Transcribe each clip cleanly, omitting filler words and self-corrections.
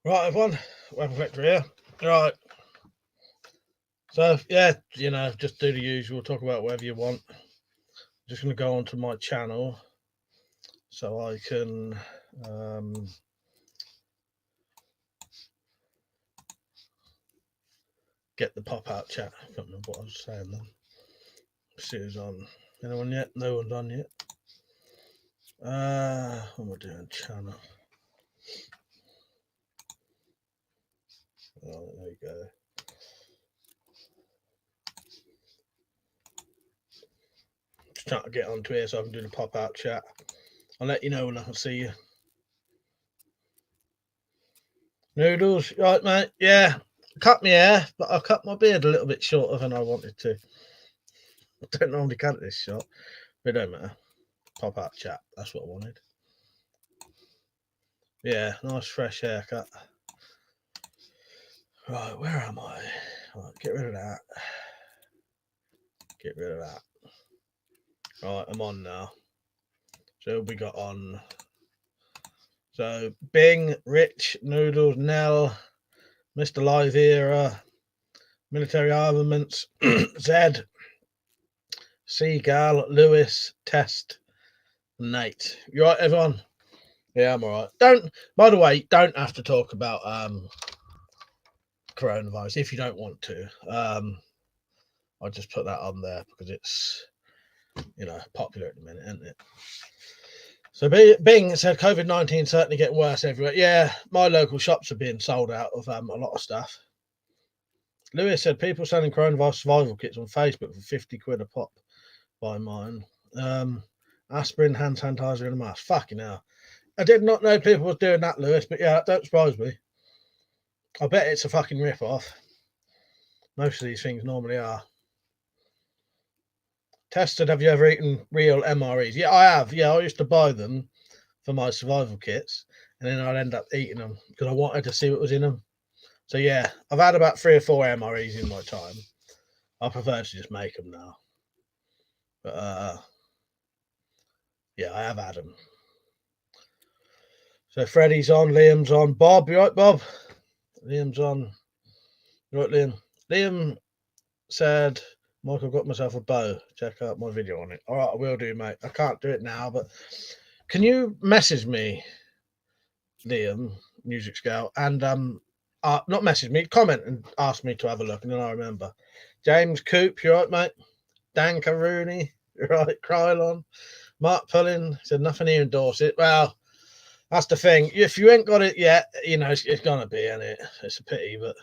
Right, everyone, WeaponCollector here. Right, so yeah, just do the usual, talk about whatever you want. Just going to go onto my channel so I can get the pop-out chat. I can't remember what I was saying then. See who's on. Anyone yet? No one's on yet. What am I doing? Channel. Oh, there you go. Just trying to get onto here so I can do the pop-out chat. I'll let you know when I can see you. Noodles, right, mate? Yeah, cut my hair, but I cut my beard a little bit shorter than I wanted to. I don't normally cut this short, but it don't matter. Pop-out chat, that's what I wanted. Yeah, nice fresh haircut. Right, where am I? Right, get rid of that. Get rid of that. Right, I'm on now. So we got on. So Bing, Rich, Noodles, Nell, Mr. Live Era, Military Armaments, Zed, Seagal, Lewis, Test, Nate. You right, everyone? Yeah, I'm alright. By the way, don't have to talk about coronavirus if you don't want to. I'll just put that on there because it's popular at the minute, isn't it? So Bing said COVID-19 certainly getting worse everywhere. Yeah, my local shops are being sold out of a lot of stuff. Lewis said people selling coronavirus survival kits on Facebook for 50 quid a pop. Buy mine. Aspirin, hand sanitizer, and a mask. Fucking hell. I did not know people was doing that, Lewis, but yeah, don't surprise me. I bet it's a fucking rip-off. Most of these things normally are. Tested, have you ever eaten real MREs? Yeah, I have. Yeah, I used to buy them for my survival kits, and then I'd end up eating them because I wanted to see what was in them. So yeah, I've had about 3 or 4 MREs in my time. I prefer to just make them now. But yeah, I have had them. So Freddie's on, Liam's on. Bob, you right, Bob? Liam's on. You right, Liam? Liam said, Michael, got myself a bow. Check out my video on it. All right, I will do, mate. I can't do it now, but can you message me, Liam, Music Scout, and not message me, comment and ask me to have a look, and then I remember. James Coop, you right, mate? Dan Rooney, you right? Krylon. Mark Pullin said nothing here in Dorset. Well, that's the thing. If you ain't got it yet, it's gonna be, isn't it? It's a pity, but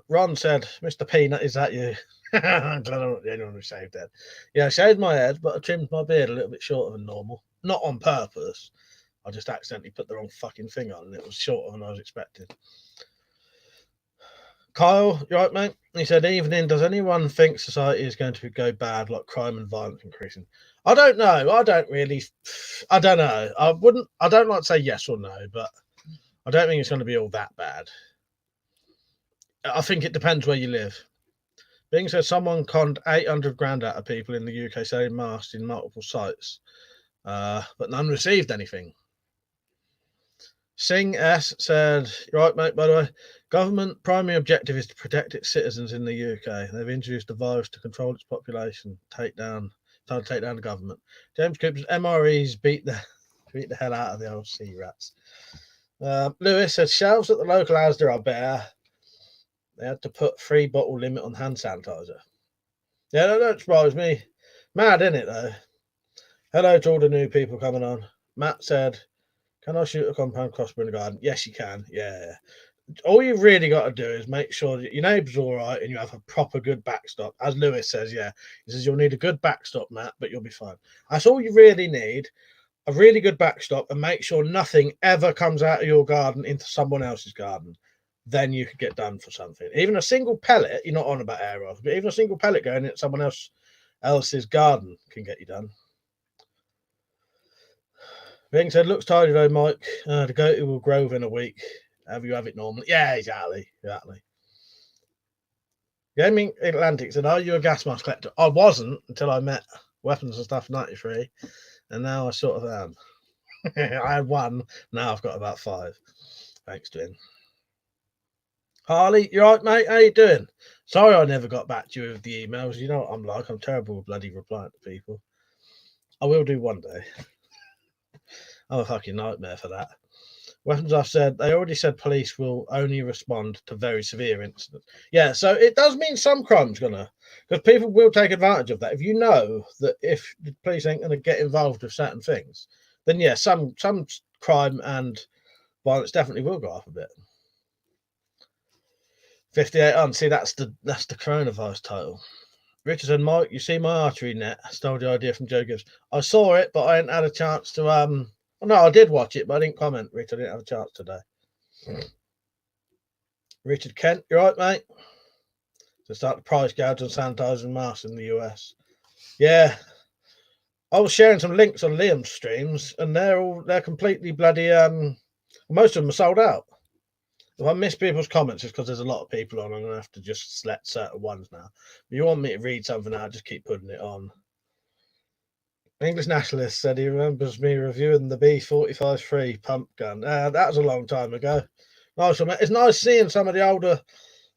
Ron said, Mr. Peanut, is that you? I'm glad I'm not the only one who shaved that. Yeah, I shaved my head, but I trimmed my beard a little bit shorter than normal. Not on purpose. I just accidentally put the wrong fucking thing on, and it was shorter than I was expecting. Kyle, you right, mate? He said, evening, does anyone think society is going to go bad, like crime and violence increasing? I don't know. I don't know. I don't like to say yes or no, but I don't think it's going to be all that bad. I think it depends where you live. Being said, someone conned 800 grand out of people in the UK selling masks in multiple sites, but none received anything. Singh S said, right, mate, by the way, government primary objective is to protect its citizens in the UK. They've introduced a virus to control its population, trying to take down the government. James Cooper's MREs beat the hell out of the old sea rats. Lewis said, shelves at the local Asda are bare. They had to put 3 bottle limit on hand sanitizer. Yeah, that don't surprise me. Mad, isn't it, though? Hello to all the new people coming on. Matt said, can I shoot a compound crossbow in the garden? Yes, you can. Yeah. All you've really got to do is make sure that your neighbour's all right and you have a proper good backstop. As Lewis says, yeah. He says you'll need a good backstop, Matt, but you'll be fine. That's all you really need. A really good backstop, and make sure nothing ever comes out of your garden into someone else's garden. Then you could get done for something. Even a single pellet, you're not on about air rifle, but even a single pellet going into someone else's garden can get you done. Being said, looks tidy though, Mike. The goatee will grow within a week. Have you have it normally? Yeah, exactly. Gaming Atlantic said, are you a gas mask collector? I wasn't until I met Weapons and Stuff 93, and now I sort of am. I had one. Now I've got about 5. Thanks, Twin. Harley, you right, mate? How you doing? Sorry I never got back to you with the emails. You know what I'm like. I'm terrible with bloody replying to people. I will do one day. I'm a fucking nightmare for that. Weapons, I've said, they already said police will only respond to very severe incidents. Yeah, so it does mean some crime's gonna, because people will take advantage of that. If you know that if the police ain't gonna get involved with certain things, then yeah, some crime and violence definitely will go up a bit. 58 on. See, that's the coronavirus title. Richard said, Mike, you see my archery net? I stole the idea from Joe Gibbs. I saw it, but I hadn't had a chance to well, no, I did watch it, but I didn't comment, Richard. I didn't have a chance today. Richard Kent, you right, mate? To start the price gouge on sanitizing masks in the US. Yeah. I was sharing some links on Liam's streams, and they're completely bloody most of them are sold out. If I miss people's comments, it's because there's a lot of people on. I'm gonna have to just select certain ones now. If you want me to read something out, just keep putting it on. English nationalist said he remembers me reviewing the B45-3 pump gun. That was a long time ago. Nice, it's nice seeing some of the older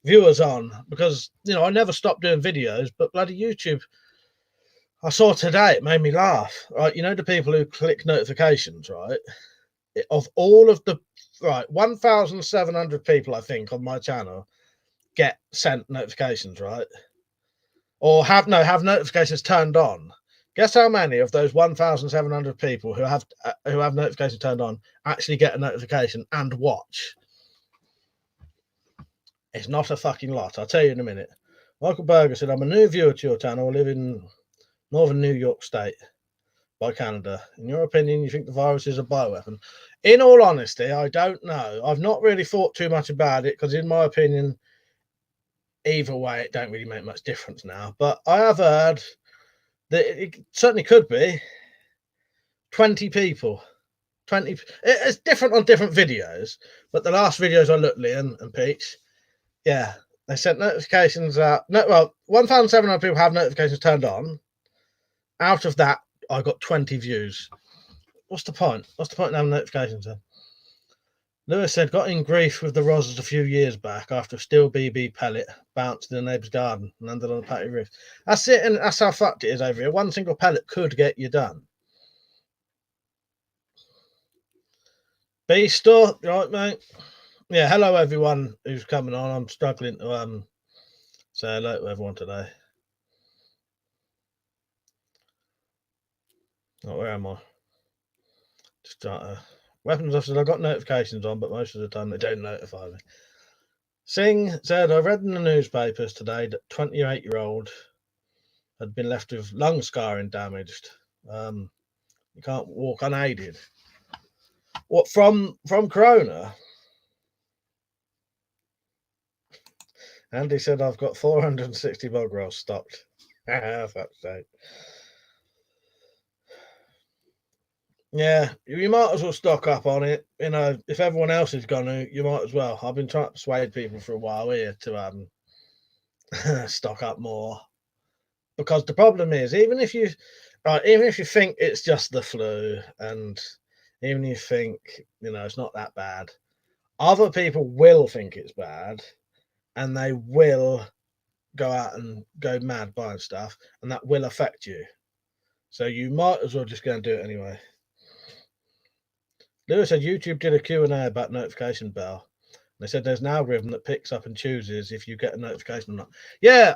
viewers on, because I never stopped doing videos, but bloody YouTube, I saw today, it made me laugh. Right, the people who click notifications, right? Of all of the 1,700 people, I think, on my channel get sent notifications, right? Or have notifications turned on. Guess how many of those 1,700 people who have notifications turned on actually get a notification and watch? It's not a fucking lot. I'll tell you in a minute. Michael Berger said, I'm a new viewer to your channel. I live in northern New York State by Canada. In your opinion, you think the virus is a bioweapon? In all honesty, I don't know. I've not really thought too much about it, because in my opinion, either way, it don't really make much difference now. But I have heard that it certainly could be 20 people. 20. It's different on different videos, but the last videos I looked, Liam and Peach, yeah, they sent notifications out. No, well, 1,700 people have notifications turned on. Out of that, I got 20 views. What's the point? What's the point in having notifications then? Lewis said, got in grief with the Rozzers a few years back after a steel BB pellet bounced in a neighbour's garden and landed on the patio roof. That's it, and that's how fucked it is over here. One single pellet could get you done. B store, right, mate? Yeah, hello everyone who's coming on. I'm struggling to say hello to everyone today. Oh, where am I? Just trying to. Weapons officers, I got notifications on, but most of the time they don't notify me. Singh said, I read in the newspapers today that 28-year-old had been left with lung scarring damaged. You can't walk unaided. What, from corona? Andy said, I've got 460 bog rolls stocked. Fuck's sake. Yeah, you might as well stock up on it. If everyone else is gonna, you might as well. I've been trying to persuade people for a while here to stock up more, because the problem is, even if you think it's just the flu, and even if you think it's not that bad, other people will think it's bad, and they will go out and go mad buying stuff, and that will affect you. So you might as well just go and do it anyway. Lewis said YouTube did a Q&A about notification bell. They said there's an algorithm that picks up and chooses if you get a notification or not. Yeah,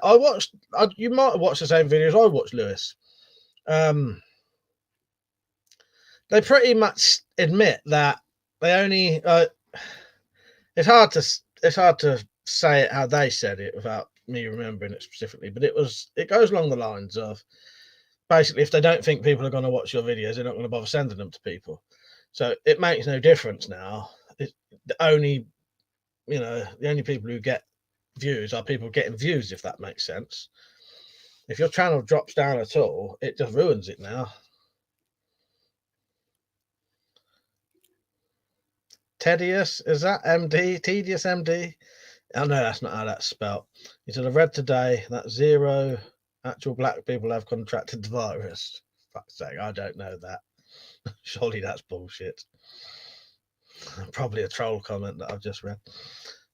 you might have watched the same videos I watched, Lewis. They pretty much admit that they only. It's hard to say it how they said it without me remembering it specifically, but it goes along the lines of, basically, if they don't think people are going to watch your videos, they're not going to bother sending them to people. So it makes no difference now. The only people who get views are people getting views, if that makes sense. If your channel drops down at all, it just ruins it now. Tedious, is that MD? Tedious MD? Oh no, that's not how that's spelled. He said, I read today that 0 actual black people have contracted the virus. Fuck's sake, I don't know that. Surely that's bullshit. Probably a troll comment that I've just read.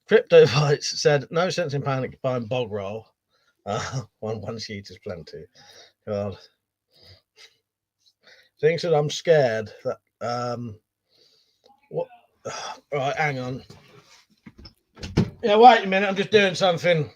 Crypto Bites said, no sense in panic buying bog roll. One sheet is plenty. God. Thinks that I'm scared that what right, hang on. Yeah, wait a minute, I'm just doing something.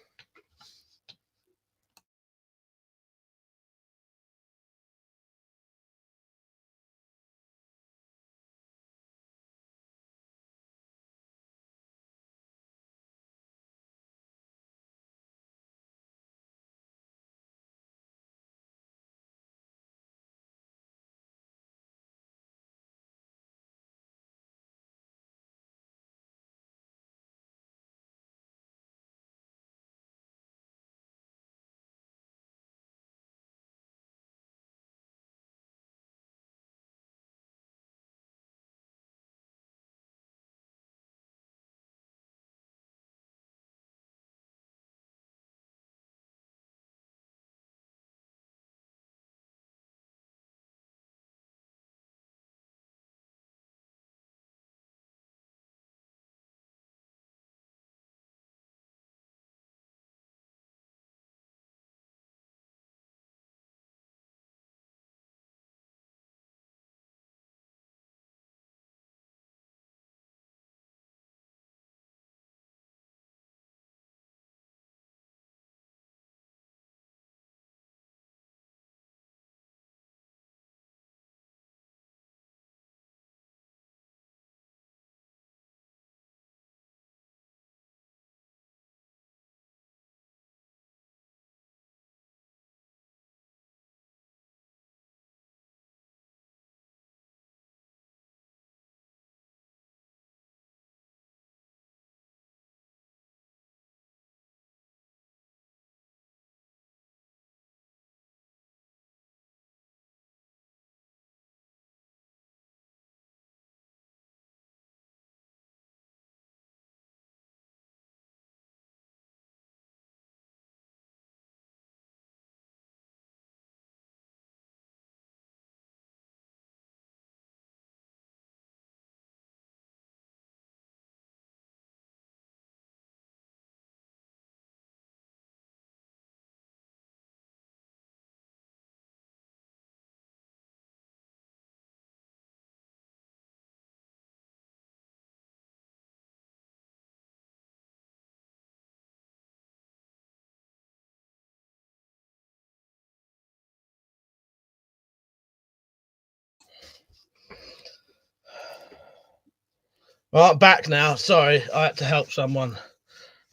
Right, back now. Sorry, I had to help someone.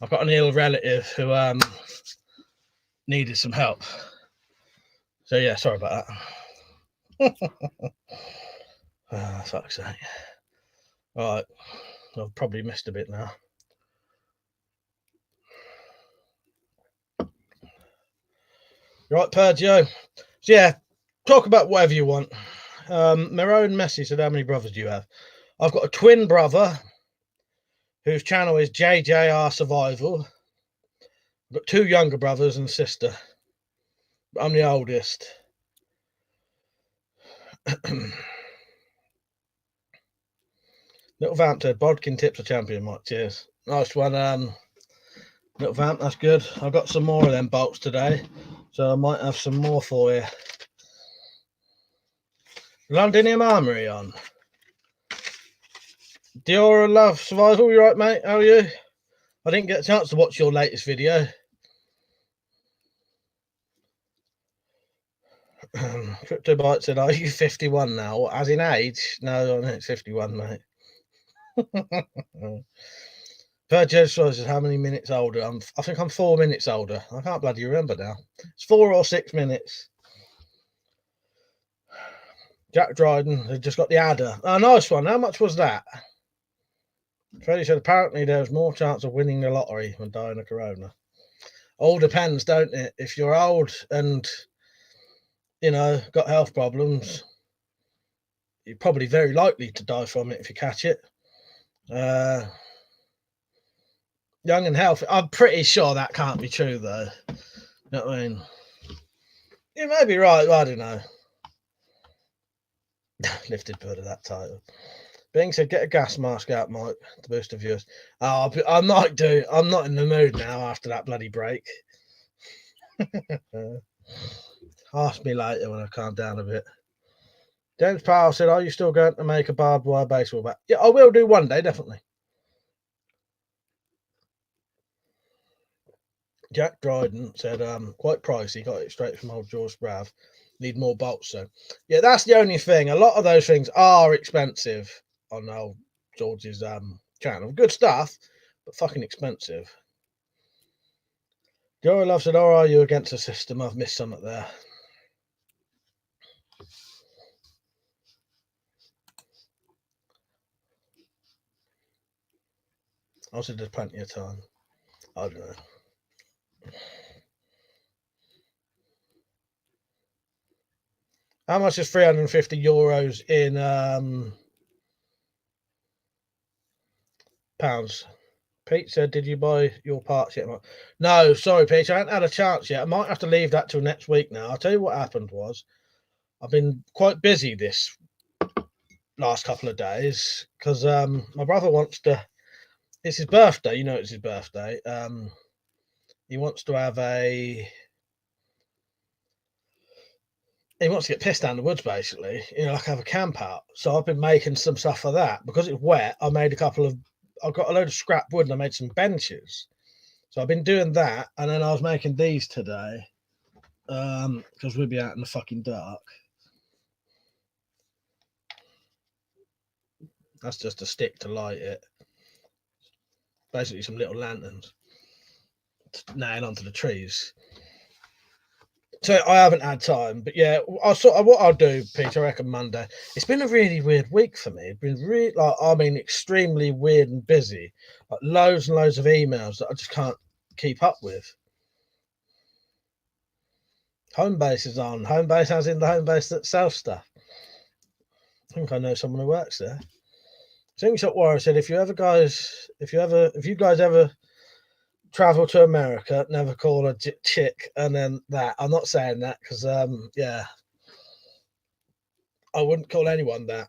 I've got an ill relative who needed some help. So yeah, sorry about that. Fuck's sake. Right, I've probably missed a bit now. Right, Pergio. So yeah, talk about whatever you want. Marone Messi said, how many brothers do you have? I've got a twin brother whose channel is JJR Survival. I've got two younger brothers and a sister. I'm the oldest. Little Vamp said, Bodkin tips a champion, Mike. Cheers. Nice one. Little Vamp, that's good. I've got some more of them bolts today, so I might have some more for you. Londinium Armory on. Diora Love Survival, you right, mate? How are you? I didn't get a chance to watch your latest video. Crypto Bite said, are you 51 now? As in age? No, I'm not 51, mate. Virgin says, how many minutes older? I think I'm 4 minutes older. I can't bloody remember now. It's 4 or 6 minutes. Jack Dryden has just got the adder. Oh, nice one. How much was that? Freddie said, apparently there's more chance of winning the lottery than dying of corona. All depends, don't it? If you're old and, you know, got health problems, you're probably very likely to die from it if you catch it. Young and healthy. I'm pretty sure that can't be true, though. You know what I mean? You may be right. I don't know. Lifted bird of that title. Being said, get a gas mask out, Mike, to boost the viewers. Oh, I might do. I'm not in the mood now after that bloody break. Ask me later when I calm down a bit. James Powell said, are you still going to make a barbed wire baseball bat? Yeah, I will do one day, definitely. Jack Dryden said, quite pricey, got it straight from old George Sprav. Need more bolts, so. Yeah, that's the only thing. A lot of those things are expensive on old George's channel. Good stuff, but fucking expensive. Joey Love said, or are you against the system? I've missed something there. I said there's plenty of time. I don't know. How much is €350 in pounds? Pete said, did you buy your parts yet? No, sorry, Pete, I haven't had a chance yet. I might have to leave that till next week now. I'll tell you what happened was, I've been quite busy this last couple of days because my brother wants to, it's his birthday, you know it's his birthday. He wants to have he wants to get pissed down the woods, basically, like have a camp out. So I've been making some stuff for that. Because it's wet, I got a load of scrap wood and I made some benches. So I've been doing that, and then I was making these today because we'd be out in the fucking dark. That's just a stick to light it. Basically, some little lanterns to nail onto the trees. So I haven't had time, but yeah, what I'll do, Peter, I reckon Monday. It's been a really weird week for me. It's been really, extremely weird and busy. Like loads and loads of emails that I just can't keep up with. Homebase is on. Homebase as in the home base that sells stuff. I think I know someone who works there. Slingshot Warrior said, if you guys ever travel to America, never call a chick and then that. I'm not saying that because yeah, I wouldn't call anyone that.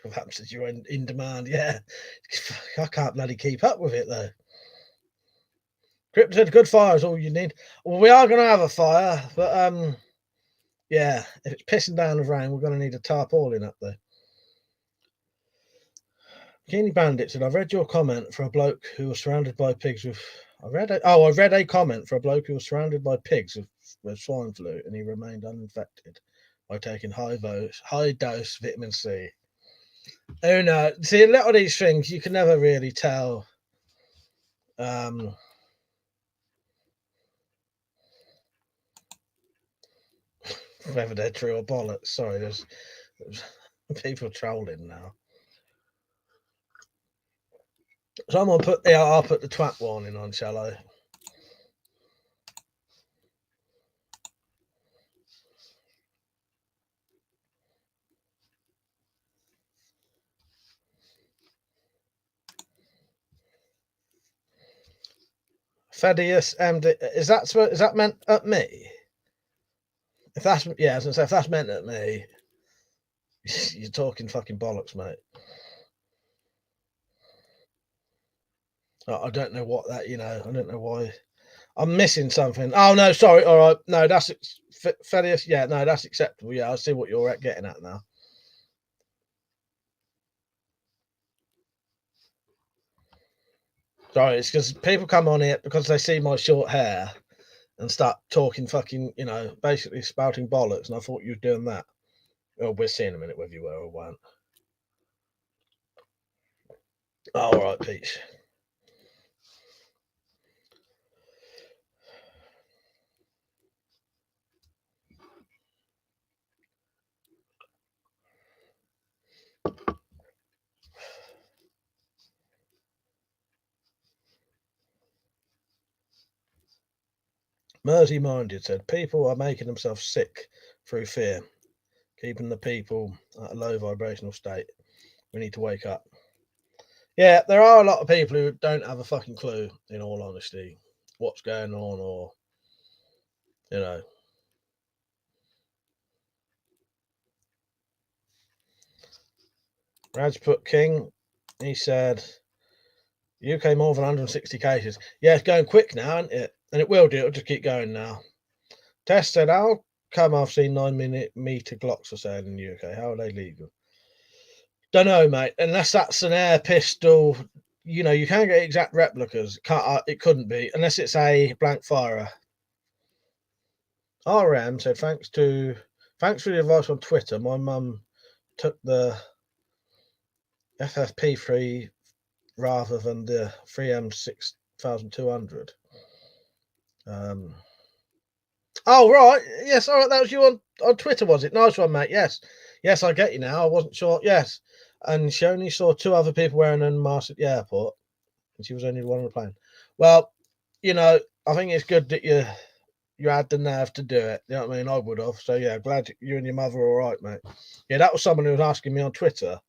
Perhaps that you're in demand, yeah. I can't bloody keep up with it though. Crypto said, good fire is all you need. Well, we are going to have a fire, but yeah, if it's pissing down with rain, we're going to need a tarpaulin up there. Bikini Bandit said, I've read your comment for a bloke who was surrounded by pigs with. I read a comment for a bloke who was surrounded by pigs with swine flu, and he remained uninfected by taking high dose vitamin C. Oh no! See, a lot of these things you can never really tell. Whether they're true or bollocks. Sorry, there's people trolling now. So I'm gonna put I'll put the twat warning on, shall I? Thaddeus is that meant at me? If that's I was gonna say if that's meant at me, you're talking fucking bollocks, mate. I don't know what that, I don't know why. I'm missing something. Oh, no, sorry. All right. No, that's Thaddeus. Yeah, no, that's acceptable. Yeah, I see what you're getting at now. Sorry, it's because people come on here because they see my short hair and start talking fucking, basically spouting bollocks. And I thought you were doing that. Oh, we'll see in a minute whether you were or won't. Oh, all right, Peach. Mersey Minded said, people are making themselves sick through fear, keeping the people at a low vibrational state. We need to wake up. Yeah, there are a lot of people who don't have a fucking clue, in all honesty, what's going on, or Rajput King, he said, UK more than 160 cases. Yeah, it's going quick now, isn't it? And it will do. It'll just keep going now. Tess said, how come I've seen 9mm Glocks for sale in the UK? How are they legal? Don't know, mate. Unless that's an air pistol, you know, you can get exact replicas. It couldn't be unless it's a blank firer. RM said, thanks for the advice on Twitter. My mum took the FFP3 rather than the 3M6200. Oh right, yes, all right. That was you on Twitter, was it? Nice one, mate. Yes, I get you now. I wasn't sure. Yes, and she only saw 2 other people wearing a mask at the airport, and she was only the one on the plane. Well, you know, I think it's good that you had the nerve to do it. You know what I mean? I would have. So yeah, glad you and your mother are all right, mate. Yeah, that was someone who was asking me on Twitter.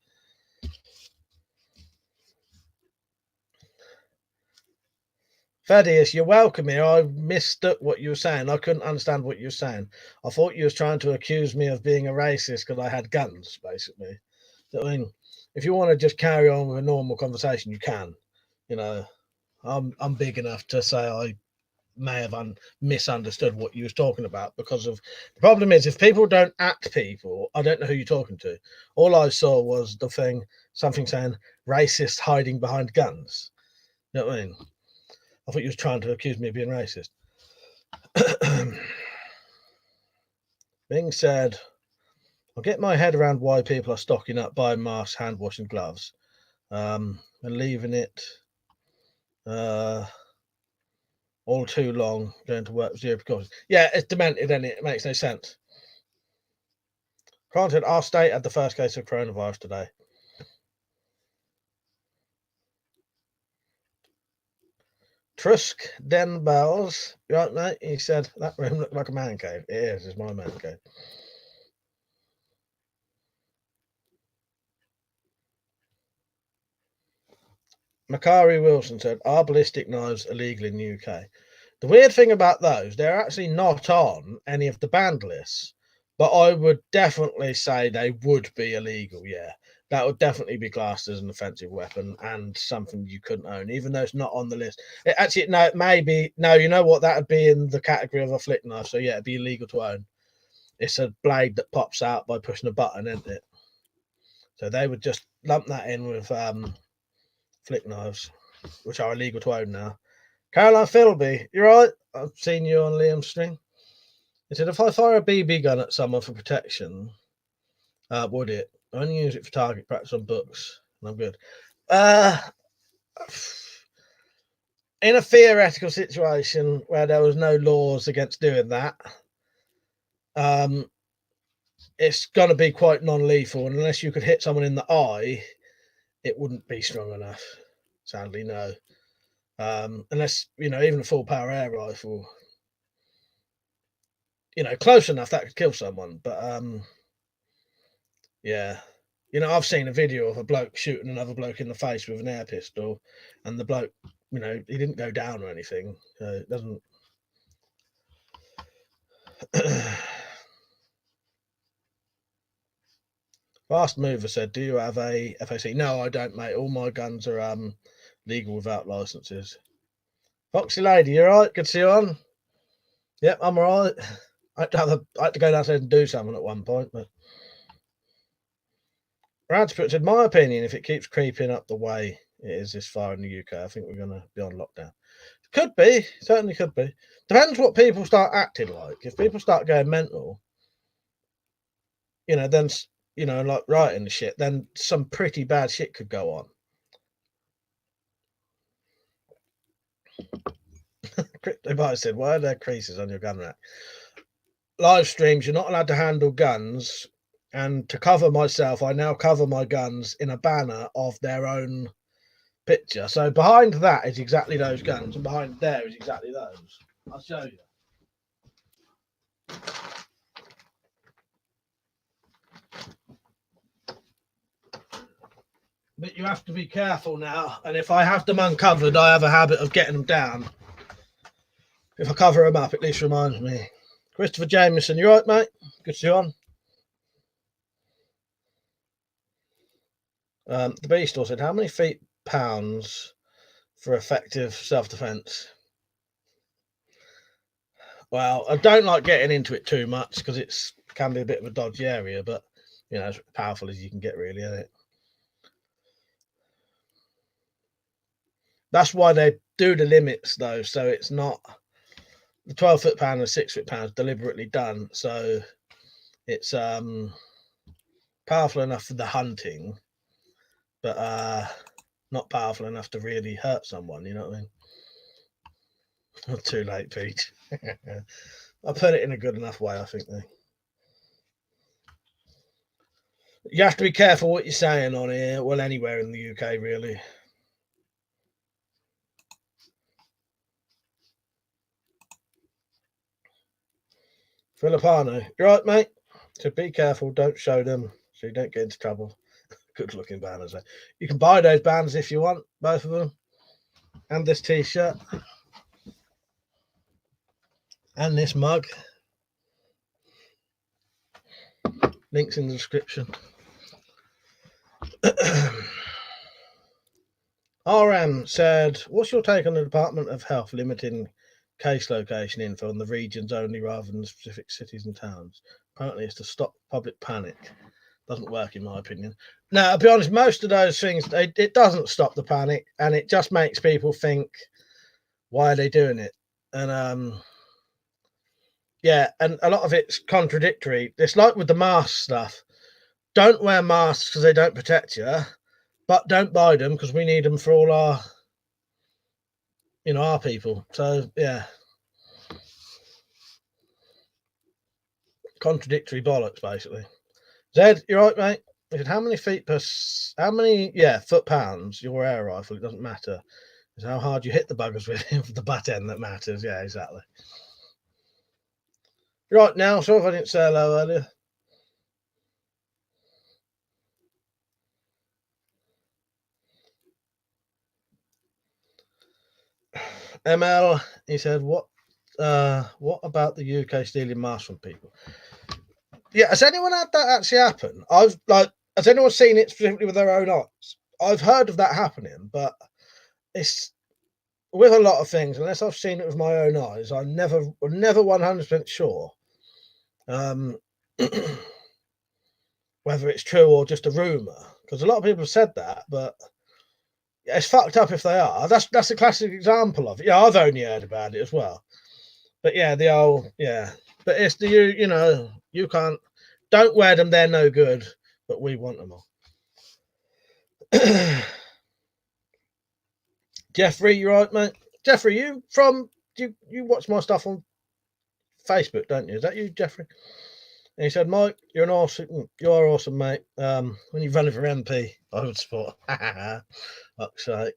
Thaddeus, you're welcome here. I mistook what you were saying. I couldn't understand what you were saying. I thought you was trying to accuse me of being a racist because I had guns, basically. I mean, if you want to just carry on with a normal conversation, you can. You know, I'm big enough to say I may have misunderstood what you was talking about because of the problem is if people don't act people, I don't know who you're talking to. All I saw was something saying racist hiding behind guns. You know what I mean? I thought you was trying to accuse me of being racist. Being said, I'll get my head around why people are stocking up buying masks, hand wash, and gloves, and leaving it all too long going to work with 0 precautions. Yeah, it's demented, and it makes no sense. Granted, our state had the first case of coronavirus today. Trusk Den Bells, right, mate? He said that room looked like a man cave. It is. It's my man cave. Makari Wilson said, are ballistic knives illegal in the UK? The weird thing about those, they're actually not on any of the banned lists, but I would definitely say they would be illegal. Yeah, that would definitely be classed as an offensive weapon and something you couldn't own, even though it's not on the list. It may be. No, you know what? That would be in the category of a flick knife. So yeah, it'd be illegal to own. It's a blade that pops out by pushing a button, isn't it? So they would just lump that in with flick knives, which are illegal to own now. Caroline Philby, you're right. I've seen you on Liam's stream. He said, if I fire a BB gun at someone for protection, would it? I only use it for target practice on books, and I'm good. In a theoretical situation where there was no laws against doing that, it's going to be quite non-lethal, and unless you could hit someone in the eye, it wouldn't be strong enough. Sadly, no. Unless, even a full power air rifle, close enough that could kill someone. But yeah, I've seen a video of a bloke shooting another bloke in the face with an air pistol, and the bloke, he didn't go down or anything. It doesn't. Fast Mover said, do you have a FAC? No, I don't, mate. All my guns are legal without licenses. Foxy Lady, you alright? Good to see you on. Yep, I'm alright. I had to go downstairs and do something at one point, but Radsport said, my opinion, if it keeps creeping up the way it is this far in the UK, I think we're going to be on lockdown. Could be, certainly could be. Depends what people start acting like. If people start going mental, then, like writing the shit, then some pretty bad shit could go on. Crypto said, why are there creases on your gun rack? Live streams, you're not allowed to handle guns. And to cover myself, I now cover my guns in a banner of their own picture. So behind that is exactly those guns, and behind there is exactly those. I'll show you. But you have to be careful now. And if I have them uncovered, I have a habit of getting them down. If I cover them up, at least reminds me. Christopher Jameson, you right, mate? Good to see you on. The Beast also said, how many feet pounds for effective self-defense? Well, I don't like getting into it too much because it can be a bit of a dodgy area, but as powerful as you can get, really, isn't it? That's why they do the limits, though, so it's not the 12-foot pound and 6-foot pound deliberately done, so it's powerful enough for the hunting, but not powerful enough to really hurt someone. You know what I mean? Too late, Pete. I put it in a good enough way, I think. Though you have to be careful what you're saying on here. Well, anywhere in the UK, really. Filipano, you're right, mate. So be careful. Don't show them so you don't get into trouble. Good looking banners. You can buy those banners if you want, both of them, and this t-shirt, and this mug. Links in the description. RM said, what's your take on the Department of Health limiting case location info on the regions only rather than specific cities and towns? Apparently it's to stop public panic. Doesn't work in my opinion. Now, I'll be honest, most of those things, it doesn't stop the panic, and it just makes people think, why are they doing it? And yeah, and a lot of it's contradictory. It's like with the mask stuff. Don't wear masks because they don't protect you, but don't buy them because we need them for all our, our people. So yeah, contradictory bollocks basically. Zed, you're right, mate. He said, how many foot pounds your air rifle? It doesn't matter. It's how hard you hit the buggers with the butt end that matters. Yeah, exactly. Right now, sorry if I didn't say hello earlier. ML, he said, what about the UK stealing masks from people? Yeah, has anyone had that actually happen? Has anyone seen it specifically with their own eyes? I've heard of that happening, but it's with a lot of things, unless I've seen it with my own eyes, I'm never 100% sure whether it's true or just a rumor. Because a lot of people have said that, but it's fucked up if they are. That's a classic example of it. Yeah, I've only heard about it as well. But yeah, But it's you can't, don't wear them. They're no good. But we want them all. Jeffrey, you right, mate? Jeffrey, you watch my stuff on Facebook, don't you? Is that you, Jeffrey? And he said, Mike, you're awesome, mate. When you're running for MP, I would support. Fuck's sake.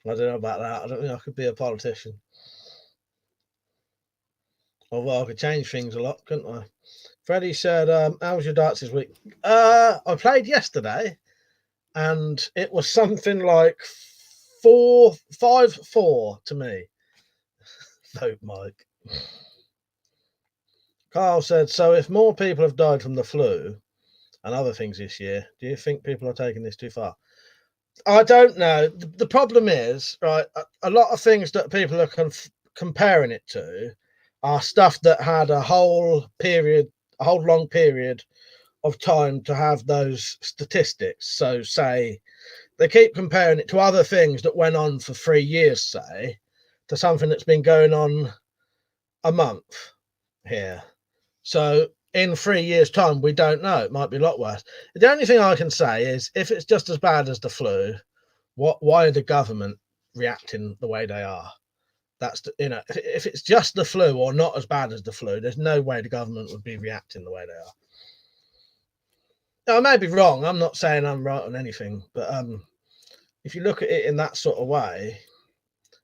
I don't know about that. I don't think I could be a politician. Although I could change things a lot, couldn't I? Freddie said, how was your darts this week? I played yesterday, and it was something like 5-4 to me. Vote Mike. Carl said, so if more people have died from the flu and other things this year, do you think people are taking this too far? I don't know. The problem is, right, a lot of things that people are comparing it to are stuff that had a whole long period of time to have those statistics. So say they keep comparing it to other things that went on for 3 years, say, to something that's been going on a month here. So in 3 years' time, we don't know. It might be a lot worse. The only thing I can say is if it's just as bad as the flu, why are the government reacting the way they are? That's if it's just the flu or not as bad as the flu, there's no way the government would be reacting the way they are. Now, I may be wrong. I'm not saying I'm right on anything, but if you look at it in that sort of way,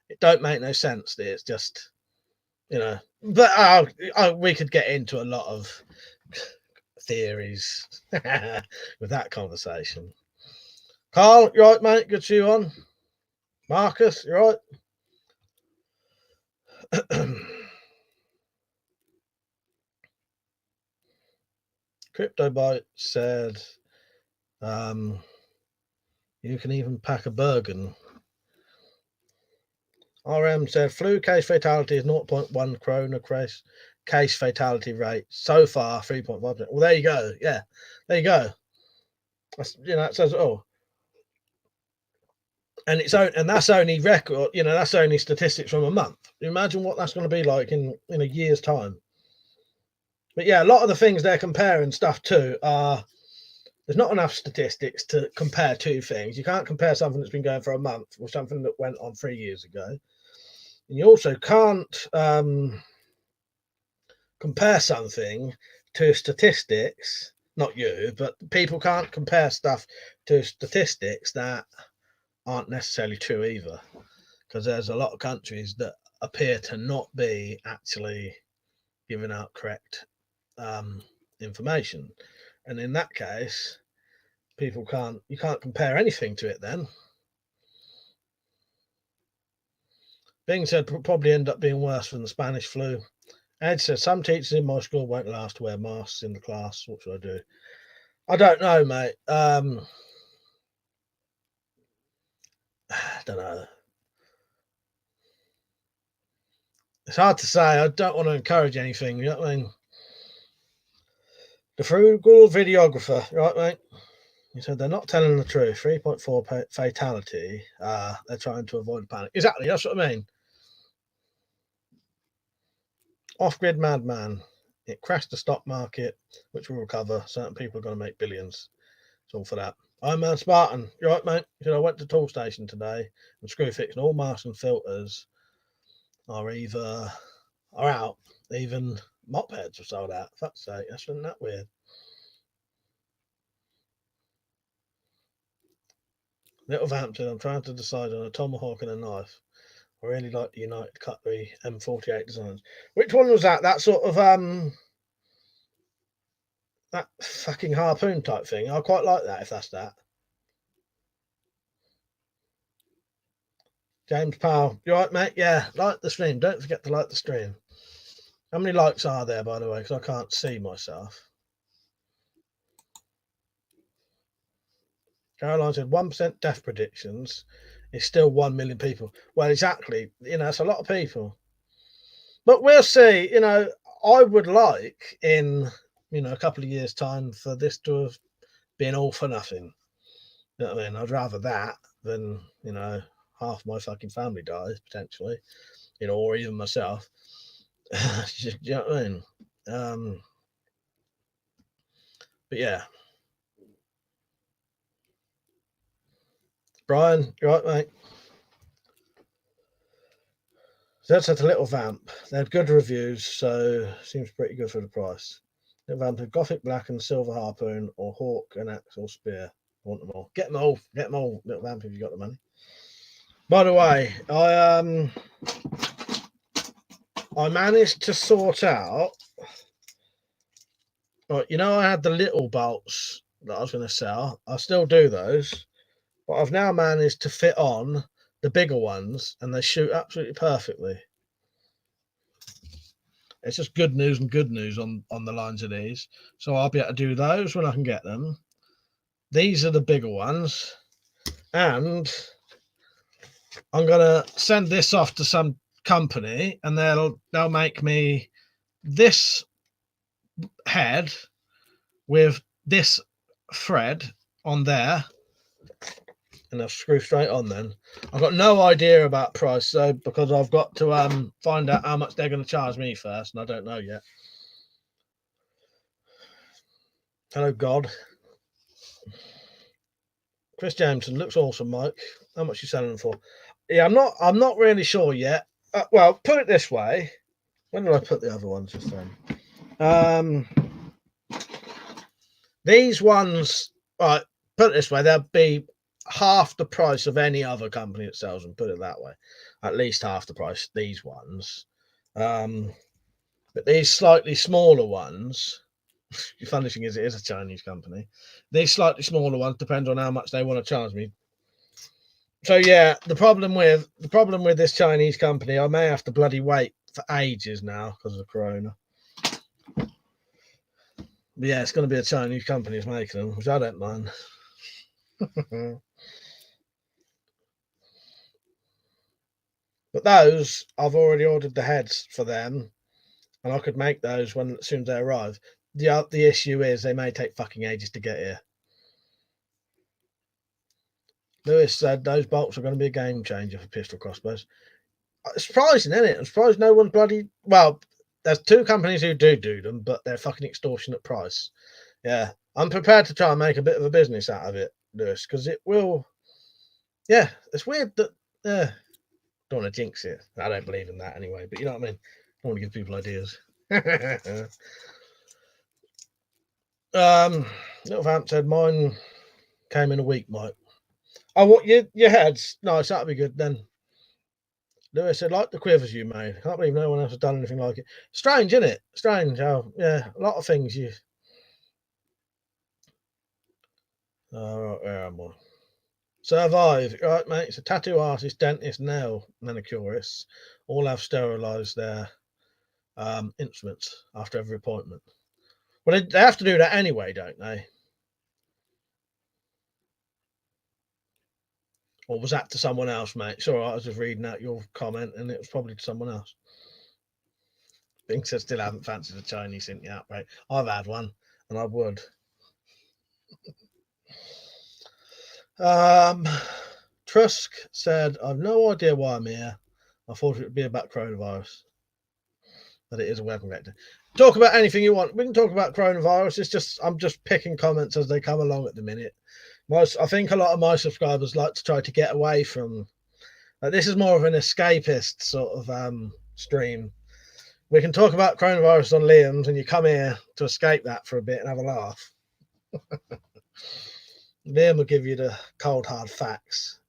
it don't make no sense. It's just, but we could get into a lot of theories with that conversation. Carl, you right, mate? Good to see you on. Marcus, you right? CryptoBite said, You can even pack a Bergen. RM said flu case fatality is 0.1 corona case fatality rate. So far, 3.5%. Well, there you go. Yeah, there you go. That's, it says it all. And that's only record. That's only statistics from a month. Imagine what that's going to be like in a year's time. But yeah, a lot of the things they're comparing stuff to are. There's not enough statistics to compare two things. You can't compare something that's been going for a month with something that went on 3 years ago. And you also can't compare something to statistics. Not you, but people can't compare stuff to statistics that aren't necessarily true either. Because there's a lot of countries that appear to not be actually giving out correct information. And in that case, you can't compare anything to it then. Being said, probably end up being worse than the Spanish flu. Ed says, some teachers in my school won't allow us to wear masks in the class. What should I do? I don't know, mate. I don't know. It's hard to say. I don't want to encourage anything. You know what I mean? The frugal videographer, right, mate? He said they're not telling the truth. 3.4 fatality. They're trying to avoid panic. Exactly. That's what I mean. Off-grid madman. It crashed the stock market, which will recover. Certain people are going to make billions. It's all for that. I'm a Spartan. You right, mate? He said I went to Tool Station today and screw fixing all masks and filters are out. Even mop heads are sold out. Fuck's sake, that's not that weird. Little Vamp said, I'm trying to decide on a tomahawk and a knife. I really like the United Cutlery M48 designs. Which one was that? That sort of that fucking harpoon type thing. I quite like that if that's that. James Powell, you right, mate? Yeah, like the stream. Don't forget to like the stream. How many likes are there, by the way? Because I can't see myself. Caroline said 1% death predictions is still 1 million people. Well, exactly. It's a lot of people. But we'll see. I would like in, a couple of years' time for this to have been all for nothing. You know what I mean? I'd rather that than, half my fucking family dies potentially, or even myself. You know what I mean? But yeah. Brian, you right, mate? So that's at a Little Vamp. They had good reviews, so seems pretty good for the price. Little Vamp had Gothic Black and Silver Harpoon, or Hawk and Axe or Spear. I want them all. Get them all, Little Vamp, if you got the money. By the way, I managed to sort out. Right, I had the little bolts that I was going to sell. I still do those, but I've now managed to fit on the bigger ones, and they shoot absolutely perfectly. It's just good news and good news on the lines of these. So I'll be able to do those when I can get them. These are the bigger ones, and I'm gonna send this off to some company, and they'll make me this head with this thread on there, and I'll screw straight on. Then I've got no idea about price, so because I've got to find out how much they're going to charge me first, and I don't know yet. Hello, God. Chris Jameson looks awesome, Mike. How much are you selling them for? Yeah, I'm not really sure yet. Well, put it this way. When did I put the other ones just then? These ones, right, put it this way, they'll be half the price of any other company that sells them, put it that way. At least half the price, these ones. But these slightly smaller ones, the funny thing is it is a Chinese company. These slightly smaller ones depend on how much they want to charge me. So yeah, the problem with this Chinese company, I may have to bloody wait for ages now because of Corona. But yeah, it's going to be a Chinese company that's making them, which I don't mind. But those, I've already ordered the heads for them, and I could make those when as soon as they arrive. The issue is they may take fucking ages to get here. Lewis said those bolts are going to be a game changer for pistol crossbows. It's surprising, isn't it? I'm surprised no one's bloody. Well, there's two companies who do them, but they're fucking extortionate price. Yeah, I'm prepared to try and make a bit of a business out of it, Lewis, because it will. Yeah, it's weird that. Don't want to jinx it. I don't believe in that anyway, but you know what I mean. I want to give people ideas. Little Vamp said mine came in a week, Mike. Oh, what your heads? Nice, that'll be good then. Lewis said, like the quivers you made. I can't believe no one else has done anything like it. Strange, isn't it? Strange how, yeah, a lot of things you. Right, where am I? Survive, right, mate? It's a tattoo artist, dentist, nail manicurists all have sterilised their instruments after every appointment. Well, they have to do that anyway, don't they? Or was that to someone else, mate? It's all right, I was just reading out your comment and it was probably to someone else. Thinks I still haven't fancied a Chinese since the outbreak. I've had one and I would. Trusk said, I've no idea why I'm here. I thought it would be about coronavirus. But it is a weapon collector. Talk about anything you want. We can talk about coronavirus. It's just I'm just picking comments as they come along at the minute. I think a lot of my subscribers like to try to get away from. This is more of an escapist sort of stream. We can talk about coronavirus on Liam's, and you come here to escape that for a bit and have a laugh. Liam will give you the cold hard facts.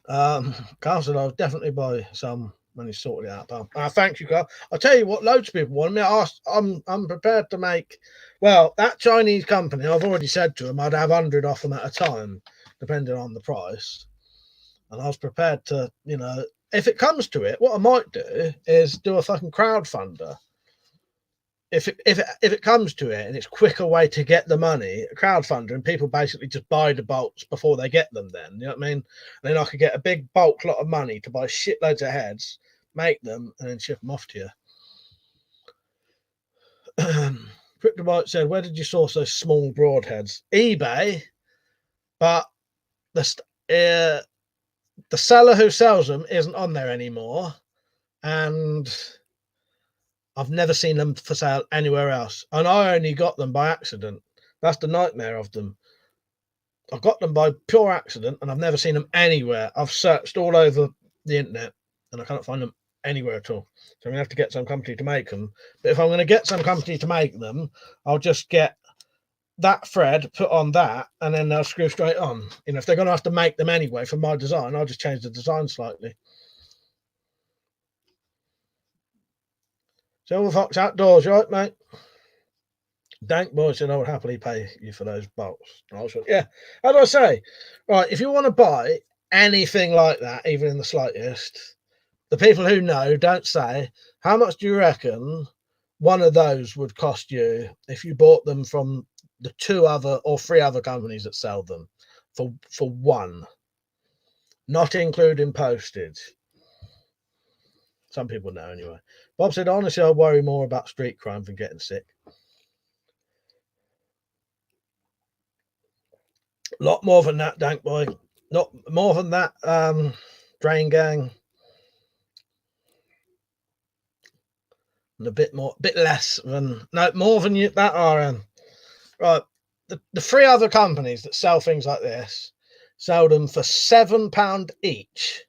Carl said I'll definitely buy some when he's sorted it out, pal. Thank you, Carl. I'll tell you what, loads of people want me. I'm prepared to make. Well, that Chinese company, I've already said to them I'd have 100 off them at a time, depending on the price. And I was prepared to, if it comes to it, what I might do is do a fucking crowdfunder. If it comes to it and it's a quicker way to get the money, a crowdfunder, and people basically just buy the bolts before they get them, then you know what I mean? And then I could get a big bulk lot of money to buy shitloads of heads, make them, and then ship them off to you. Cryptobite said, where did you source those small broadheads? eBay, but the seller who sells them isn't on there anymore, and I've never seen them for sale anywhere else. And I only got them by accident. That's the nightmare of them. I got them by pure accident and I've never seen them anywhere. I've searched all over the internet and I can't find them anywhere at all. So I'm going to have to get some company to make them. But if I'm going to get some company to make them, I'll just get that thread, put on that, and then they'll screw straight on. If they're going to have to make them anyway for my design, I'll just change the design slightly. Silver Fox Outdoors, right, mate? Dank Boy said, I would happily pay you for those bolts. I was like, yeah, how do I say? Right, if you want to buy anything like that, even in the slightest, the people who know don't say, how much do you reckon one of those would cost you if you bought them from the 2 other or 3 other companies that sell them for one, not including postage? Some people know anyway. Bob said, honestly, I worry more about street crime than getting sick. A lot more than that, Dank Boy. Not more than that, Drain Gang. And a bit less than, no, more than you, that RM. Right. The 3 other companies that sell things like this sell them for £7 each.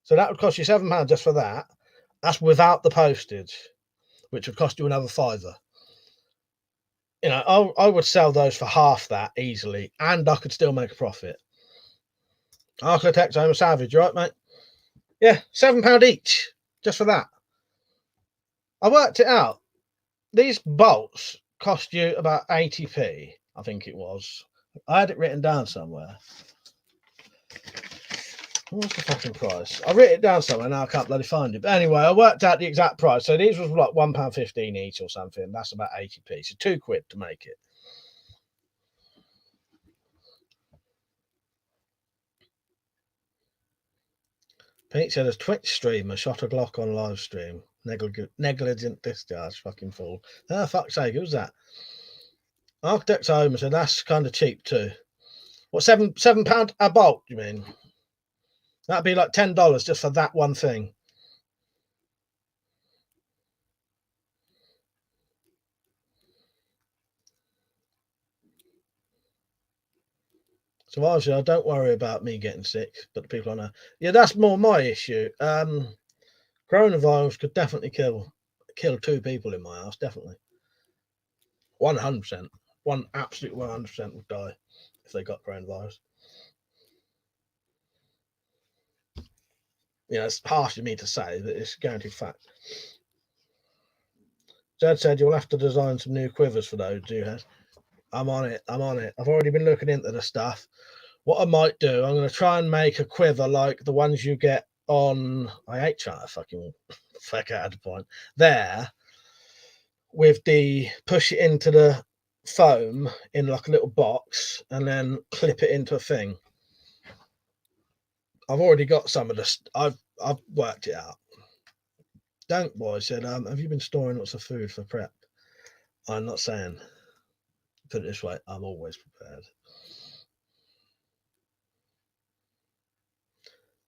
So that would cost you £7 just for that. That's without the postage, which would cost you another £5. I would sell those for half that easily, and I could still make a profit. Architect, I'm a savage, right, mate? Yeah, £7 each, just for that. I worked it out. These bolts cost you about 80p, I think it was. I had it written down somewhere. What's the fucking price? I wrote it down somewhere, now I can't bloody find it. But anyway, I worked out the exact price. So these was like £1.15 each or something. That's about 80p. So £2 to make it. Pete said, as Twitch streamer shot a Glock on live stream. Negligent discharge, fucking fool. Ah, fuck's sake, who's that? Architect's Home said, that's kind of cheap too. What, £7 a bolt, you mean? That'd be like $10 just for that one thing. So obviously, I don't worry about me getting sick, but the people I know. Yeah, that's more my issue. Coronavirus could definitely kill 2 people in my house, definitely. 100%. One absolute 100% would die if they got coronavirus. You know, it's harsh of me to say, but it's a guaranteed fact. Zed said you'll have to design some new quivers for those, Jewhead. I'm on it. I've already been looking into the stuff. What I might do, I'm going to try and make a quiver like the ones you get on. I hate trying to fucking fuck out of the point. There, with the push it into the foam in like a little box and then clip it into a thing. I've already got some of this. I've worked it out. Dank Boy said, have you been storing lots of food for prep? I'm not saying. Put it this way, I'm always prepared.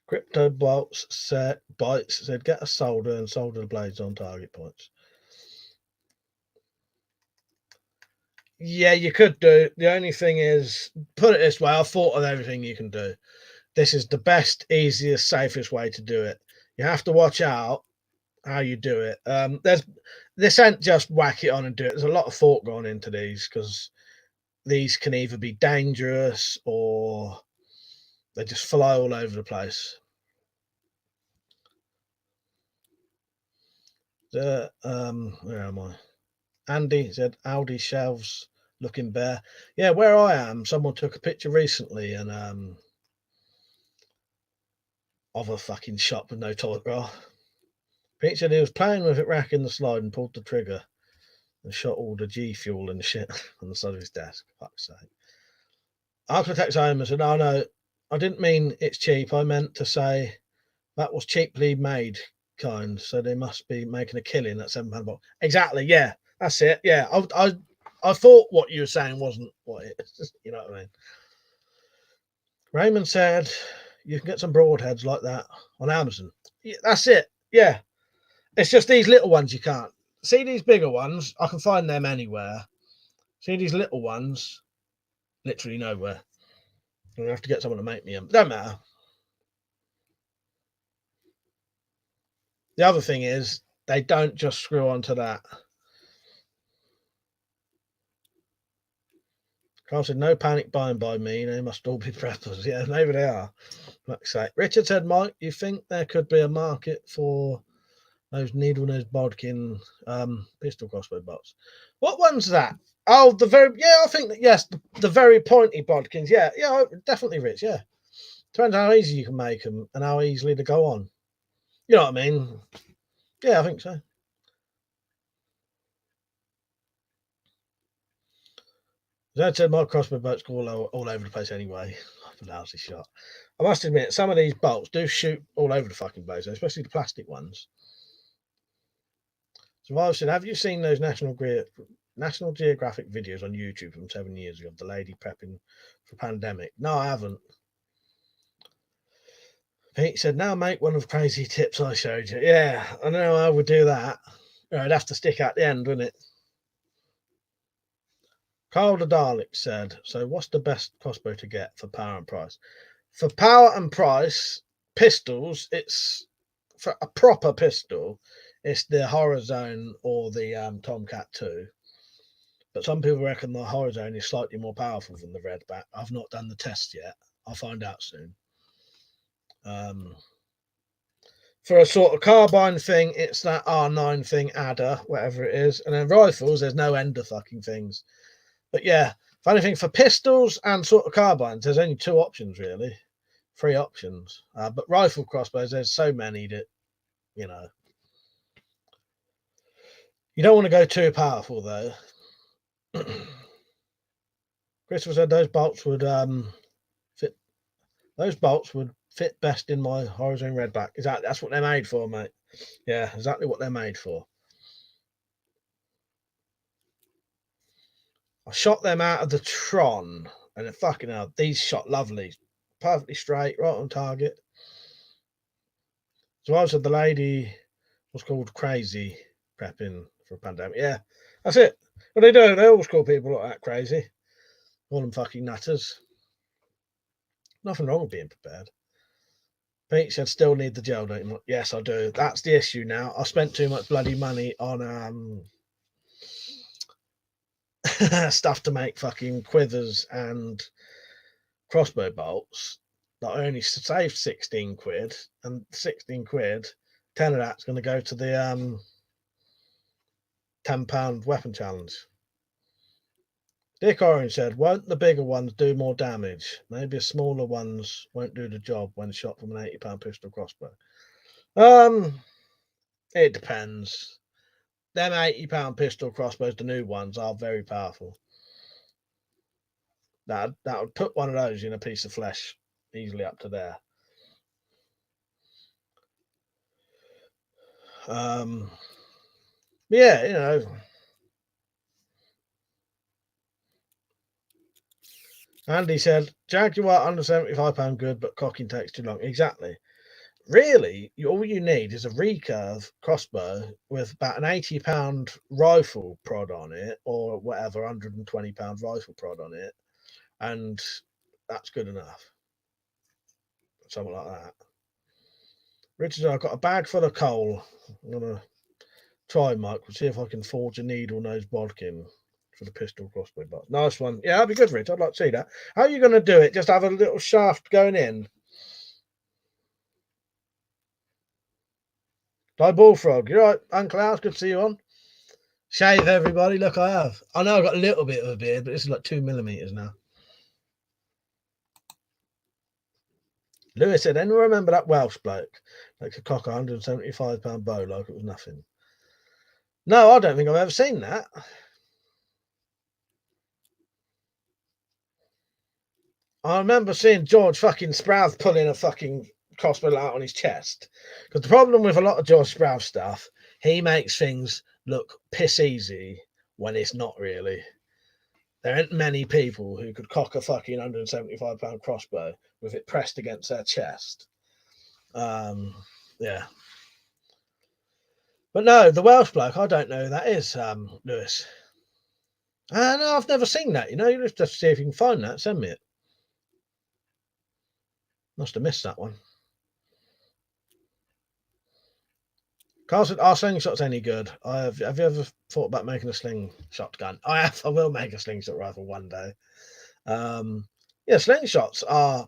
Crypto Bites said, get a solder and solder the blades on target points. Yeah, you could do. The only thing is, put it this way, I've thought of everything you can do. This is the best, easiest, safest way to do it. You have to watch out how you do it. This ain't just whack it on and do it. There's a lot of thought going into these because these can either be dangerous or they just fly all over the place. Where am I? Andy said Aldi shelves looking bare. Yeah, where I am, someone took a picture recently and of a fucking shop with no toilet roll. Pete said he was playing with it, racking the slide and pulled the trigger and shot all the G fuel and shit on the side of his desk. Fuck's sake. Architect's Home said, oh no, I didn't mean it's cheap. I meant to say that was cheaply made kind. So they must be making a killing at £7 box. Exactly, yeah. That's it. Yeah. I thought what you were saying wasn't what it is. You know what I mean? Raymond said you can get some broadheads like that on Amazon. Yeah, that's it. Yeah. It's just these little ones you can't. See these bigger ones, I can find them anywhere. See these little ones, literally nowhere. I'm going to have to get someone to make me them. Don't matter. The other thing is, they don't just screw onto that. Carl said, no panic buying by me. They must all be preppers. Yeah, maybe they are. Like say. Richard said, Mike, you think there could be a market for those needle-nose bodkin pistol crossbow bolts? What one's that? Oh, I think that, yes, the very pointy bodkins. Yeah, definitely, Rich. Yeah. Depends how easy you can make them and how easily they go on. You know what I mean? Yeah, I think so. As I said, my crossbow bolts go all over the place anyway. A lousy shot. I must admit, some of these bolts do shoot all over the fucking place, especially the plastic ones. So I said, have you seen those National Geographic videos on YouTube from 7 years ago of the lady prepping for pandemic? No, I haven't. Pete said, now make one of the crazy tips I showed you. Yeah, I know I would do that. I'd have to stick at the end, wouldn't it? Carl the Dalek said, so what's the best crossbow to get for power and price? For power and price, pistols, it's for a proper pistol, it's the Horizon or the Tomcat 2. But some people reckon the Horizon is slightly more powerful than the Redback. I've not done the test yet. I'll find out soon. For a sort of carbine thing, it's that R9 thing, adder, whatever it is. And then rifles, there's no end of fucking things. But yeah, if anything, for pistols and sort of carbines, there's only 2 options, really. 3 options. But rifle crossbows, there's so many that, you know. You don't want to go too powerful, though. Christopher said those bolts would fit. Those bolts would Fit best in my horizon red back. Exactly. That's what they're made for, mate. Yeah, exactly what they're made for. I shot them out of the Tron, and fucking hell, these shot lovely. Perfectly straight, right on target. So I said the lady was called crazy prepping for a pandemic. Yeah, that's it. What they do, they always call people like that crazy. Call them fucking nutters. Nothing wrong with being prepared. Pete said, still need the gel, don't you? Yes, I do. That's the issue now. I spent too much bloody money on stuff to make fucking quivers and crossbow bolts that I only saved 16 quid, and 16 quid, 10 of that's going to go to the £10 weapon challenge. Dick Orange said, won't the bigger ones do more damage? Maybe smaller ones won't do the job when shot from an £80 pistol crossbow. It depends. Them £80 pistol crossbows, the new ones, are very powerful. That would put one of those in a piece of flesh easily up to there. Yeah, you know. Andy said, Jaguar under £75 good, but cocking takes too long. Exactly. Really, all you need is a recurve crossbow with about an £80 rifle prod on it, or whatever, £120 rifle prod on it, and that's good enough. Something like that. Richard, I've got a bag full of coal. I'm gonna try, Mike. We'll see if I can forge a needle nose bodkin for the pistol crossbow box. Nice one. Yeah, that'd be good, Rich. I'd like to see that. How are you going to do it? Just have a little shaft going in? Like Bullfrog. You're right, Uncle House. Good to see you on. Shave, everybody. Look, I have. I know I've got a little bit of a beard, but this is like 2mm now. Lewis said, anyone remember that Welsh bloke that could cock a £175 bow like it was nothing? No, I don't think I've ever seen that. I remember seeing George fucking Sprouse pulling a fucking crossbow out on his chest. Because the problem with a lot of George Sprouse stuff, he makes things look piss easy when it's not really. There ain't many people who could cock a fucking £175 crossbow with it pressed against their chest. Yeah. But no, the Welsh bloke, I don't know who that is, Lewis. No, I've never seen that. You know, you just have to see if you can find that. Send me it. Must have missed that one. Carl said, are slingshots any good? Have you ever thought about making a slingshot gun? I have. I will make a slingshot rifle one day. Yeah, slingshots are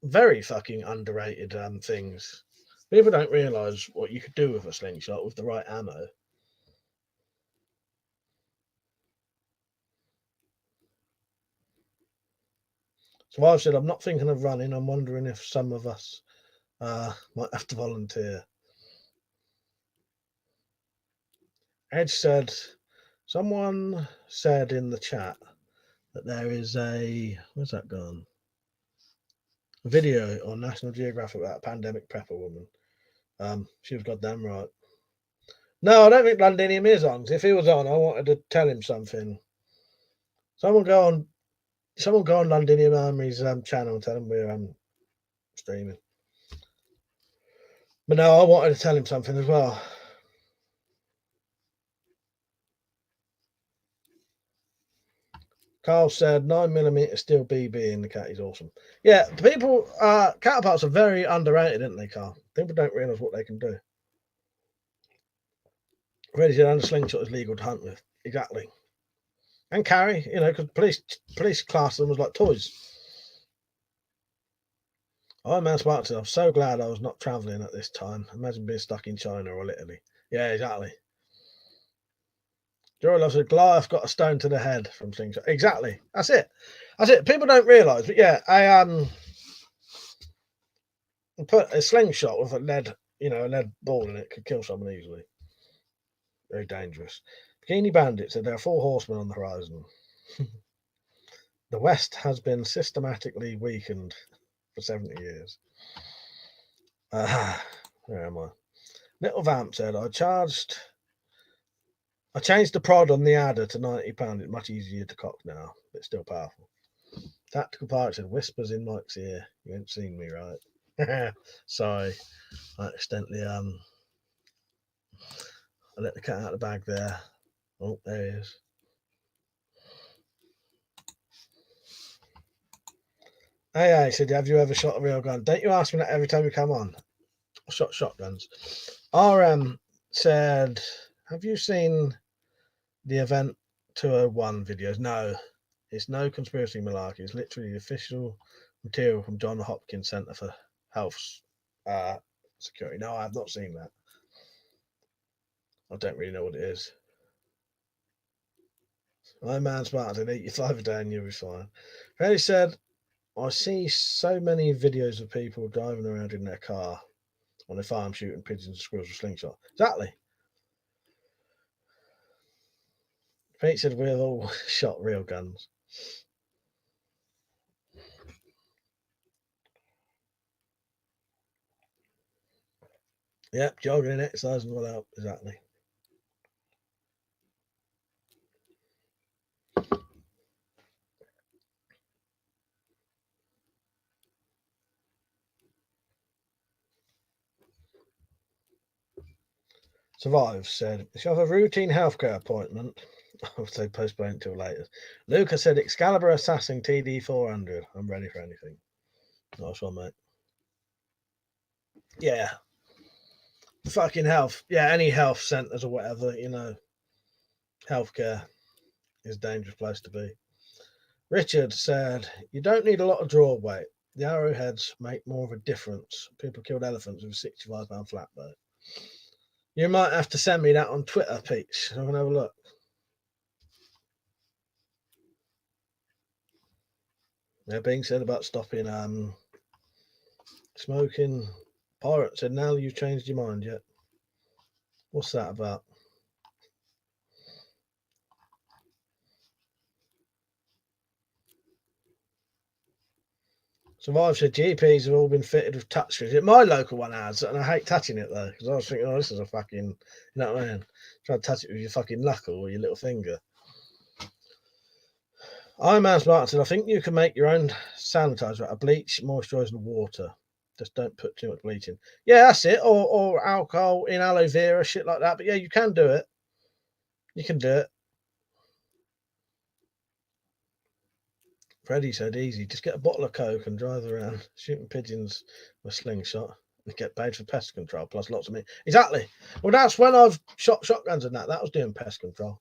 very fucking underrated things. People don't realise what you could do with a slingshot with the right ammo. So I've said, I'm not thinking of running. I'm wondering if some of us might have to volunteer. Edge said, someone said in the chat that there is where's that gone? A video on National Geographic about a pandemic prepper woman. She was goddamn right. No, I don't think Londinium is on. If he was on, I wanted to tell him something. Someone go on Londinium Army's channel and tell him we're streaming. But no, I wanted to tell him something as well. Carl said 9mm steel BB in the cat is awesome. Yeah, people, catapults are very underrated, aren't they, Carl? People don't realise what they can do. Ready to under slingshot is legal to hunt with. Exactly. And carry, you know, because police class them as like toys. Oh man, Spartan, I'm so glad I was not travelling at this time. Imagine being stuck in China or Italy. Yeah, exactly. Jory loves it. Goliath got a stone to the head from slingshot. Exactly. That's it. That's it. People don't realise, but yeah, I put a slingshot with a lead ball in it could kill someone easily. Very dangerous. Bikini Bandit said there are 4 horsemen on the horizon. The West has been systematically weakened. for 70 years. Where am I? Little Vamp said, I changed the prod on the adder to £90. It's much easier to cock now, but still powerful. Tactical Pirate said, whispers in Mike's ear. You ain't seen me, right? Sorry. I accidentally I let the cat out of the bag there. Oh, there he is. Hey, said, have you ever shot a real gun? Don't you ask me that every time you come on? I shot shotguns. RM said, have you seen the Event 201 videos? No, it's no conspiracy malarkey. It's literally the official material from John Hopkins Centre for Health Security. No, I have not seen that. I don't really know what it is. My man's smart and eat your 5 a day and you'll be fine. Freddie said, I see so many videos of people driving around in their car on their farm shooting pigeons and squirrels with slingshot. Exactly. Pete said we've all shot real guns. Yep, jogging and exercising will help. Exactly. Survive said, if you have a routine healthcare appointment, I would say postpone it till later. Lucas said, Excalibur Assassin TD 400. I'm ready for anything. Nice one, mate. Yeah. Fucking health. Yeah, any health centres or whatever, you know. Healthcare is a dangerous place to be. Richard said, you don't need a lot of draw weight. The arrowheads make more of a difference. People killed elephants with a 65-pound flatboat. You might have to send me that on Twitter, Peach. I'm going to have a look. Yeah, being said about stopping smoking. Pirate said, now you've changed your mind yet. What's that about? Survive said GPs have all been fitted with touchscreens. My local one has, and I hate touching it though, because I was thinking, oh, this is a fucking, you know what I mean? Try to touch it with your fucking knuckle or your little finger. Iron Man Smart said, I think you can make your own sanitizer out of bleach, moisturiser, and water. Just don't put too much bleach in. Yeah, that's it. Or alcohol in aloe vera, shit like that. But yeah, you can do it. You can do it. Freddie said, easy. Just get a bottle of Coke and drive around shooting pigeons with a slingshot and get paid for pest control, plus lots of meat. Exactly. Well, that's when I've shot shotguns and that. That was doing pest control.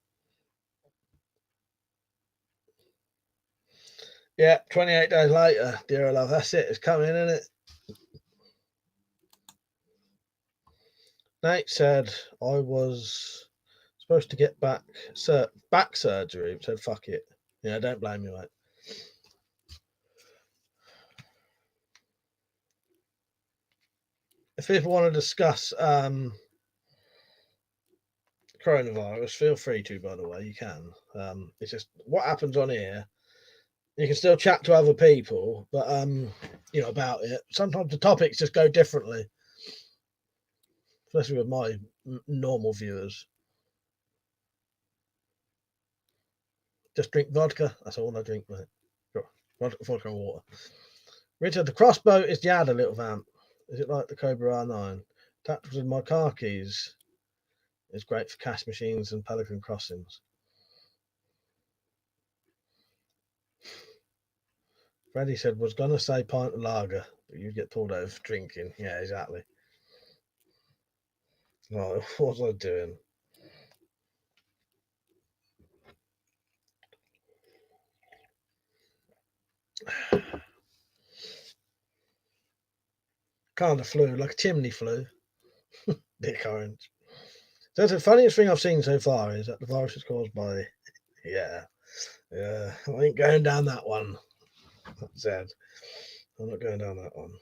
Yeah, 28 days later, dear love. That's it. It's coming, isn't it? Nate said, I was supposed to get back surgery. Said, fuck it. Yeah, don't blame me, mate. If people want to discuss coronavirus, feel free to, by the way. You can. It's just what happens on here. You can still chat to other people, but you know, about it. Sometimes the topics just go differently, especially with my normal viewers. Just drink vodka. That's all I drink, mate. Vodka and water. Richard, the Crossbow is the adder, little vamp. Is it like the Cobra R9? Tactics with my car keys is great for cash machines and Pelican crossings. Freddie said, was going to say pint of lager, but you get pulled over for drinking. Yeah, exactly. Oh, what was I doing? Kind of flu, like a chimney flu. Dick orange. So the funniest thing I've seen so far is that the virus is caused by, yeah, I ain't going down that one. Said, I'm not going down that one.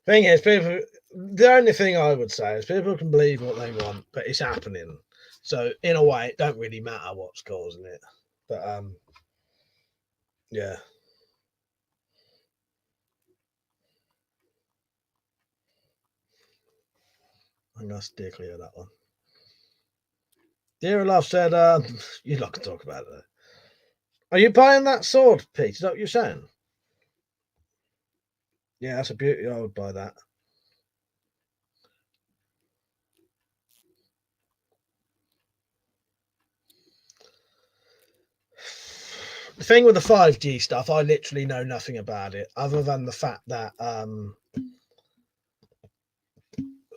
Thing is, people. The only thing I would say is people can believe what they want, but it's happening. So in a way, it don't really matter what's causing it. But Yeah. I think that's steer clear of that one. Dear Love said, you're not going to talk about it though. Are you buying that sword, Pete? Is that what you're saying? Yeah, that's a beauty. I would buy that. The thing with the 5G stuff, I literally know nothing about it other than the fact that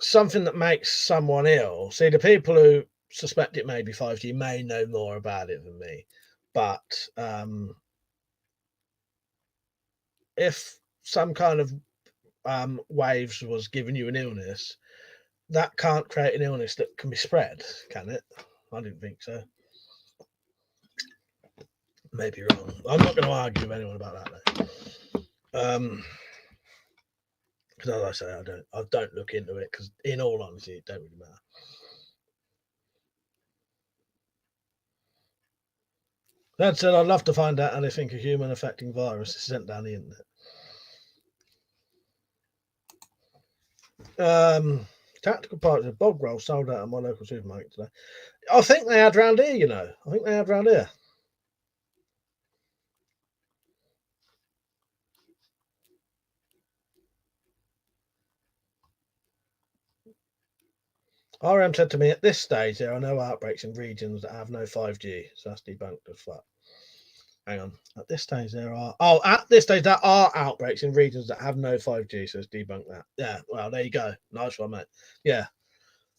something that makes someone ill. See, the people who suspect it may be 5G may know more about it than me, but if some kind of waves was giving you an illness, that can't create an illness that can be spread, can it? I didn't think so. Maybe wrong. I'm not going to argue with anyone about that though. Because as I say, I don't look into it because, in all honesty, it don't really matter. That said, I'd love to find out anything a human affecting virus is sent down the internet. Tactical parts of bog roll sold out at my local supermarket today. I think they had round here, you know. I think they had round here. RM said to me, at this stage, there are no outbreaks in regions that have no 5G. So that's debunked as fuck. Hang on. At this stage, there are. Oh, at this stage, there are outbreaks in regions that have no 5G. So it's debunked that. Yeah, well, there you go. Nice one, mate. Yeah.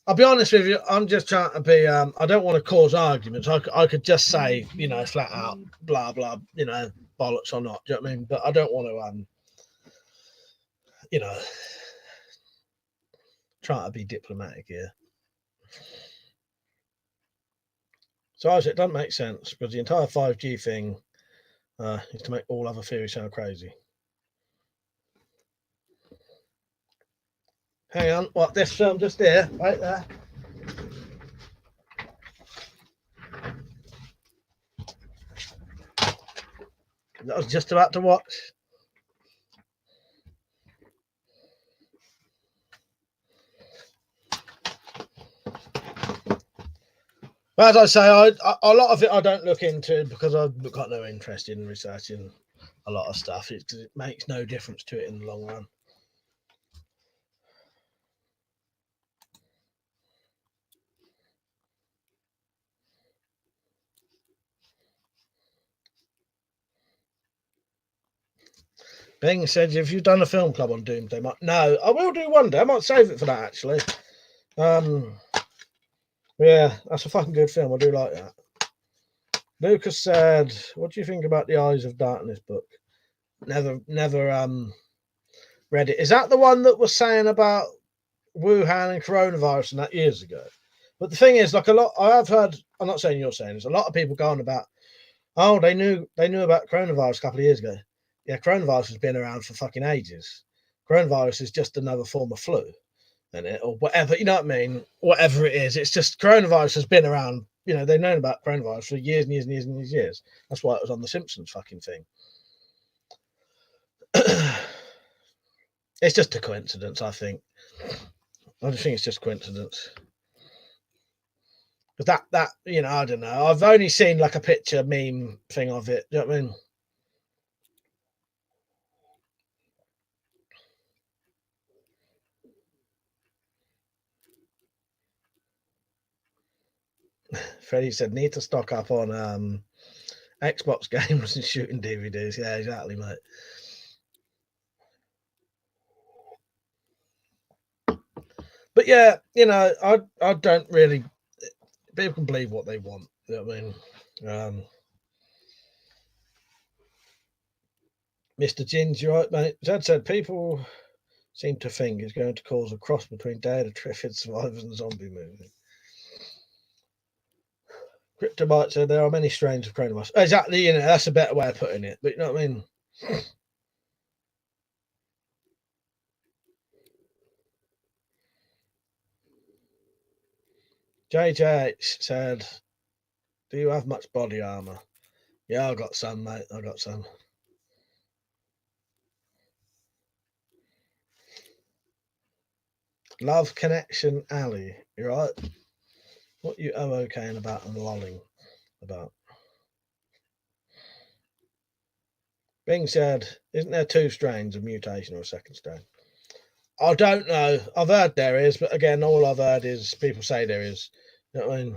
I'll be honest with you. I'm just trying to be. I don't want to cause arguments. I could just say, you know, flat out, blah blah, you know, bollocks or not. Do you know what I mean? But I don't want to, you know, try to be diplomatic here. So Isaac, it doesn't make sense because the entire 5G thing is to make all other theories sound crazy. Hang on, what? This film just here, right there. That was just about to watch. But as I say, a lot of it I don't look into because I've got no interest in researching a lot of stuff. It makes no difference to it in the long run. Bing said, "Have you done a film club on Doomsday?" No, I will do one day. I might save it for that actually. Yeah, that's a fucking good film. I do like that. Lucas said, "What do you think about the Eyes of Darkness book?" Never read it. Is that the one that was saying about Wuhan and coronavirus and that years ago? But the thing is, like a lot, I have heard. I'm not saying you're saying this. A lot of people going about, oh, they knew about coronavirus a couple of years ago. Yeah, coronavirus has been around for fucking ages. Coronavirus is just another form of flu, isn't it, or whatever. You know what I mean? Whatever it is, it's just coronavirus has been around. You know, they've known about coronavirus for years and years and years and years. That's why it was on the Simpsons fucking thing. It's just a coincidence, I think. I just think it's just coincidence. But that you know, I don't know. I've only seen like a picture meme thing of it. Do you know what I mean? Freddie said need to stock up on Xbox games and shooting DVDs. Yeah, exactly, mate. But yeah, you know, I don't really. People can believe what they want. You know what I mean? Mr. Gins, you right, mate? Zed said people seem to think it's going to cause a cross between Day of the Triffid Survivors and Zombie movie. Cryptobite said there are many strains of coronavirus. Exactly, you know, that's a better way of putting it. But you know what I mean? JJ said, do you have much body armor? Yeah, I got some, mate. I got some. Love Connection Alley. You right? What you OOKing about and lolling about? Being said, isn't there 2 strains of mutation or a second strain? I don't know. I've heard there is, but again, all I've heard is people say there is. You know what I mean?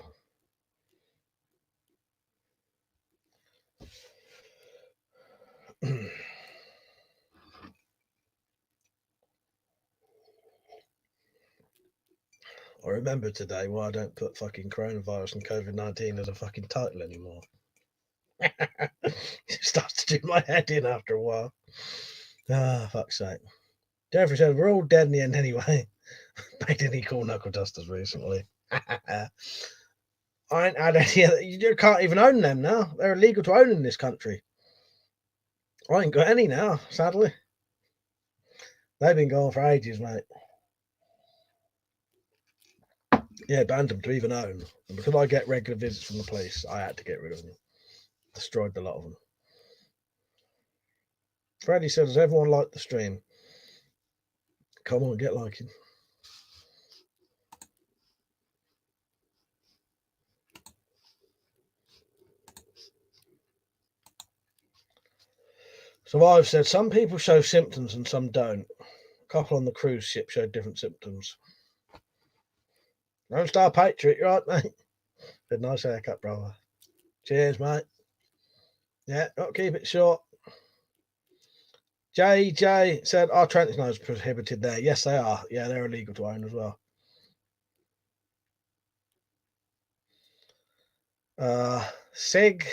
I remember today why I don't put fucking coronavirus and COVID-19 as a fucking title anymore. It starts to do my head in after a while. Ah, fuck's sake. Jeffrey said, we're all dead in the end anyway. Made any cool knuckle dusters recently. I ain't had any. You can't even own them now. They're illegal to own in this country. I ain't got any now, sadly. They've been gone for ages, mate. Yeah, banned them to even own. And because I get regular visits from the police, I had to get rid of them. Destroyed a lot of them. Freddie said, does everyone like the stream? Come on, get liking. Survive said, some people show symptoms and some don't. A couple on the cruise ship showed different symptoms. Lone Star Patriot, you right, mate? Good, nice haircut, brother. Cheers, mate. Yeah, got to keep it short. JJ said, are trench knives prohibited there? Yes, they are. Yeah, they're illegal to own as well. Sig.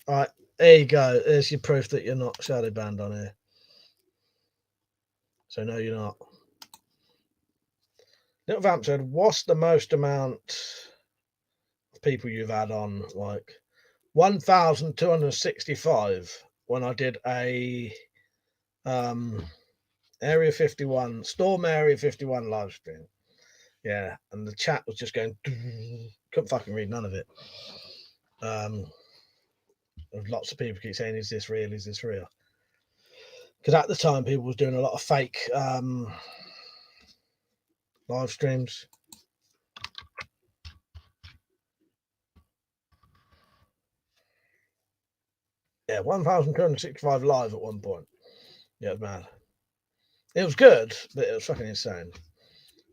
All right, there you go. There's your proof that you're not shadow banned on here. So, no, you're not. Little Vamp said, what's the most amount of people you've had on? Like 1,265 when I did a Area 51, Storm Area 51 live stream. Yeah, and the chat was just going, couldn't fucking read none of it. Lots of people keep saying, is this real? Is this real? Because at the time, people was doing a lot of fake live streams. Yeah, 1,265 live at one point. Yeah, it was mad. It was good, but it was fucking insane.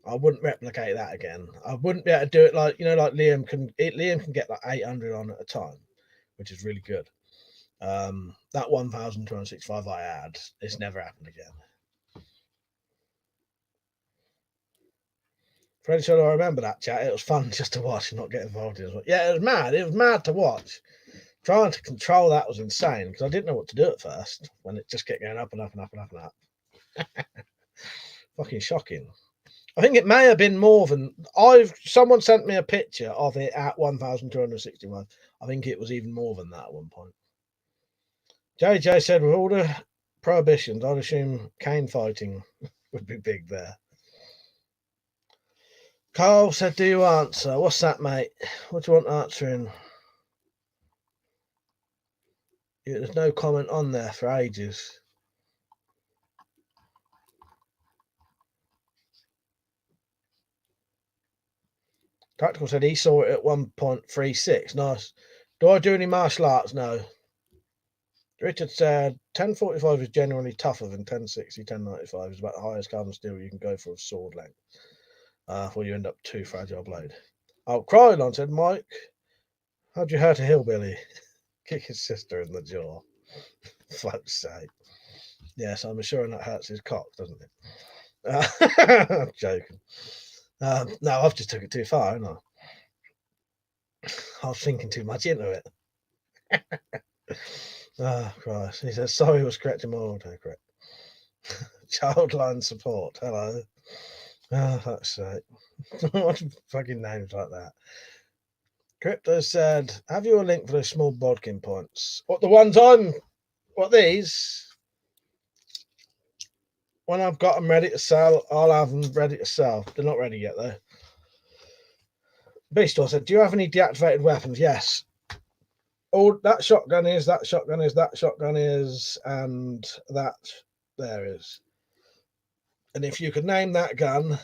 I wouldn't replicate that again. I wouldn't be able to do it like, like Liam can get like 800 on at a time, which is really good. That 1,265 I had, it's never happened again. Freddie said, I remember that chat. It was fun just to watch and not get involved in it. Yeah, it was mad. It was mad to watch. Trying to control that was insane because I didn't know what to do at first when it just kept going up and up and up and up and up. Fucking shocking. I think it may have been more than someone sent me a picture of it at 1,261. I think it was even more than that at one point. JJ said, with all the prohibitions, I'd assume cane fighting would be big there. Carl said, do you answer? What's that, mate? What do you want answering? Yeah, there's no comment on there for ages. Tactical said he saw it at 1.36. Nice. Do I do any martial arts? No. Richard said 1045 is generally tougher than 1060, 1095 is about the highest carbon steel you can go for a sword length. Before you end up too fragile blade. Oh, Krylon said, Mike, how'd you hurt a hillbilly? Kick his sister in the jaw. Fuck's sake. Yes, I'm assuring that hurts his cock, doesn't it? I'm joking. No, I've just took it too far, haven't I? I was thinking too much into it. Oh, Christ. He says, sorry, was correcting my autocorrect. Childline support. Hello. Oh, fuck's sake. What fucking names like that? Crypto said, have you a link for those small bodkin points? What, the ones what, these? When I've got them ready to sell, I'll have them ready to sell. They're not ready yet, though. Beastor said, do you have any deactivated weapons? Yes. all that shotgun is, that shotgun is, that shotgun is, and that there is. And if you could name that gun,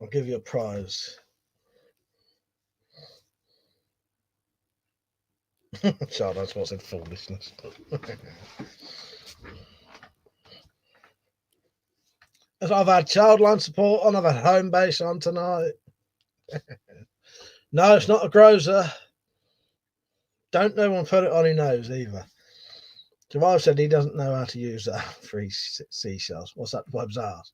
I'll give you a prize. Child, that's what I said, foolishness. As I've had Childline support on, I've had Home Base on tonight. No, it's not a Groza. Don't no one put it on who knows either. Survive said he doesn't know how to use that for his seashells. What's that? Web's ass?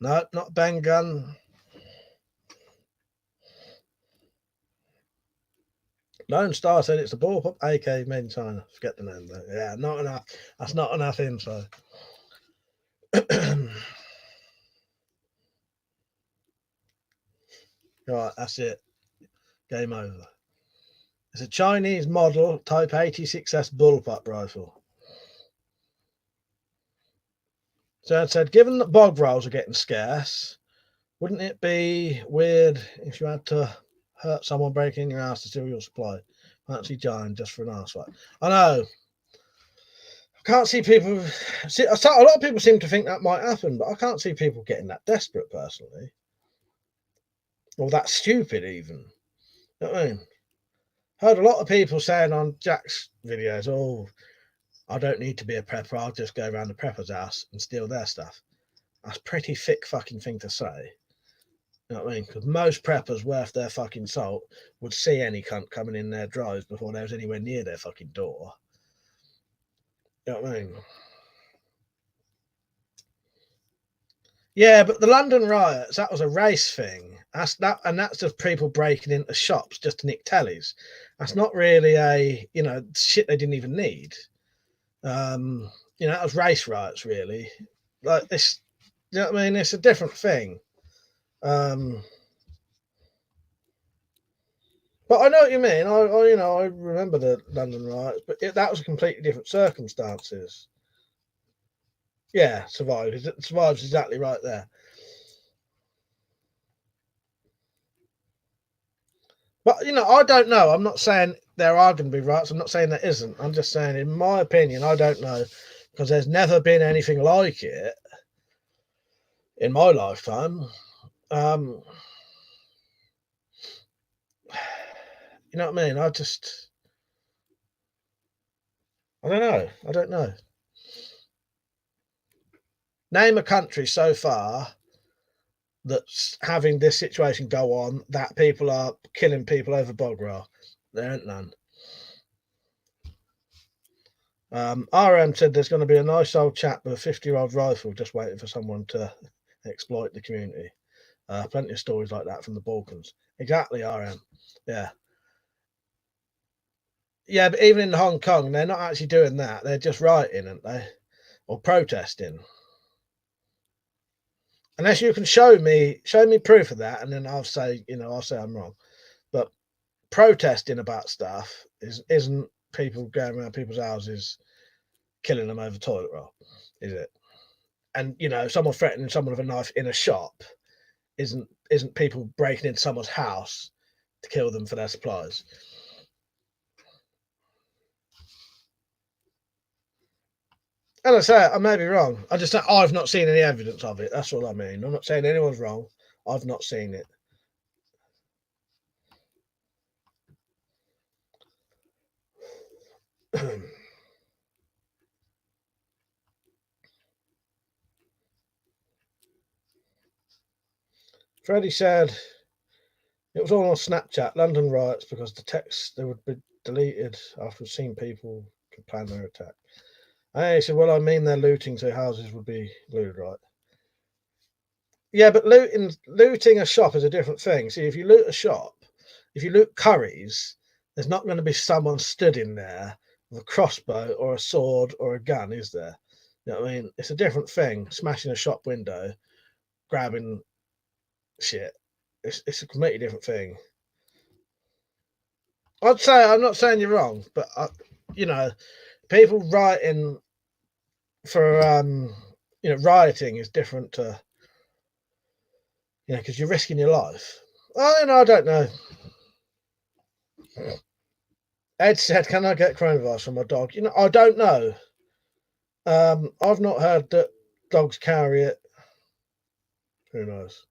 No, not bang gun. Lone Star said it's a bullpup AK made in China. Forget the name though. Yeah, not enough. That's not enough info. Right, that's it. Game over. It's a Chinese model Type 86S bullpup rifle. So I said, given that bog rolls are getting scarce, wouldn't it be weird if you had to hurt someone breaking in your house to steal your supply? Fancy giant just for an arse fight. I know. I can't see people. A lot of people seem to think that might happen, but I can't see people getting that desperate personally, or that stupid even. You know what I mean? Heard a lot of people saying on Jack's videos, "Oh, I don't need to be a prepper. I'll just go around the prepper's house and steal their stuff." That's a pretty thick fucking thing to say. You know what I mean? Because most preppers worth their fucking salt would see any cunt coming in their drives before they was anywhere near their fucking door. You know what I mean? Yeah, but the London riots, that was a race thing. That's just people breaking into shops just to nick tellies. That's not really shit they didn't even need. That was race riots, really. Like this, you know what I mean? It's a different thing. But I know what you mean. I remember the London riots, but that was completely different circumstances. Yeah, survives exactly right there. But I don't know. I'm not saying there are going to be riots. I'm not saying there isn't. I'm just saying, in my opinion, I don't know, because there's never been anything like it in my lifetime. You know what I mean? I don't know. Name a country so far that's having this situation go on that people are killing people over Bogra. There ain't none. RM said there's going to be a nice old chap with a 50-year-old rifle just waiting for someone to exploit the community. Plenty of stories like that from the Balkans. Exactly, RM. Yeah. Yeah, but even in Hong Kong, they're not actually doing that. They're just rioting, aren't they? Or protesting. Unless you can show me proof of that, and then I'll say I'm wrong. But protesting about stuff isn't people going around people's houses killing them over toilet roll, is it? And someone threatening someone with a knife in a shop isn't people breaking into someone's house to kill them for their supplies. And I say I may be wrong. I've not seen any evidence of it. That's all I mean. I'm not saying anyone's wrong. I've not seen it. Freddie said it was all on Snapchat, London riots, because the text they would be deleted after seeing people could plan their attack. And he said, well, I mean they're looting, so houses would be looted, right? Yeah, but looting a shop is a different thing. See, if you loot a shop, if you loot Curry's, there's not going to be someone stood in there with a crossbow or a sword or a gun, is there? You know what I mean? It's a different thing. Smashing a shop window, grabbing shit. It's a completely different thing. I'm not saying you're wrong, but people rioting for rioting is different to because you're risking your life. I don't know. Ed said, "Can I get coronavirus from my dog?" I don't know. I've not heard that dogs carry it. Who knows?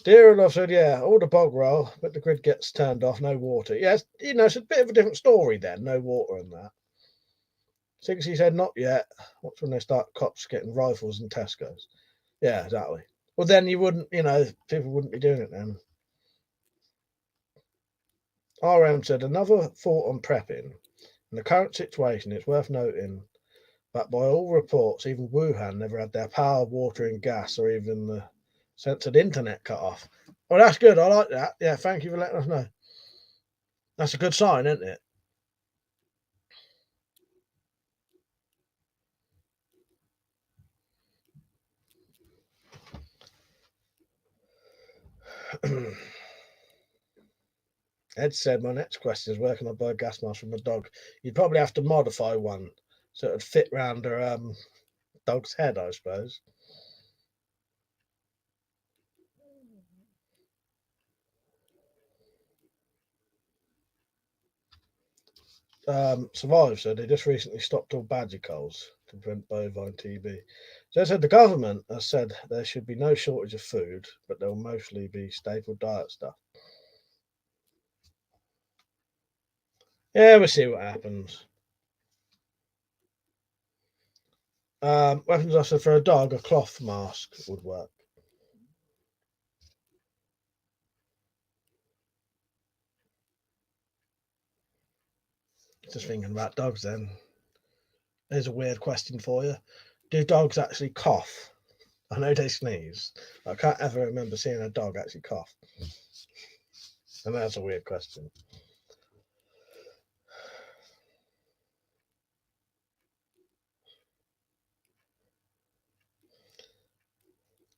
Dear Love said, "Yeah, all the bog roll, but the grid gets turned off. No water. Yes, it's a bit of a different story then. No water and that." 60 said, "Not yet. What's when they start cops getting rifles in Tesco's?" Yeah, exactly. Well, then you wouldn't. People wouldn't be doing it then. RM said, "Another thought on prepping. In the current situation, it's worth noting that by all reports, even Wuhan never had their power, water, and gas, or even the censored internet cut off." Well, that's good. I like that. Yeah, thank you for letting us know. That's a good sign, isn't it? Ed said, "My next question is, where can I buy a gas mask from a dog?" You'd probably have to modify one so it would fit round her dog's head, I suppose. Survive said they just recently stopped all badger culls to prevent bovine TB. So they said the government has said there should be no shortage of food, but there will mostly be staple diet stuff. Yeah, we'll see what happens. Weapons officer for a dog, a cloth mask would work. Just thinking about dogs then. Here's a weird question for you. Do dogs actually cough? I know they sneeze. I can't ever remember seeing a dog actually cough. And that's a weird question.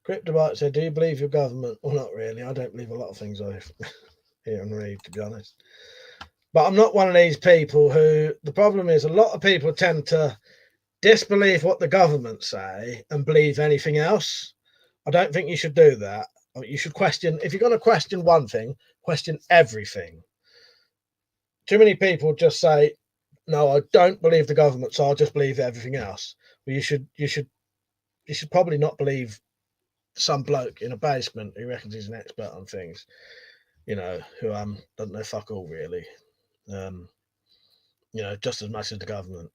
Cryptobite said, "Do you believe your government?" Well, not really. I don't believe a lot of things I hear and read, to be honest. But I'm not one of these people who, the problem is, a lot of people tend to disbelieve what the government say and believe anything else. I don't think you should do that. You should question, if you're going to question one thing, question everything. Too many people just say, "No, I don't believe the government, so I'll just believe everything else." Well, you should probably not believe some bloke in a basement who reckons he's an expert on things, who doesn't know fuck all really. Um, just as much as the government.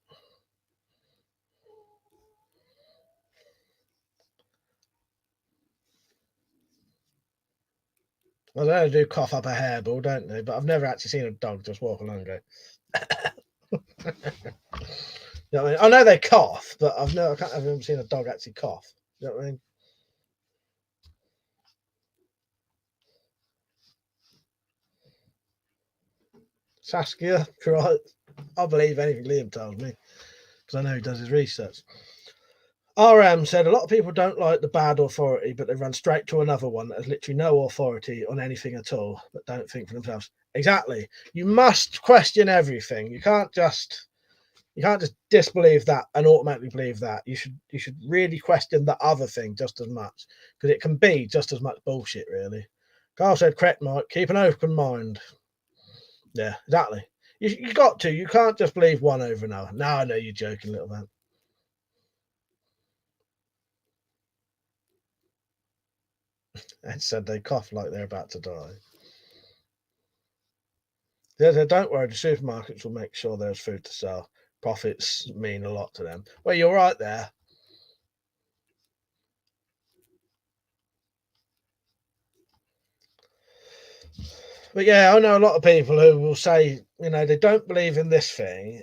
Well, they do cough up a hairball, don't they? But I've never actually seen a dog just walk along and go. You know what I mean? I know they cough, but I can't ever seen a dog actually cough. You know what I mean? Saskia, right? I believe anything Liam tells me because I know he does his research. RM said, "A lot of people don't like the bad authority, but they run straight to another one that has literally no authority on anything at all, but don't think for themselves." Exactly. You must question everything. You can't just disbelieve that and automatically believe that. You should really question the other thing just as much because it can be just as much bullshit, really. Carl said, "Correct, Mike. Keep an open mind." Yeah, exactly. You got to. You can't just believe one over another. Now I know you're joking, little man. Ed said they cough like they're about to die. Yeah, don't worry. The supermarkets will make sure there's food to sell. Profits mean a lot to them. Well, you're right there. But yeah, I know a lot of people who will say, they don't believe in this thing,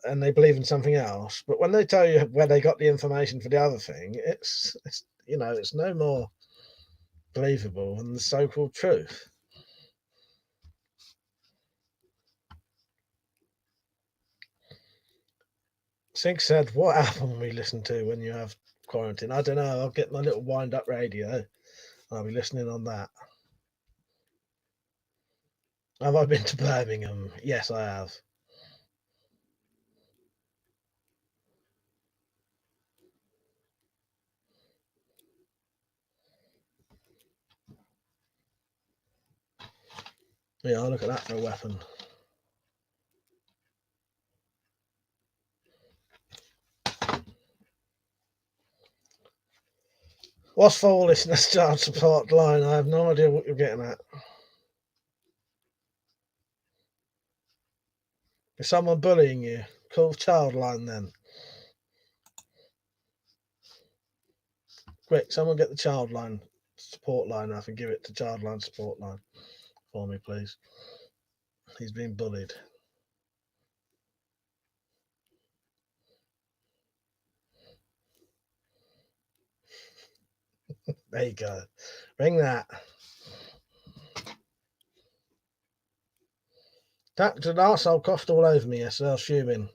and they believe in something else. But when they tell you where they got the information for the other thing, it's no more believable than the so-called truth. Sink said, "What album we listen to when you have quarantine?" I don't know. I'll get my little wind-up radio, and I'll be listening on that. Have I been to Birmingham? Yes, I have. Yeah, I'll look at that for a weapon. What's for all this child support line? I have no idea what you're getting at. Is someone bullying you? Call child line then. Quick, someone get the child line support line up and give it to child line support line for me, please. He's being bullied. There you go. Ring that. That an arsehole coughed all over me yesterday. I was fuming.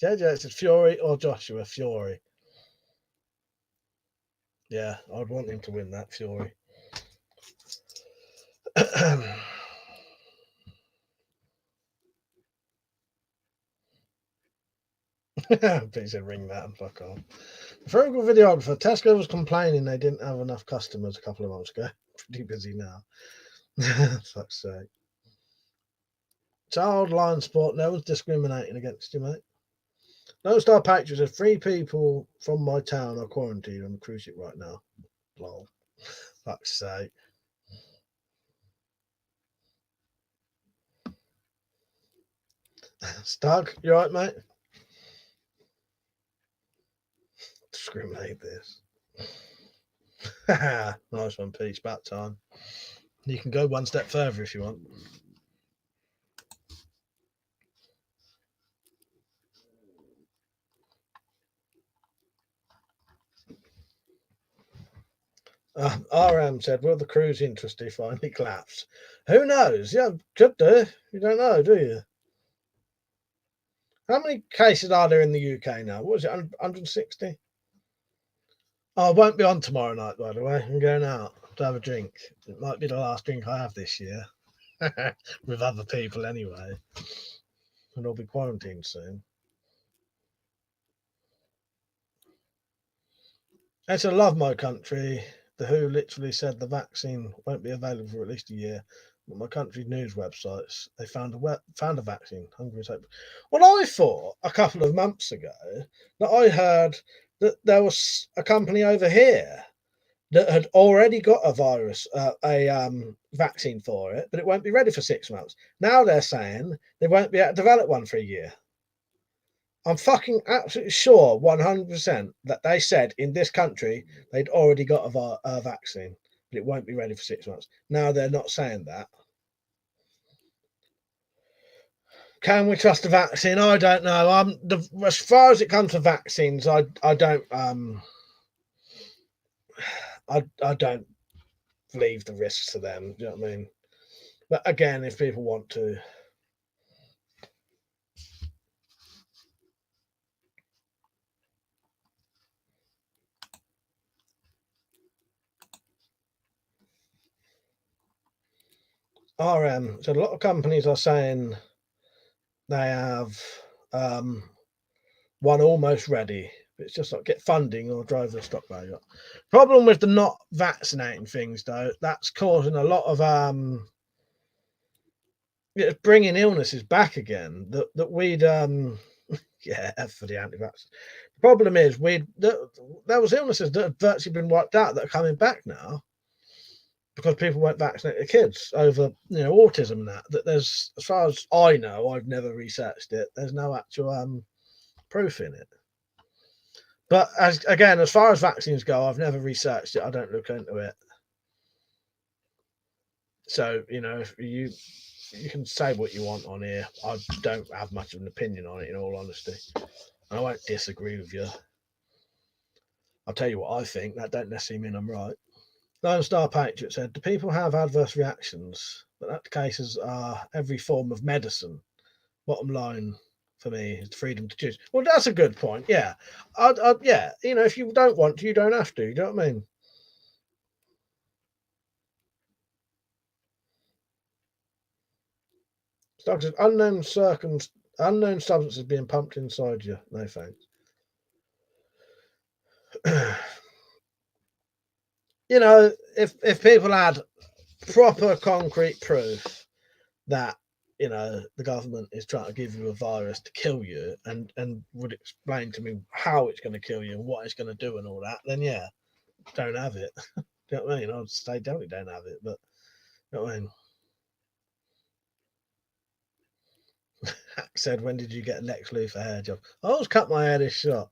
JJ, it's Fury or Joshua Fury. Yeah, I'd want him to win that, Fury. He said ring that and fuck off. Frugal videographer. Tesco was complaining they didn't have enough customers a couple of months ago. Pretty busy now. Fuck's sake. Child line sport. No one's discriminating against you, mate. No Star Patriot says 3 people from my town are quarantined on the cruise ship right now. Lol. Fuck's sake. Stug, you right, mate? Discriminate this. Nice one, Peach. About time. You can go one step further if you want. RM said, will the cruise industry finally collapse? Who knows? Yeah, could do. You don't know, do you? How many cases are there in the UK now? What is it, 160? Oh, I won't be on tomorrow night, by the way. I'm going out to have a drink. It might be the last drink I have this year. With other people anyway. And I'll be quarantined soon. I said, I love my country. The WHO literally said the vaccine won't be available for at least a year. But my country's news websites, they found a vaccine. Hungary hope. Well, I thought a couple of months ago that I heard that there was a company over here that had already got a vaccine for it, but it won't be ready for 6 months. Now they're saying they won't be able to develop one for a year. I'm fucking absolutely sure, 100%, that they said in this country they'd already got a vaccine, but it won't be ready for 6 months. Now they're not saying that. Can we trust the vaccine? I don't know. As far as it comes to vaccines, I don't I don't leave the risks to them. Do you know what I mean? But again, if people want to. RM. So a lot of companies are saying they have one almost ready. It's just like get funding or drive the stock value up. Problem with the not vaccinating things though, that's causing a lot of bringing illnesses back again. That we'd yeah, F for the anti-vax. The problem is there was illnesses that had virtually been wiped out that are coming back now because people won't vaccinate their kids over autism and that there's, as far as I know, I've never researched it, there's no actual proof in it. But as far as vaccines go, I've never researched it. I don't look into it. So, if you can say what you want on here. I don't have much of an opinion on it, in all honesty. I won't disagree with you. I'll tell you what I think. That don't necessarily mean I'm right. Lone Star Patriot said, do people have adverse reactions? But that cases are every form of medicine. Bottom line for me is the freedom to choose. Well, that's a good point. Yeah. Yeah. If you don't want to, you don't have to. You know what I mean? Stuck says, unknown substances being pumped inside you. No thanks. If people had proper concrete proof that, you know, the government is trying to give you a virus to kill you, and would explain to me how it's going to kill you and what it's going to do and all that, then yeah, don't have it. Do you know what I mean? I'd say definitely don't have it, but you know what I mean? Hack said, when did you get Lex Luthor hair job? I always cut my hair this short.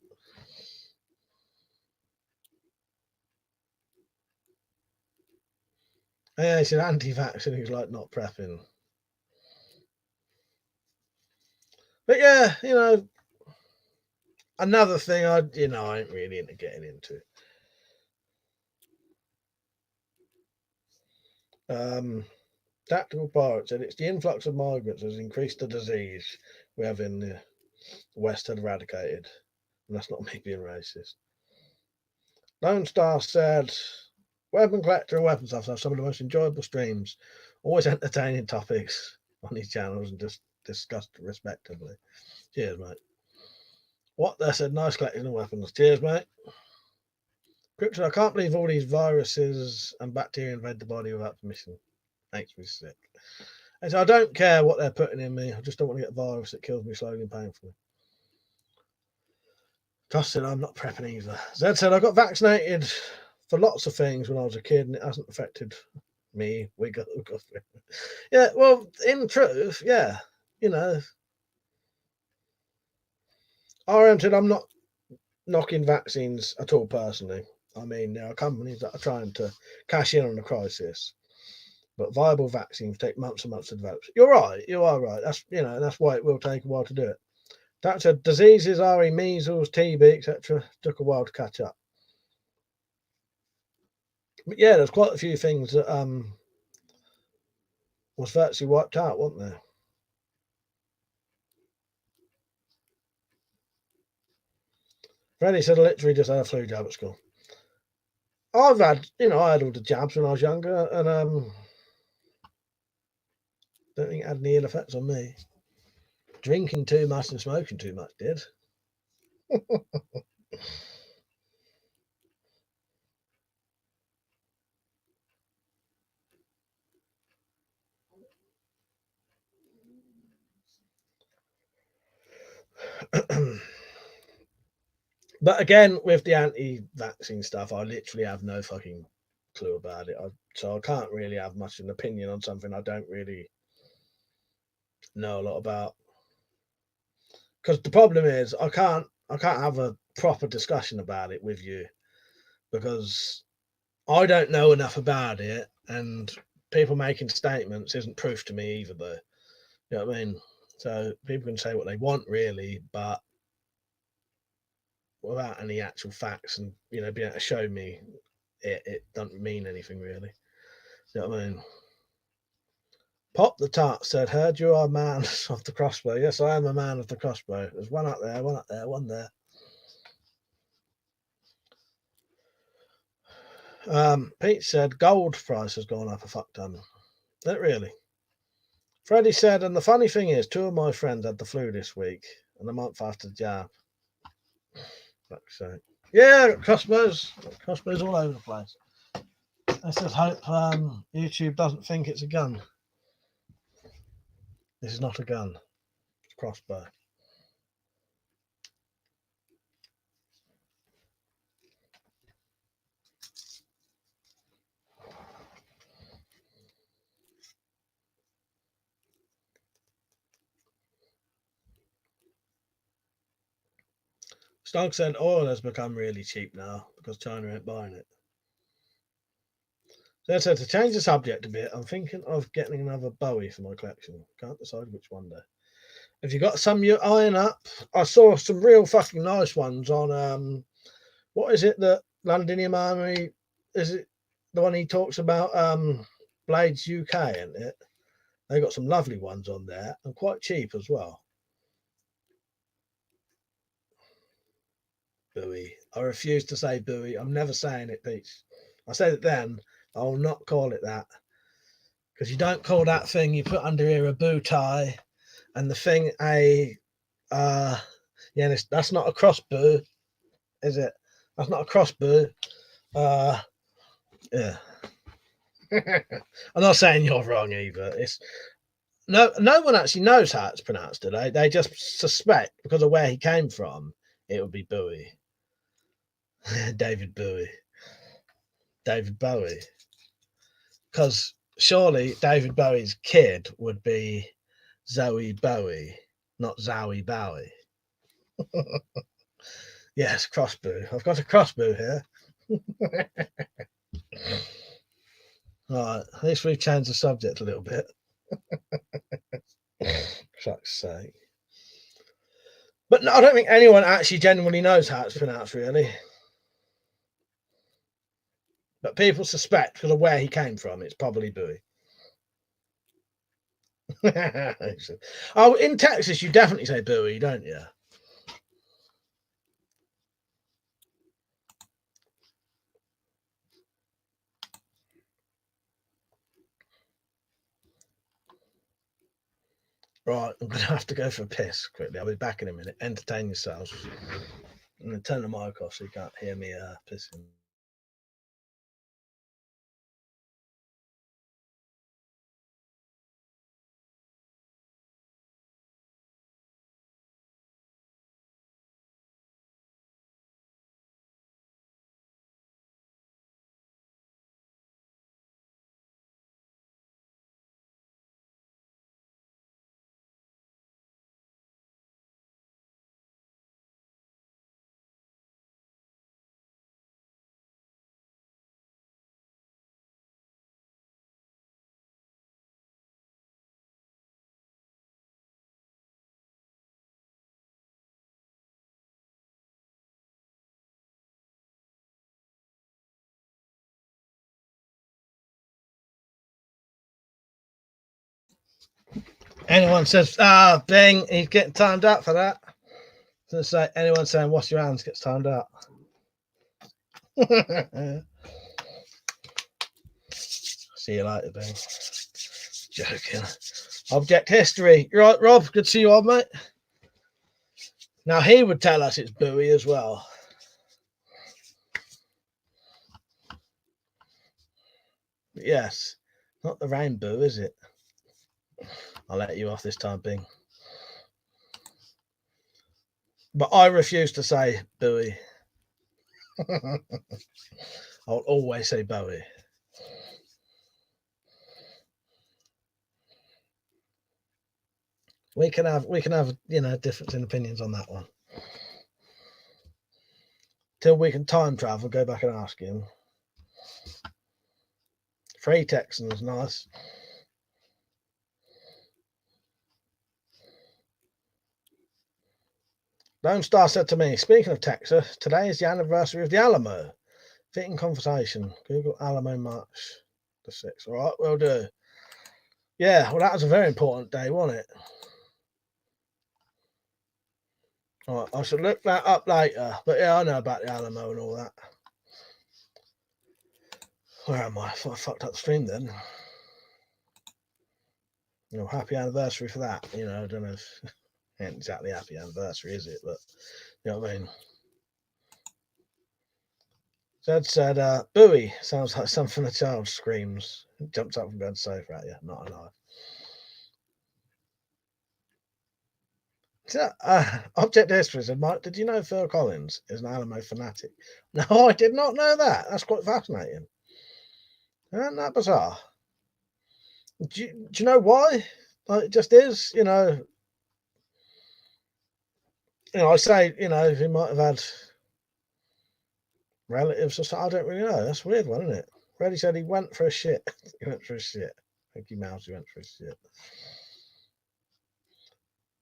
Yeah, he said anti-vaccine, he's like not prepping. But yeah, you know, another thing I ain't really into getting into. Tactical Pirate said it's the influx of migrants has increased the disease we have in the West had eradicated. And that's not me being racist. Lone Star said, WeaponCollector and Weapon Stuff have some of the most enjoyable streams, always entertaining topics on these channels and just discussed respectively. Cheers, mate. What they said, nice collection of weapons. Cheers, mate. Crypto, I can't believe all these viruses and bacteria invade the body without permission. Makes me sick. And so I don't care what they're putting in me. I just don't want to get a virus that kills me slowly and painfully. Josh said, I'm not prepping either. Zed said, I got vaccinated for lots of things when I was a kid and it hasn't affected me. Yeah, well, in truth, yeah. You know, RM said, I'm not knocking vaccines at all personally. I mean, there are companies that are trying to cash in on the crisis, but viable vaccines take months and months to develop. You're right. You are right. That's why it will take a while to do it. That said, diseases, RE, measles, TB, etc., took a while to catch up. But yeah, there's quite a few things that was virtually wiped out, wasn't there? Freddie said, I literally just had a flu jab at school. I had all the jabs when I was younger, and don't think it had any ill effects on me. Drinking too much and smoking too much did. But again, with the anti-vaccine stuff, I literally have no fucking clue about it. So I can't really have much of an opinion on something I don't really know a lot about. Because the problem is, I can't have a proper discussion about it with you because I don't know enough about it, and people making statements isn't proof to me either, though. You know what I mean? So people can say what they want, really, but without any actual facts and being able to show me it doesn't mean anything really. You know what I mean? Pop the Tart said, heard you are a man of the crossbow. Yes, I am a man of the crossbow. There's one up there, one there. Pete said, gold price has gone up a fuck ton. Not really. Freddie said, and the funny thing is, two of my friends had the flu this week and a month after the jab. Fuck's sake. Yeah, crossbows all over the place. I just hope YouTube doesn't think it's a gun. This is not a gun. It's a crossbow. Stog said oil has become really cheap now because China ain't buying it. So to change the subject a bit, I'm thinking of getting another Bowie for my collection. Can't decide which one though. If you got some you're eyeing up, I saw some real fucking nice ones on what is it that Londinium Armory, is it the one he talks about, Blades UK, isn't it? They got some lovely ones on there and quite cheap as well. Bowie. I refuse to say Bowie. I'm never saying it, Peach. I said it then. I will not call it that. Because you don't call that thing you put under here a bow tie, and the thing that's not a crossbow, is it? That's not a crossbow. Yeah. I'm not saying you're wrong either. It's no one actually knows how it's pronounced today. They just suspect because of where he came from, it would be Bowie. David Bowie. David Bowie. Because surely David Bowie's kid would be Zoe Bowie, not Zowie Bowie. Yes, Crossbow. I've got a Crossbow here. Right, at least we've changed the subject a little bit. Fuck's sake. But no, I don't think anyone actually genuinely knows how it's pronounced, really. But people suspect because of where he came from, it's probably Bowie. Oh, in Texas, you definitely say Bowie, don't you? Right, I'm going to have to go for a piss quickly. I'll be back in a minute. Entertain yourselves. I'm going to turn the mic off so you can't hear me pissing. Anyone says, Bing, he's getting timed out for that. So say anyone saying wash your hands gets timed out. See you later, Bing. Joking. Object history. You're right, Rob. Good to see you on, mate. Now he would tell us it's Bowie as well. But yes, not the rainbow, is it? I'll let you off this time, Bing. But I refuse to say Bowie. I'll always say Bowie. We can have difference in opinions on that one. Till we can time travel, go back and ask him. Free Texans, nice. Lone Star said to me, speaking of Texas, today is the anniversary of the Alamo. Fitting conversation. Google Alamo March the 6th. All right, we'll do. Yeah, well, that was a very important day, wasn't it? All right, I should look that up later. But yeah, I know about the Alamo and all that. Where am I? I thought I fucked up the stream then. Happy anniversary for that. I don't know if ain't exactly happy anniversary, is it? But you know what I mean. Zed said, Bowie sounds like something a child screams. Jumped up from bed sofa at you. Not alive. Object history said, Mike, did you know Phil Collins is an Alamo fanatic? No, I did not know that. That's quite fascinating. Isn't that bizarre? Do you know why? It just is, I say, he might have had relatives or something. I don't really know. That's a weird one, isn't it? Reddy said he went for a shit. He went for a shit. Mickey Mouse, he went for a shit.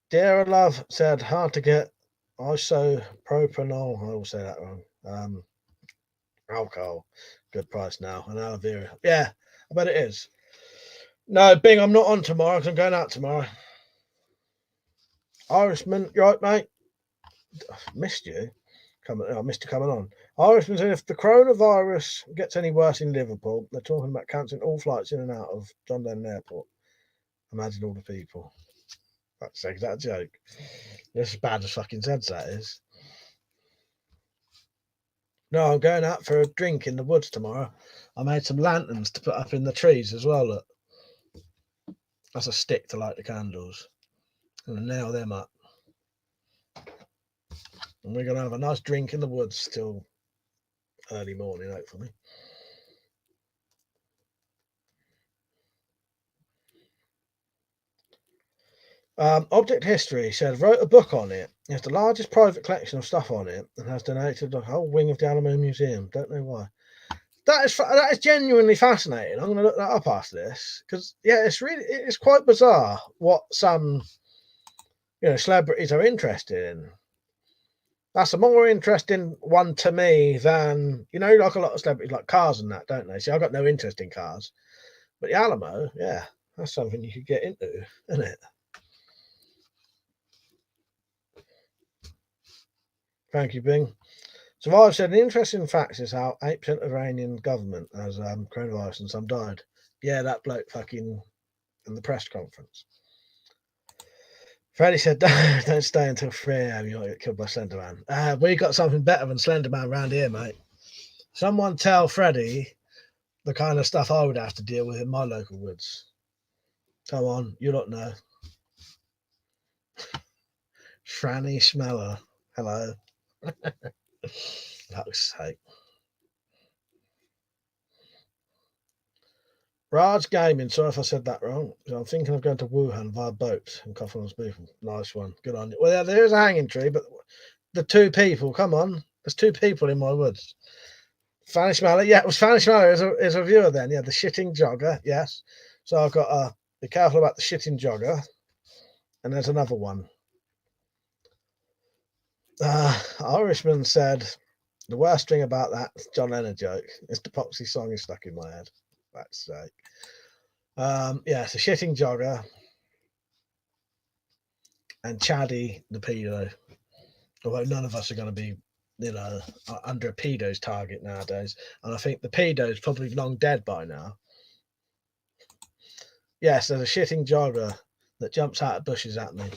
Dear Love said, hard to get isopropanol. I will say that wrong. Alcohol, good price now. And aloe vera. Yeah, I bet it is. No, Bing, I'm not on tomorrow because I'm going out tomorrow. Irishman, you right, mate? Missed you. I missed you coming on. Irishman said, if the coronavirus gets any worse in Liverpool, they're talking about cancelling all flights in and out of John Lennon Airport. Imagine all the people. That's a joke. It's as bad as fucking Zed's that is. No, I'm going out for a drink in the woods tomorrow. I made some lanterns to put up in the trees as well. Look, that's a stick to light the candles. I'm gonna nail them up, and we're gonna have a nice drink in the woods till early morning, hopefully. Object History said wrote a book on it. It has the largest private collection of stuff on it and has donated the whole wing of the Alamo Museum. Don't know why. That is genuinely fascinating. I'm going to look that up after this because it's quite bizarre what some celebrities are interested in. That's a more interesting one to me than like a lot of celebrities like cars and that, don't they? See, I've got no interest in cars, but the Alamo, yeah, that's something you could get into, isn't it? Thank you, Bing. Survivor said an interesting fact is how 8% of Iranian government has coronavirus and some died. Yeah, that bloke fucking in the press conference. Freddie said, don't stay until 3 a.m. You might get killed by Slenderman. We got something better than Slenderman around here, mate. Someone tell Freddie the kind of stuff I would have to deal with in my local woods. Come on, you don't know. Franny Smeller. Hello. Fuck's sake. Raj Gaming, sorry if I said that wrong. I'm thinking of going to Wuhan via boat and coffee on beef. Nice one. Good on you. Well, yeah, there is a hanging tree, but the two people, come on. There's two people in my woods. Fanny Smeller, yeah, it was Fanny Smeller is a viewer then. Yeah, the shitting jogger, yes. So I've got to be careful about the shitting jogger. And there's another one. Irishman said, the worst thing about that John Lennon joke is the Poxy song is stuck in my head. That's sake. Yeah, it's a shitting jogger and Chaddy the pedo. Although none of us are going to be, under a pedo's target nowadays. And I think the pedo's probably long dead by now. Yes, there's a shitting jogger that jumps out of bushes at me.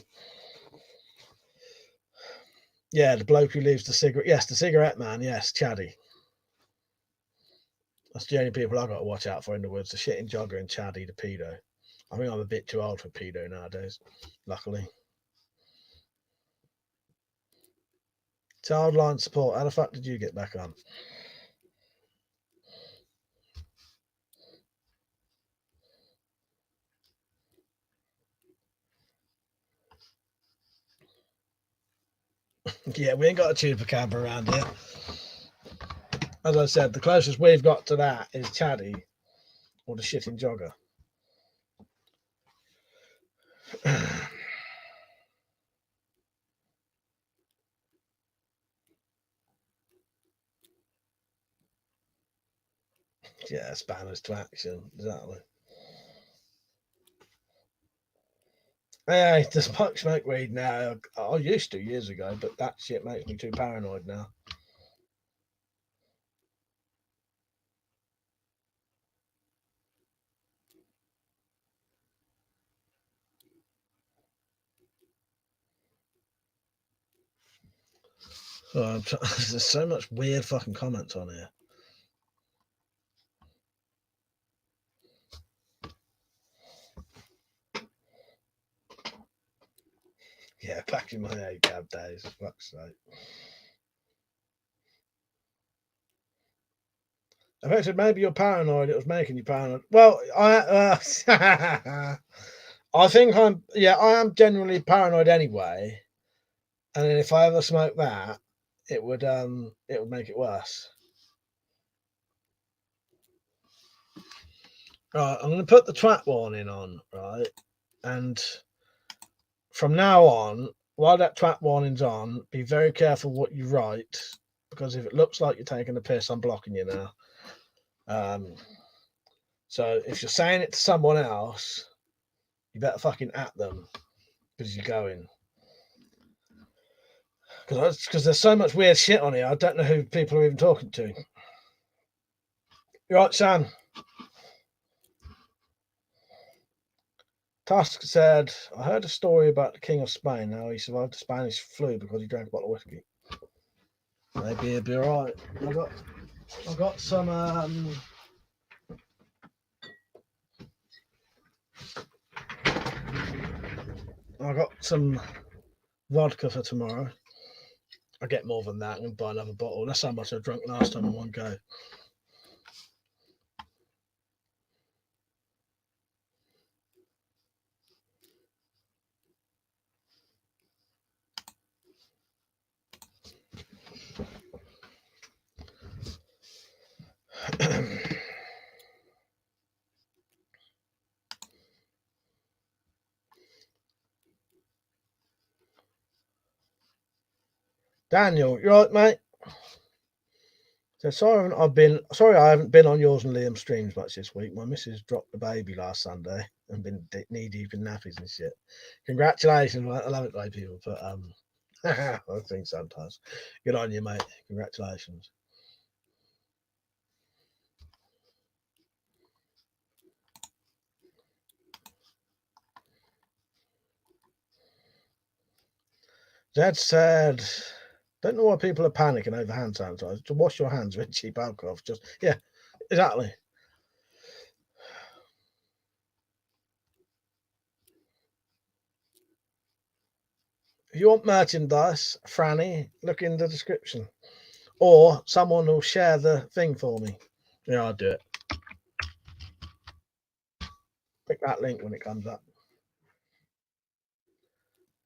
Yeah, the bloke who leaves the cigarette. Yes, the cigarette man. Yes, Chaddy. That's the only people I've got to watch out for in the woods. The shitting jogger and Chaddy the pedo. I think I'm a bit too old for pedo nowadays, luckily. Childline support. How the fuck did you get back on? Yeah, we ain't got a chupacabra around here. As I said, the closest we've got to that is Chaddy or the shitting jogger. Yeah, spanners to action, exactly. Hey, does Mike smoke weed now? I used to years ago, but that shit makes me too paranoid now. So there's so much weird fucking comments on here. Yeah, back in my ACAB days, fuck's sake. I said maybe you're paranoid. It was making you paranoid. Well, I think I am generally paranoid anyway. And then if I ever smoke that, it would make it worse. Right, I'm going to put the twat warning on, right? And from now on, while that twat warning's on, be very careful what you write, because if it looks like you're taking a piss, I'm blocking you now. So if you're saying it to someone else, you better fucking at them because you're going. Because there's so much weird shit on here, I don't know who people are even talking to. You're right, Sam. Tusk said, I heard a story about the King of Spain, how he survived the Spanish flu because he drank a bottle of whiskey. Maybe it'll be alright. I got some I got some vodka for tomorrow. I get more than that and buy another bottle. That's how much I drank last time in one go. Daniel, you right, mate? So sorry I haven't been on yours and Liam's streams much this week. My missus dropped the baby last Sunday and been knee deep in nappies and shit. Congratulations, mate. I love it when people put I think sometimes. Good on you, mate. Congratulations. Dad said, don't know why people are panicking over hand sanitizer. To wash your hands with cheap alcohol. Just, yeah, exactly. If you want merchandise, Franny, look in the description. Or someone will share the thing for me. Yeah, I'll do it. Click that link when it comes up.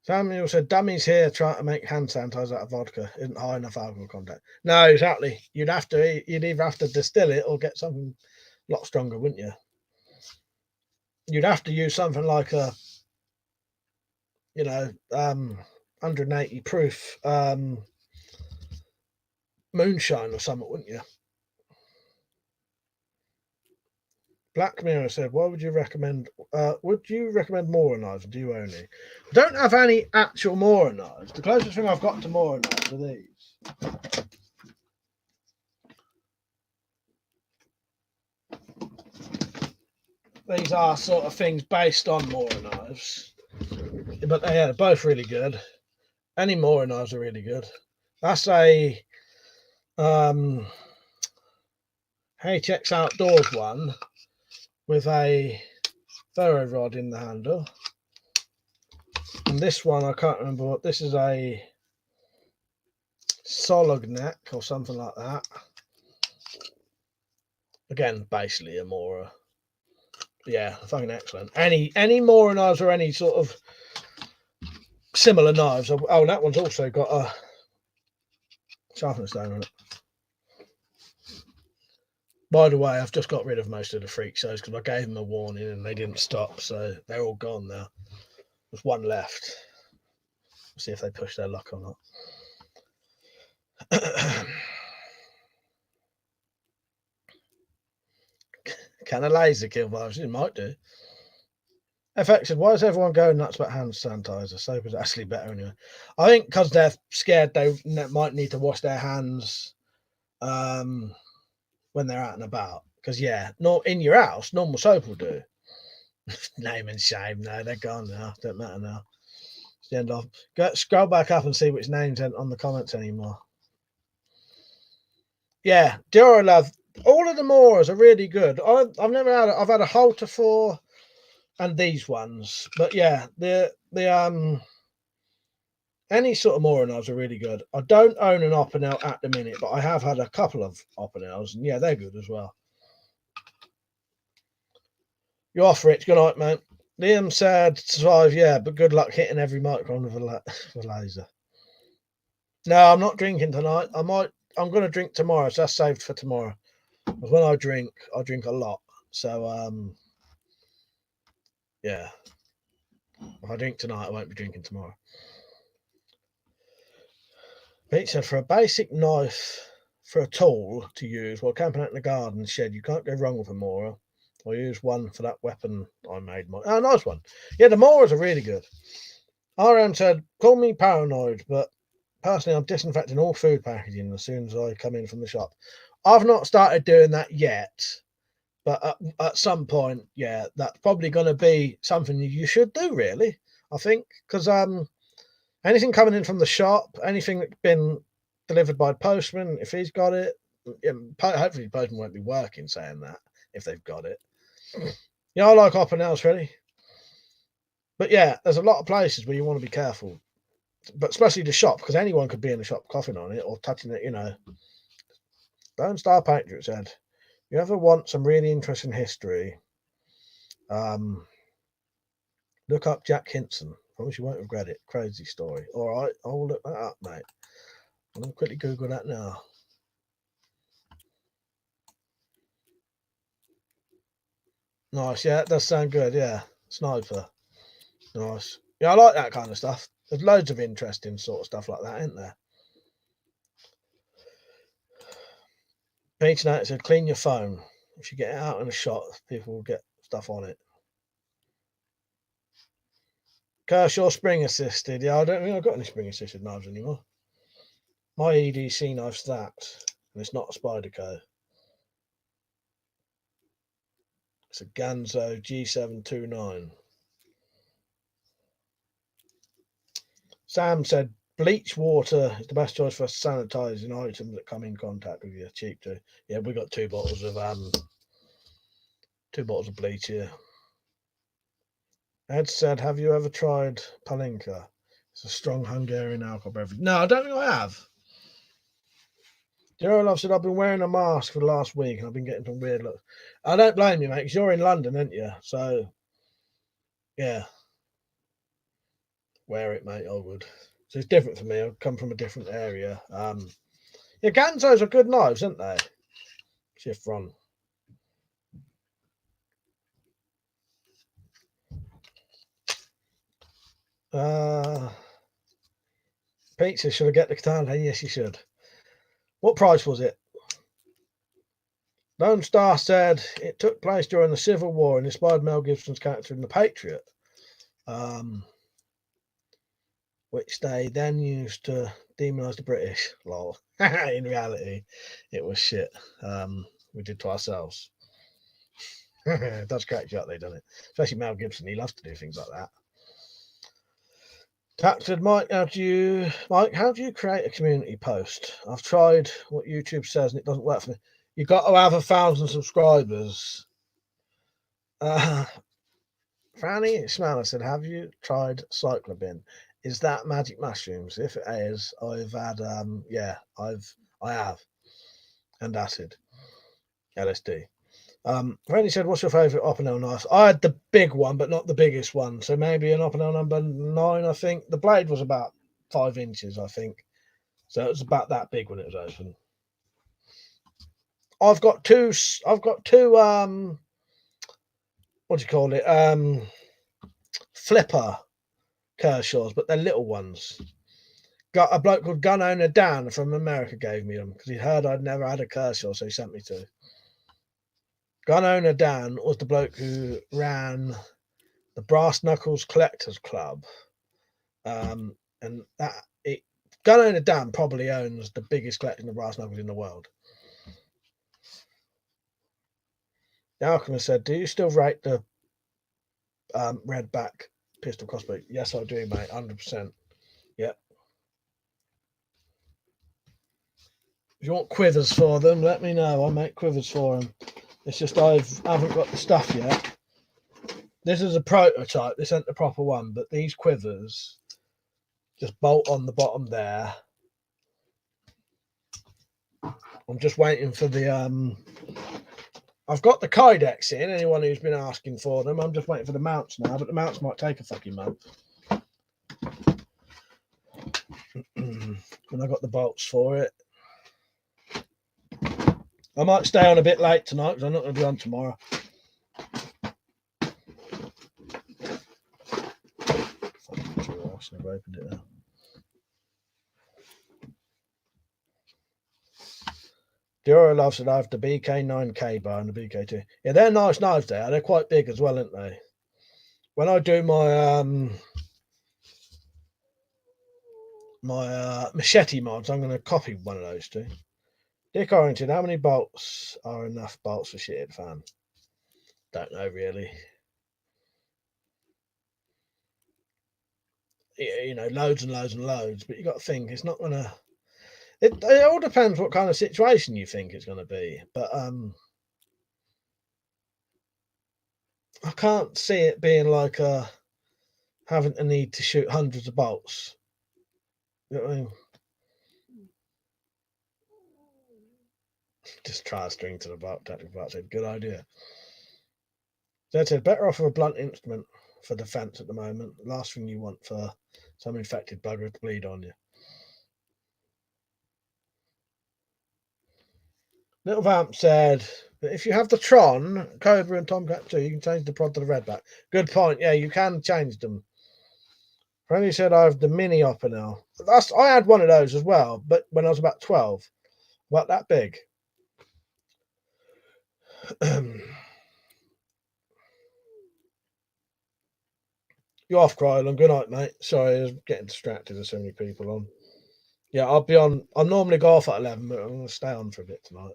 Samuel said, dummies here trying to make hand sanitizer out of vodka. Isn't high enough alcohol content. No, exactly. You'd either have to distill it or get something a lot stronger, wouldn't you? You'd have to use something like a, 180 proof moonshine or something, wouldn't you? Black Mirror said, why would you recommend Mora knives, or do you only? I don't have any actual Mora knives. The closest thing I've got to Mora knives are these. These are sort of things based on Mora knives. But they're both really good. Any Mora knives are really good. That's a HX Outdoors one with a ferro rod in the handle. And this one, I can't remember what this is, a solid neck or something like that. Again, basically a Mora. Yeah, fucking excellent. Any Mora knives or any sort of similar knives. Oh, that one's also got a sharpener stone on it. By the way, I've just got rid of most of the freak shows because I gave them a warning and they didn't stop, so they're all gone now. There's one left. We'll see if they push their luck or not. Can a laser kill viruses? It might do. FX said, why is everyone going nuts about hand sanitizer? Soap is actually better anyway. I think because they're scared they might need to wash their hands when they're out and about. Because, yeah, not in your house, normal soap will do. Name and shame. No, they're gone now. Don't matter now. It's the end of. Scroll back up and see which names aren't on the comments anymore. Yeah, Dior Love. All of the Moras are really good. I've never had. I've had a halter for, and these ones. But yeah, the any sort of Mora knives are really good. I don't own an Opinel at the minute, but I have had a couple of Opinels, and yeah, they're good as well. You offer it. Good night, mate. Liam said survive, yeah, but good luck hitting every micron with a laser. No, I'm not drinking tonight. I'm going to drink tomorrow, so that's saved for tomorrow. Because when I drink a lot. So yeah. If I drink tonight, I won't be drinking tomorrow. Pete said, for a basic knife, for a tool to use while camping out in the garden shed, you can't go wrong with a Mora. I use one for that weapon I made. Oh, nice one. Yeah, the Moras are really good. RM said, call me paranoid, but personally, I'm disinfecting all food packaging as soon as I come in from the shop. I've not started doing that yet, but at some point, yeah, that's probably going to be something you should do, really, I think, because anything coming in from the shop, anything that's been delivered by postman, if he's got it. Hopefully the postman won't be working saying that if they've got it. Yeah, I like hopping else ready. But yeah, there's a lot of places where you want to be careful. But especially the shop, because anyone could be in the shop coughing on it or touching it, Don't Star Patriot said, you ever want some really interesting history? Look up Jack Hinson. Promise you won't regret it. Crazy story. All right, I'll look that up, mate. I'm going to quickly Google that now. Nice, yeah, that does sound good, yeah. Sniper. Nice. Yeah, I like that kind of stuff. There's loads of interesting sort of stuff like that, isn't there? Peter Knight said, clean your phone. If you get it out in a shot, people will get stuff on it. Kershaw spring assisted. Yeah, I don't think I've got any spring assisted knives anymore. My EDC knife's that, and it's not a Spyderco. It's a Ganzo G729. Sam said, bleach water is the best choice for sanitising items that come in contact with you. Cheap too. Yeah, we got 2 bottles of bleach here. Ed said, have you ever tried Palinka? It's a strong Hungarian alcohol beverage. No, I don't think I have. Love said, I've been wearing a mask for the last week and I've been getting some weird looks. I don't blame you, mate, because you're in London, aren't you? So, yeah. Wear it, mate, I would. So it's different for me. I come from a different area. Yeah, Ganzos are good knives, aren't they? Shift run. Pizza, should I get the katana? Yes, you should. What price was it? Lone Star said it took place during the Civil War and inspired Mel Gibson's character in The Patriot, which they then used to demonise the British. Lol. In reality, it was shit. We did to ourselves. It does crack you up, though, doesn't it? Especially Mel Gibson. He loves to do things like that. Tax said, Mike, how do you create a community post? I've tried what YouTube says and it doesn't work for me. You've got to have 1,000 subscribers. Franny Smaller said, have you tried Cyclobin? Is that magic mushrooms? If it is, I've had I have. And acid. LSD. Franny said, what's your favourite Opinel knife? I had the big one, but not the biggest one. So maybe an Opinel number 9, I think. The blade was about 5 inches, I think. So it was about that big when it was open. I've got two what do you call it? Flipper Kershaws, but they're little ones. Got a bloke called Gun Owner Dan from America gave me them because he heard I'd never had a Kershaw, so he sent me 2. Gun Owner Dan was the bloke who ran the Brass Knuckles Collectors Club, and Gun Owner Dan probably owns the biggest collection of brass knuckles in the world. The Alchemist said, do you still rate the red back pistol crossbow? Yes, I do, mate. 100%. Yep. If you want quivers for them, let me know. I'll make quivers for them. It's just I haven't got the stuff yet. This is a prototype. This ain't the proper one, but these quivers just bolt on the bottom there. I'm just waiting for the I've got the Kydex in, anyone who's been asking for them. I'm just waiting for the mounts now, but the mounts might take a fucking month. And I got the bolts for it. I might stay on a bit late tonight because I'm not going to be on tomorrow. I should have opened it now. Diora loves that I have the BK9K bar and the BK2. Yeah, they're nice knives there. They're quite big as well, aren't they? When I do my machete mods, I'm going to copy one of those 2. Dick Oriented, how many bolts are enough bolts for Shithead Fan? Don't know really. You know, loads and loads and loads, but you got to think it's not going to. It all depends what kind of situation you think it's going to be, but I can't see it being like having a need to shoot hundreds of bolts. You know what I mean? Just try a string to the bolt. Tactical bolt said, good idea. Dad said, better off with a blunt instrument for defence at the moment. Last thing you want for some infected bugger to bleed on you. Little Vamp said, if you have the Tron, Cobra and Tomcat 2, you can change the prod to the redback. Good point. Yeah, you can change them. Franny said, I have the mini Opera now. I had one of those as well, but when I was about 12. About that big. You're off, Krylan. Good night, mate. Sorry, I was getting distracted. There's so many people on. Yeah, I'll be on. I normally go off at 11, but I'm going to stay on for a bit tonight.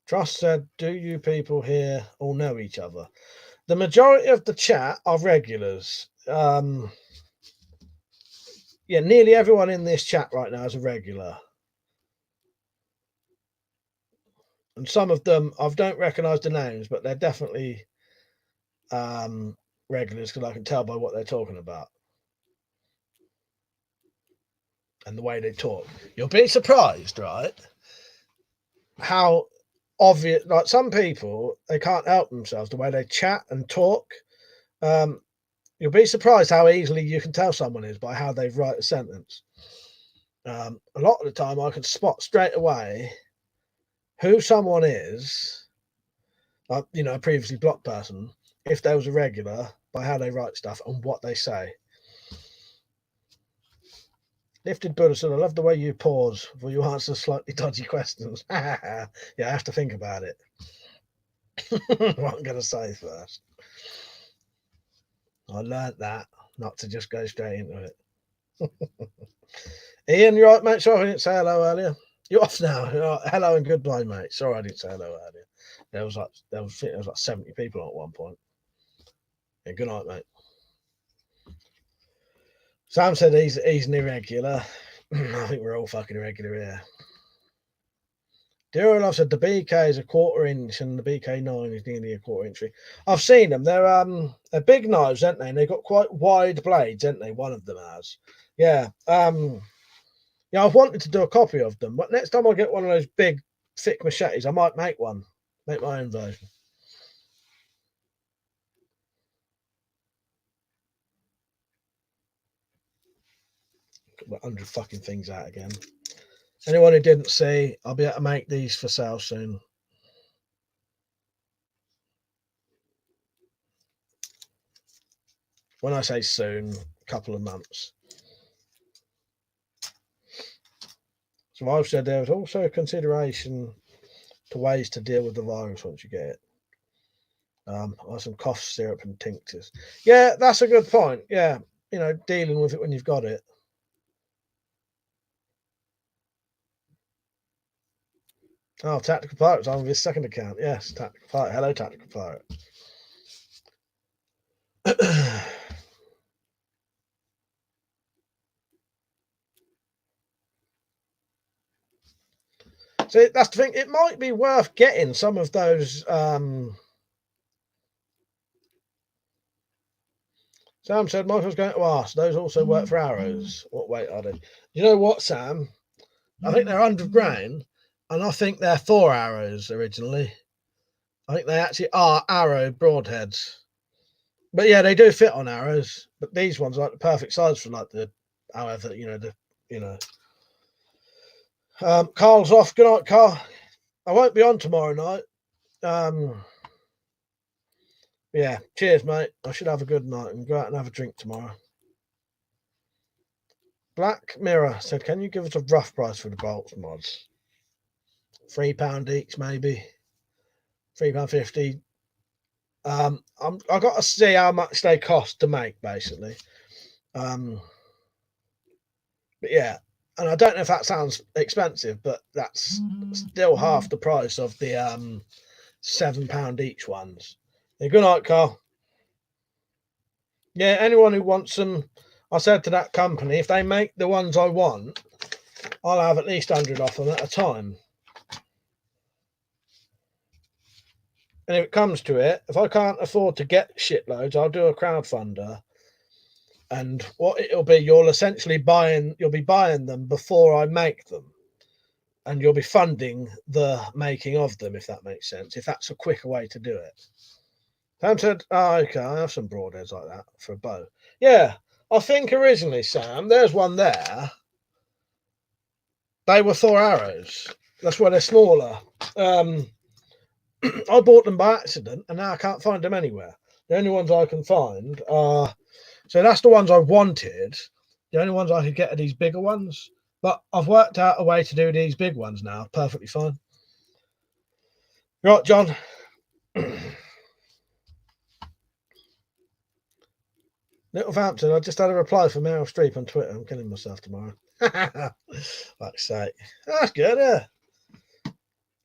Trust said, do you people here all know each other? The majority of the chat are regulars. Yeah, nearly everyone in this chat right now is a regular. And some of them, I don't recognise the names, but they're definitely regulars because I can tell by what they're talking about. And the way they talk. You'll be surprised, right? How obvious, like some people, they can't help themselves the way they chat and talk. You'll be surprised how easily you can tell someone is by how they write a sentence. A lot of the time, I can spot straight away who someone is, like, you know, a previously blocked person, if they was a regular, by how they write stuff and what they say. Lifted Buddha said, I love the way you pause before you answer slightly dodgy questions. Yeah, I have to think about it. What I'm going to say first. I learned that, not to just go straight into it. Ian, you right, mate? Sorry I didn't say hello earlier. You're off now. You're right. Hello and goodbye, mate. Sorry I didn't say hello earlier. There was like 70 people on at one point. Yeah, good night, mate. Sam said he's an irregular. I think we're all fucking irregular here. Dear Love said the BK is a 1/4 inch and the BK9 is nearly a 1/4 inch. I've seen them. They're big knives, aren't they? And they've got quite wide blades, aren't they? One of them has. Yeah. Yeah, I've wanted to do a copy of them, but next time I get one of those big, thick machetes, I might make one. Make my own version. Got 100 fucking things out again. Anyone who didn't see, I'll be able to make these for sale soon. When I say soon, a couple of months. So I've said there was also a consideration to ways to deal with the virus once you get it. Or some cough syrup and tinctures. Yeah, that's a good point. Yeah, you know, dealing with it when you've got it. Oh, Tactical Pirate's on with his second account. Yes, Tactical Pirate. Hello, Tactical Pirate. So that's the thing. It might be worth getting some of those. Sam said, Michael's going to ask, those also work for arrows. What weight are they? You know what, Sam? I think they're 100 grain, and I think they're 4 arrows originally. I think they actually are arrow broadheads. But yeah, they do fit on arrows. But these ones are like the perfect size for like however, Carl's off. Good night, Carl. I won't be on tomorrow night. Yeah, cheers, mate. I should have a good night and go out and have a drink tomorrow. Black Mirror said, can you give us a rough price for the bolts mods? £3 each, maybe. £3.50. I've got to see how much they cost to make, basically. But yeah, and I don't know if that sounds expensive, but that's still half the price of the £7 each ones. Yeah, good night, Carl. Yeah, anyone who wants them, I said to that company, if they make the ones I want, I'll have at least 100 off them at a time. And if it comes to it, if I can't afford to get shitloads, I'll do a crowdfunder. And what it'll be, you'll be buying them before I make them. And you'll be funding the making of them, if that makes sense, if that's a quicker way to do it. Sam said, oh, okay, I have some broadheads like that for a bow. Yeah, I think originally, Sam, there's one there. They were Thor arrows. That's why they're smaller. I bought them by accident, and now I can't find them anywhere. The only ones I can find are... So that's the ones I wanted. The only ones I could get are these bigger ones. But I've worked out a way to do these big ones now. Perfectly fine. Right, John. Little Vampton, I just had a reply from Meryl Streep on Twitter. I'm killing myself tomorrow. Fuck's sake. That's good, yeah.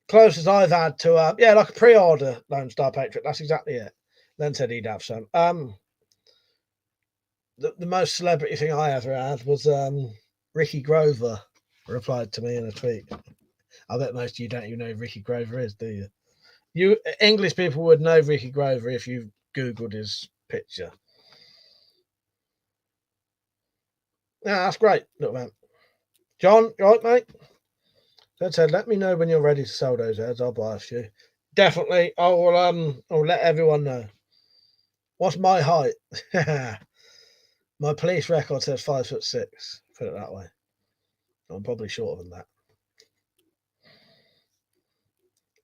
Closest I've had to, like a pre-order Lone Star Patriot. That's exactly it. Then said he'd have some. The most celebrity thing I ever had was Ricky Grover replied to me in a tweet. I bet most of you don't even know who Ricky Grover is, do you? You English people would know Ricky Grover if you Googled his picture. Yeah, that's great, little man. John, you all right, mate? That said, let me know when you're ready to sell those heads. I'll buy a few. Definitely. I'll let everyone know. What's my height? My police record says 5'6". Put it that way. I'm probably shorter than that.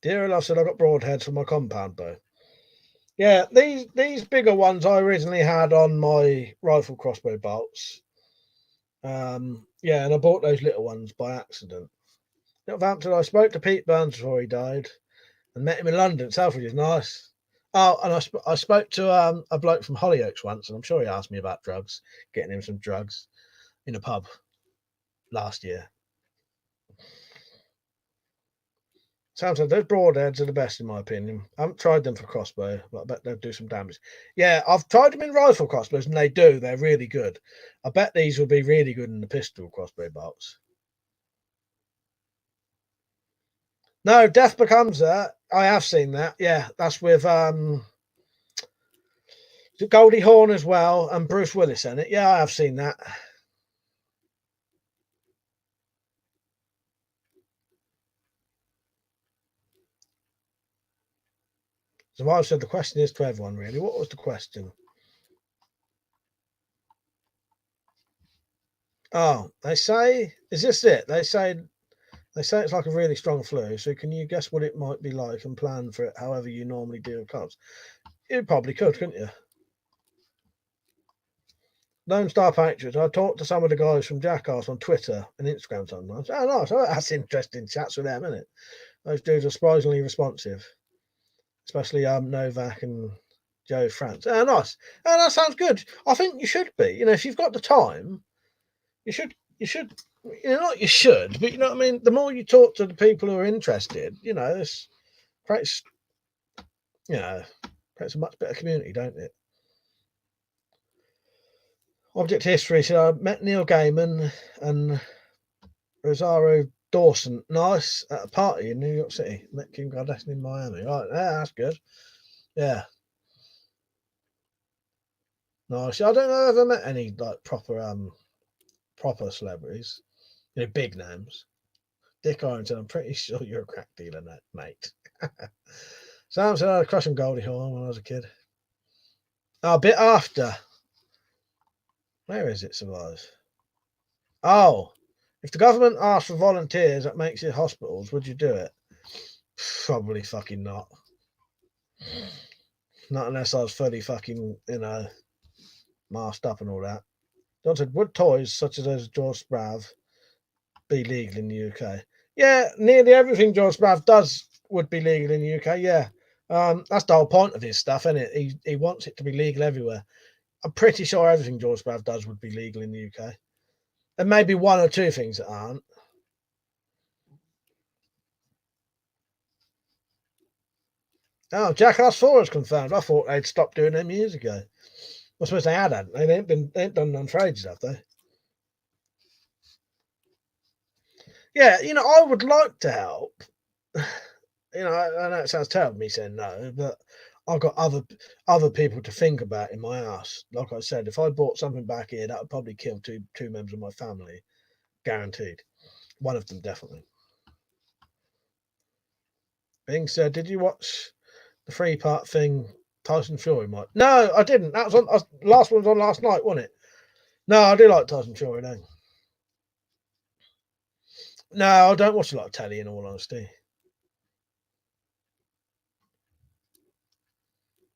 Dear love said I got broadheads for my compound bow. Yeah, these bigger ones I originally had on my rifle crossbow bolts. And I bought those little ones by accident. Little Vampton, I spoke to Pete Burns before he died and met him in London. Selfridge is nice. Oh, and I spoke to a bloke from Hollyoaks once, and I'm sure he asked me about drugs, getting him some drugs in a pub last year. Sam said those broadheads are the best in my opinion. I haven't tried them for crossbow, but I bet they'll do some damage. Yeah, I've tried them in rifle crossbows, and they do. They're really good. I bet these would be really good in the pistol crossbow bolts. No, Death Becomes Her. I have seen that. Yeah, that's with Goldie Hawn as well and Bruce Willis in it. Yeah, I have seen that. So I said the question is to everyone, really. What was the question? Oh, they say, is this it? They say it's like a really strong flu. So can you guess what it might be like and plan for it however you normally deal with cards? You probably could, couldn't you? Lone Star Patriots. I talked to some of the guys from Jackass on Twitter and Instagram sometimes. Oh, nice. Oh, that's interesting chats with them, isn't it? Those dudes are surprisingly responsive, especially Novak and Joe France. Oh, nice. Oh, that sounds good. I think you should be. You know, if you've got the time, you should. Not you should, but you know what I mean. The more you talk to the people who are interested, this creates, creates a much better community, don't it? Object history. So I met Neil Gaiman and Rosario Dawson. Nice at a party in New York City. Met Kim Kardashian in Miami. Right, yeah, that's good. Yeah. Nice. I don't know if I've ever met any like proper celebrities. Big names. Dick Orrington, I'm pretty sure you're a crack dealer, mate. Sam said I had a crush on Goldie Hawn when I was a kid. Oh, a bit after. Where is it, Survive? Oh, if the government asked for volunteers at makeshift hospitals, would you do it? Probably fucking not. Not unless I was fully fucking, masked up and all that. John said, would toys such as those of George Sprav be legal in the UK? Yeah, nearly everything George Sprav does would be legal in the UK, yeah. That's the whole point of his stuff, isn't it? He wants it to be legal everywhere. I'm pretty sure everything George Sprav does would be legal in the UK. And maybe one or two things that aren't. Oh, Jackass 4 is confirmed. I thought they'd stopped doing them years ago. I suppose they hadn't. They ain't done none for ages, have they? Yeah, I would like to help. I know it sounds terrible me saying no, but I've got other people to think about in my house. Like I said, if I bought something back here, that would probably kill two members of my family, guaranteed. One of them definitely. Being said, did you watch the 3-part thing? Tyson Fury might. No, I didn't. That was on. Last one was on last night, wasn't it? No, I do like Tyson Fury. No, I don't watch a lot of telly. In all honesty,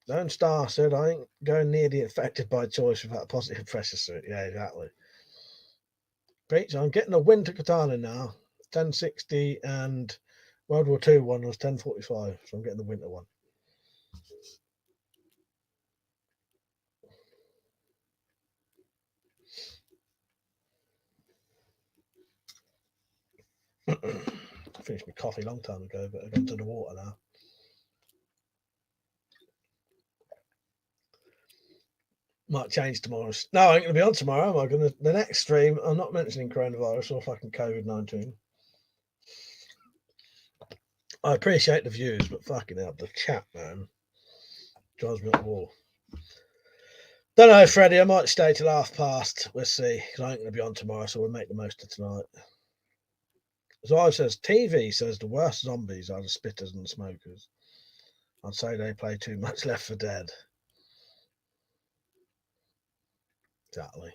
Lone Star said I ain't going near the infected by choice without a positive pressure suit. Yeah, exactly. Preach, I'm getting a winter katana now. 1060 and World War II one was 1045, so I'm getting the winter one. I finished my coffee a long time ago, but I've gone to the water now. Might change tomorrow. No, I ain't going to be on tomorrow. Am I going to? The next stream, I'm not mentioning coronavirus or fucking COVID-19. I appreciate the views, but fucking hell, the chat, man, drives me up the wall. Don't know, Freddie. I might stay till past. We'll see. Because I ain't going to be on tomorrow, so we'll make the most of tonight. So I says, TV says the worst zombies are the spitters and the smokers. I'd say they play too much Left 4 Dead. Exactly.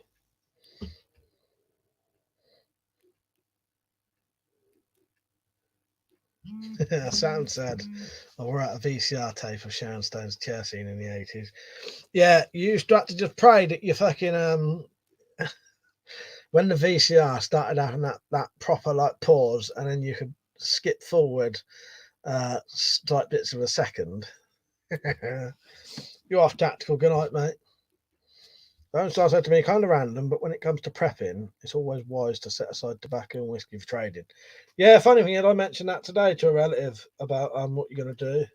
Sam said, we're at a VCR tape of Sharon Stone's chair scene in the 80s. Yeah, you used to have to just pray that you fucking when the VCR started having that proper like pause, and then you could skip forward like bits of a second. You're off tactical. Good night, mate. Don't start said to me, kind of random, but when it comes to prepping, it's always wise to set aside tobacco and whiskey for trading. Yeah, funny thing is, I mentioned that today to a relative about what you're going to do.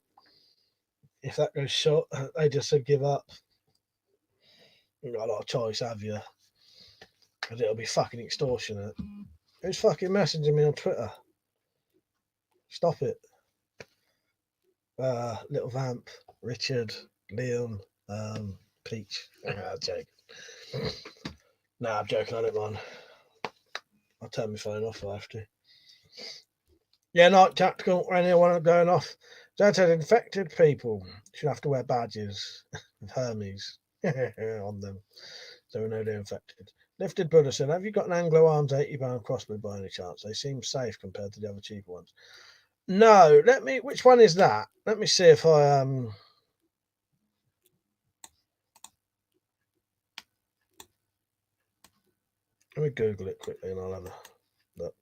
If that goes short, they just said give up. You've got a lot of choice, have you? Because it'll be fucking extortionate. Who's fucking messaging me on Twitter? Stop it. Little Vamp, Richard, Leon, Peach. I'm joking. Nah, I'm joking. I don't mind. I'll turn my phone off if I have to. Yeah, not tactical. Anyone going off. That said, infected people should have to wear badges with Hermes on them, so we know they're infected. Lifted Buddha said, have you got an Anglo Arms 80-pound crossbow by any chance? They seem safe compared to the other cheaper ones. No, which one is that? Let me see if I let me Google it quickly and I'll have a look.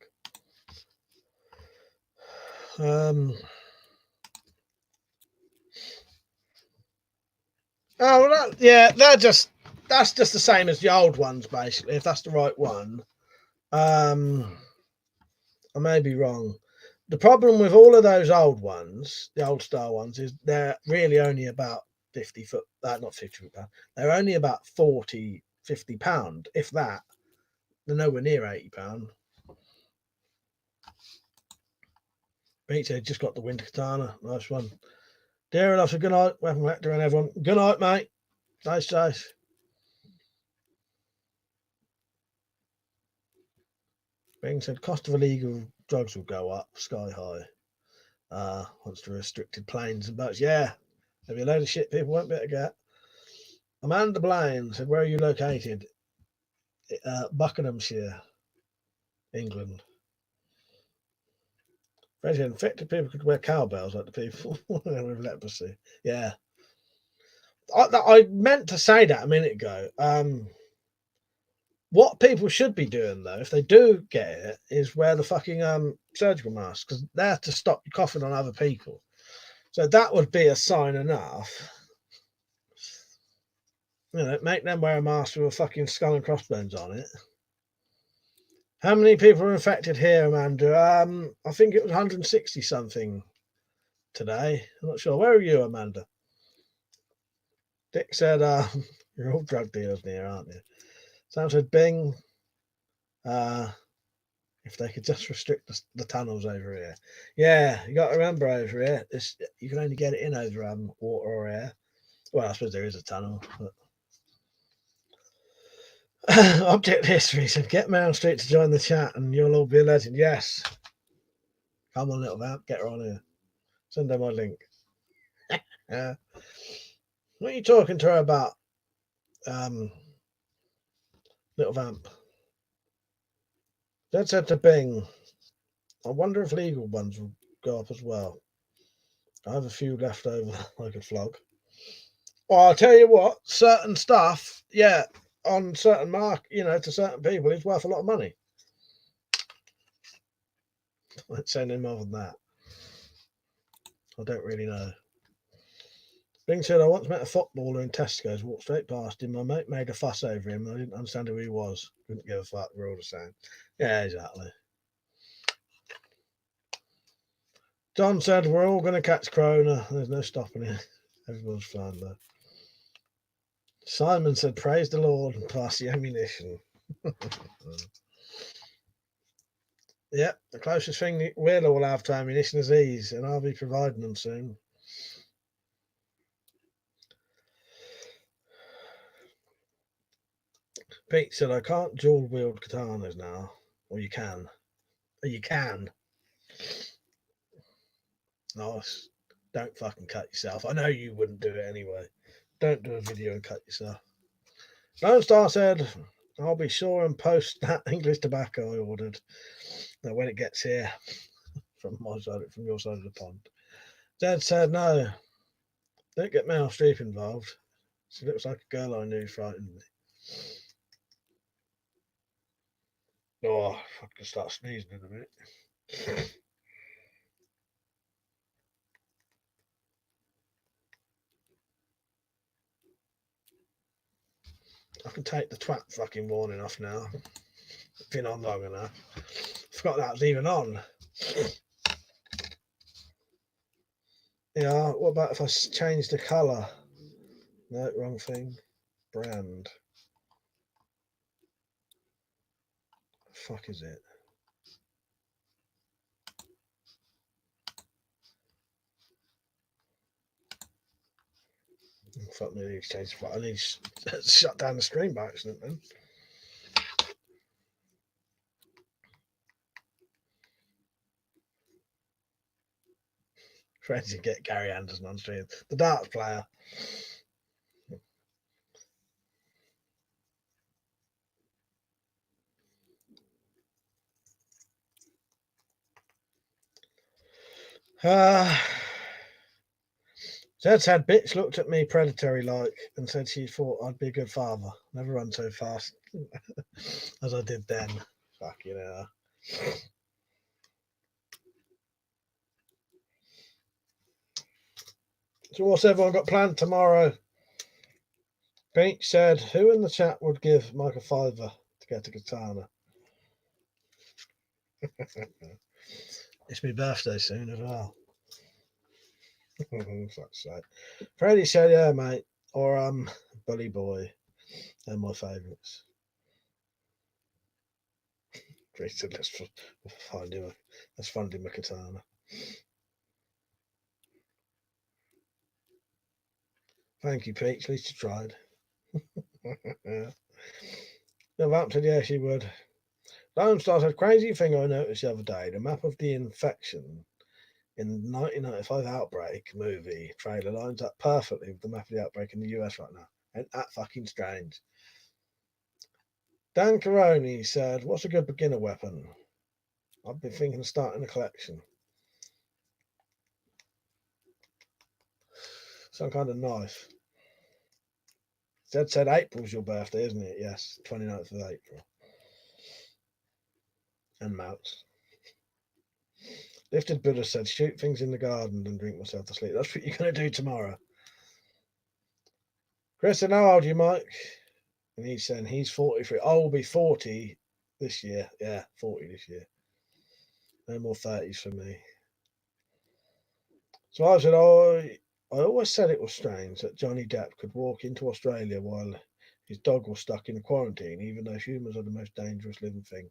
Oh, well, that's just the same as the old ones, basically. If that's the right one, I may be wrong. The problem with all of those old ones, the old style ones, is they're really only about 50 foot. Not 50 foot pound. They're only about 40, 50 pound, if that. They're nowhere near 80 pound. Peter just got the winter katana. Nice one. Dear enough, so good night, WeaponCollector and everyone. Good night, mate. Nice, nice. Being said, cost of illegal drugs will go up sky high. Once the restricted planes and boats. Yeah, there'll be a load of shit people won't be able to get. Amanda Blaine said, where are you located? Buckinghamshire, England. Freddy, infected people could wear cowbells like the people with leprosy. Yeah. I meant to say that a minute ago. What people should be doing, though, if they do get it, is wear the fucking surgical mask, because they're to stop you coughing on other people. So that would be a sign enough. Make them wear a mask with a fucking skull and crossbones on it. How many people are infected here, Amanda? I think it was 160 something today. I'm not sure. Where are you, Amanda? Dick said, You're all drug dealers near, aren't you? Sam said, Bing, if they could just restrict the tunnels over here. Yeah, you got to remember over here, you can only get it in over water or air. Well, I suppose there is a tunnel. But... Object History said, get Meryl Streep to join the chat and you'll all be a legend. Yes. Come on, little vamp, get her on here. Send her my link. What are you talking to her about, little vamp? Dad said to Bing, I wonder if legal ones will go up as well. I have a few left over I could flog. Well, I'll tell you what, certain stuff, yeah, on certain to certain people, it's worth a lot of money. Let's say no more than that. I don't really know. Bing said, I once met a footballer in Tesco's, walked straight past him. My mate made a fuss over him. I didn't understand who he was. Couldn't give a fuck. We're all the same. Yeah, exactly. John said, we're all going to catch corona. There's no stopping it. Everyone's fine, though. Simon said, praise the Lord and pass the ammunition. Yep, the closest thing we'll all have to ammunition is these, and I'll be providing them soon. Pete said, I can't dual wield katanas now. Or you can. Or you can. Nice. Don't fucking cut yourself. I know you wouldn't do it anyway. Don't do a video and cut yourself. Lone Star said, I'll be sure and post that English tobacco I ordered. Now when it gets here from your side of the pond. Dad said, no. Don't get Meryl Streep involved. She looks like a girl I knew frightened me. Oh, I can start sneezing in a minute. I can take the twat fucking warning off now. Been on long enough. Forgot that was even on. Yeah, what about if I change the colour? No, wrong thing. Brand. The fuck is it? Fuck me, I need to change the I need to shut down the stream by accident then. Friends, to get Gary Anderson on stream. The darts player. Zed said, bitch looked at me predatory-like and said she thought I'd be a good father. Never run so fast as I did then. Fuck, you know. So what's everyone got planned tomorrow? Beach said, who in the chat would give Mike a $5 to get a katana? It's my birthday soon as well. Fuck's sake. Freddie said, yeah, mate. Or Bully Boy. They're my favourites. Chris said, let's fund him a katana. Thank you, Pete. At least you tried. Yeah. The Vamp said, yeah, she would. Lone Star said, crazy thing I noticed the other day. The map of the infection in the 1995 Outbreak movie trailer lines up perfectly with the map of the outbreak in the US right now. Ain't that fucking strange? Dan Caroni said, what's a good beginner weapon? I've been thinking of starting a collection. Some kind of knife. Zed said April's your birthday, isn't it? Yes, 29th of April. And mouse. Lifted Buddha said, shoot things in the garden and drink myself to sleep. That's what you're going to do tomorrow. Chris said, how old are you, Mike? And he's saying he's 43. I will be 40 this year. Yeah, 40 this year. No more 30s for me. So I said, I always said it was strange that Johnny Depp could walk into Australia while his dog was stuck in a quarantine, even though humans are the most dangerous living thing.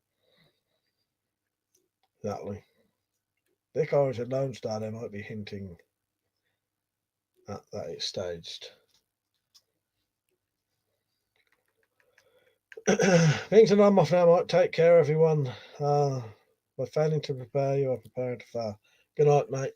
Exactly. Dick Orange and Lone Star, they might be hinting at that it's staged. Things that I'm off now might take care, everyone. By failing to prepare, you are preparing to fail. Good night, mate.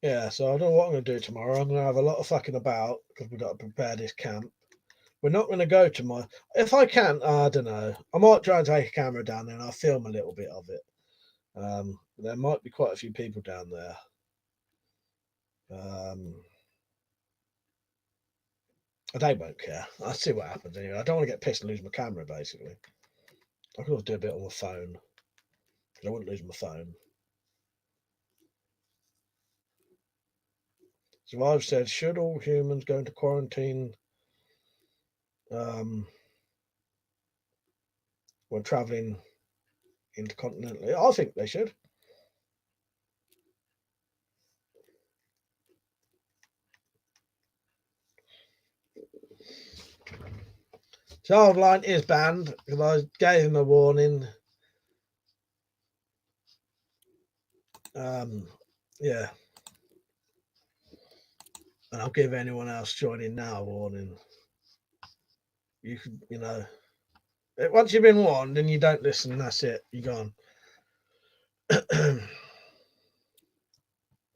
Yeah, so I don't know what I'm going to do tomorrow. I'm going to have a lot of fucking about because we've got to prepare this camp. We're not going to go to my. If I can, I don't know. I might try and take a camera down there and I'll film a little bit of it. There might be quite a few people down there. They won't care. I'll see what happens anyway. I don't want to get pissed and lose my camera, basically. I could always do a bit on my phone. I wouldn't lose my phone. So I've said, should all humans go into quarantine when travelling intercontinentally? I think they should. Childline is banned because I gave him a warning. Yeah. And I'll give anyone else joining now a warning. You could, once you've been warned and you don't listen, that's it. You're gone.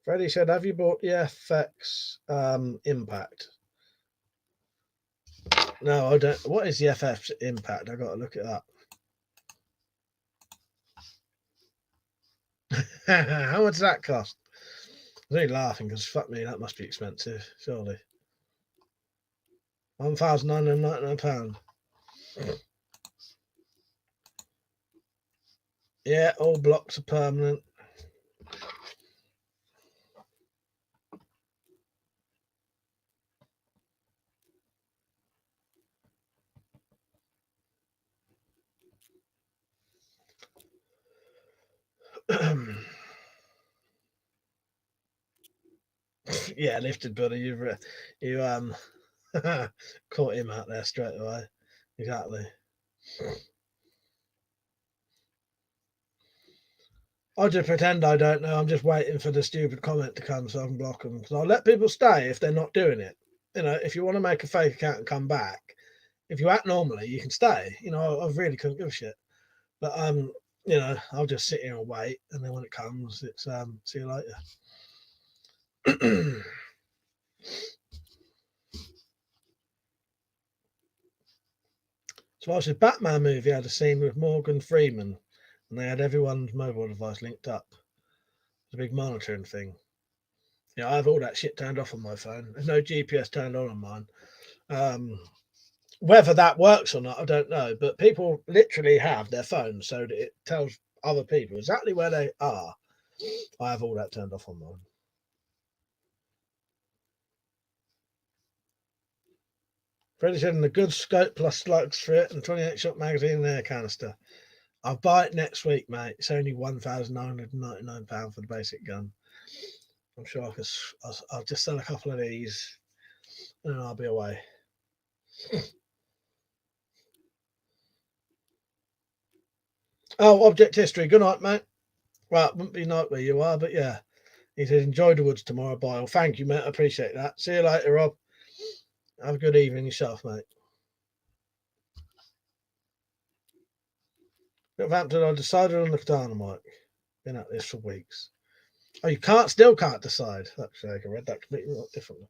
Freddie said, have you bought the FX Impact? No, I don't. What is the FX Impact? I've got to look it up. How much does that cost? I was only laughing because fuck me, that must be expensive, surely. £1,999. Yeah, all blocks are permanent. Yeah, lifted buddy. You caught him out there straight away. Exactly. I'll just pretend I don't know. I'm just waiting for the stupid comment to come so I can block them. Because I'll let people stay if they're not doing it. If you want to make a fake account and come back, if you act normally, you can stay. I really couldn't give a shit. But I'll just sit here and wait, and then when it comes, it's see you later. So I watched the Batman movie had a scene with Morgan Freeman, and they had everyone's mobile device linked up. It's a big monitoring thing. Yeah, I have all that shit turned off on my phone. There's no GPS turned on mine. Whether that works or not, I don't know. But people literally have their phones so that it tells other people exactly where they are. I have all that turned off on mine. Freddie said, in a good scope plus slugs for it and 28 shot magazine and air canister. I'll buy it next week, mate. It's only £1,999 for the basic gun. I'm sure I'll just sell a couple of these and then I'll be away. Oh, object history. Good night, mate. Well, it wouldn't be night where you are, but yeah. He said, enjoy the woods tomorrow. Bye. Well, thank you, mate. I appreciate that. See you later, Rob. Have a good evening yourself, mate. Hampton, I decided on the katana, Mike. Been at this for weeks. Oh, you still can't decide. Actually, I read that completely differently.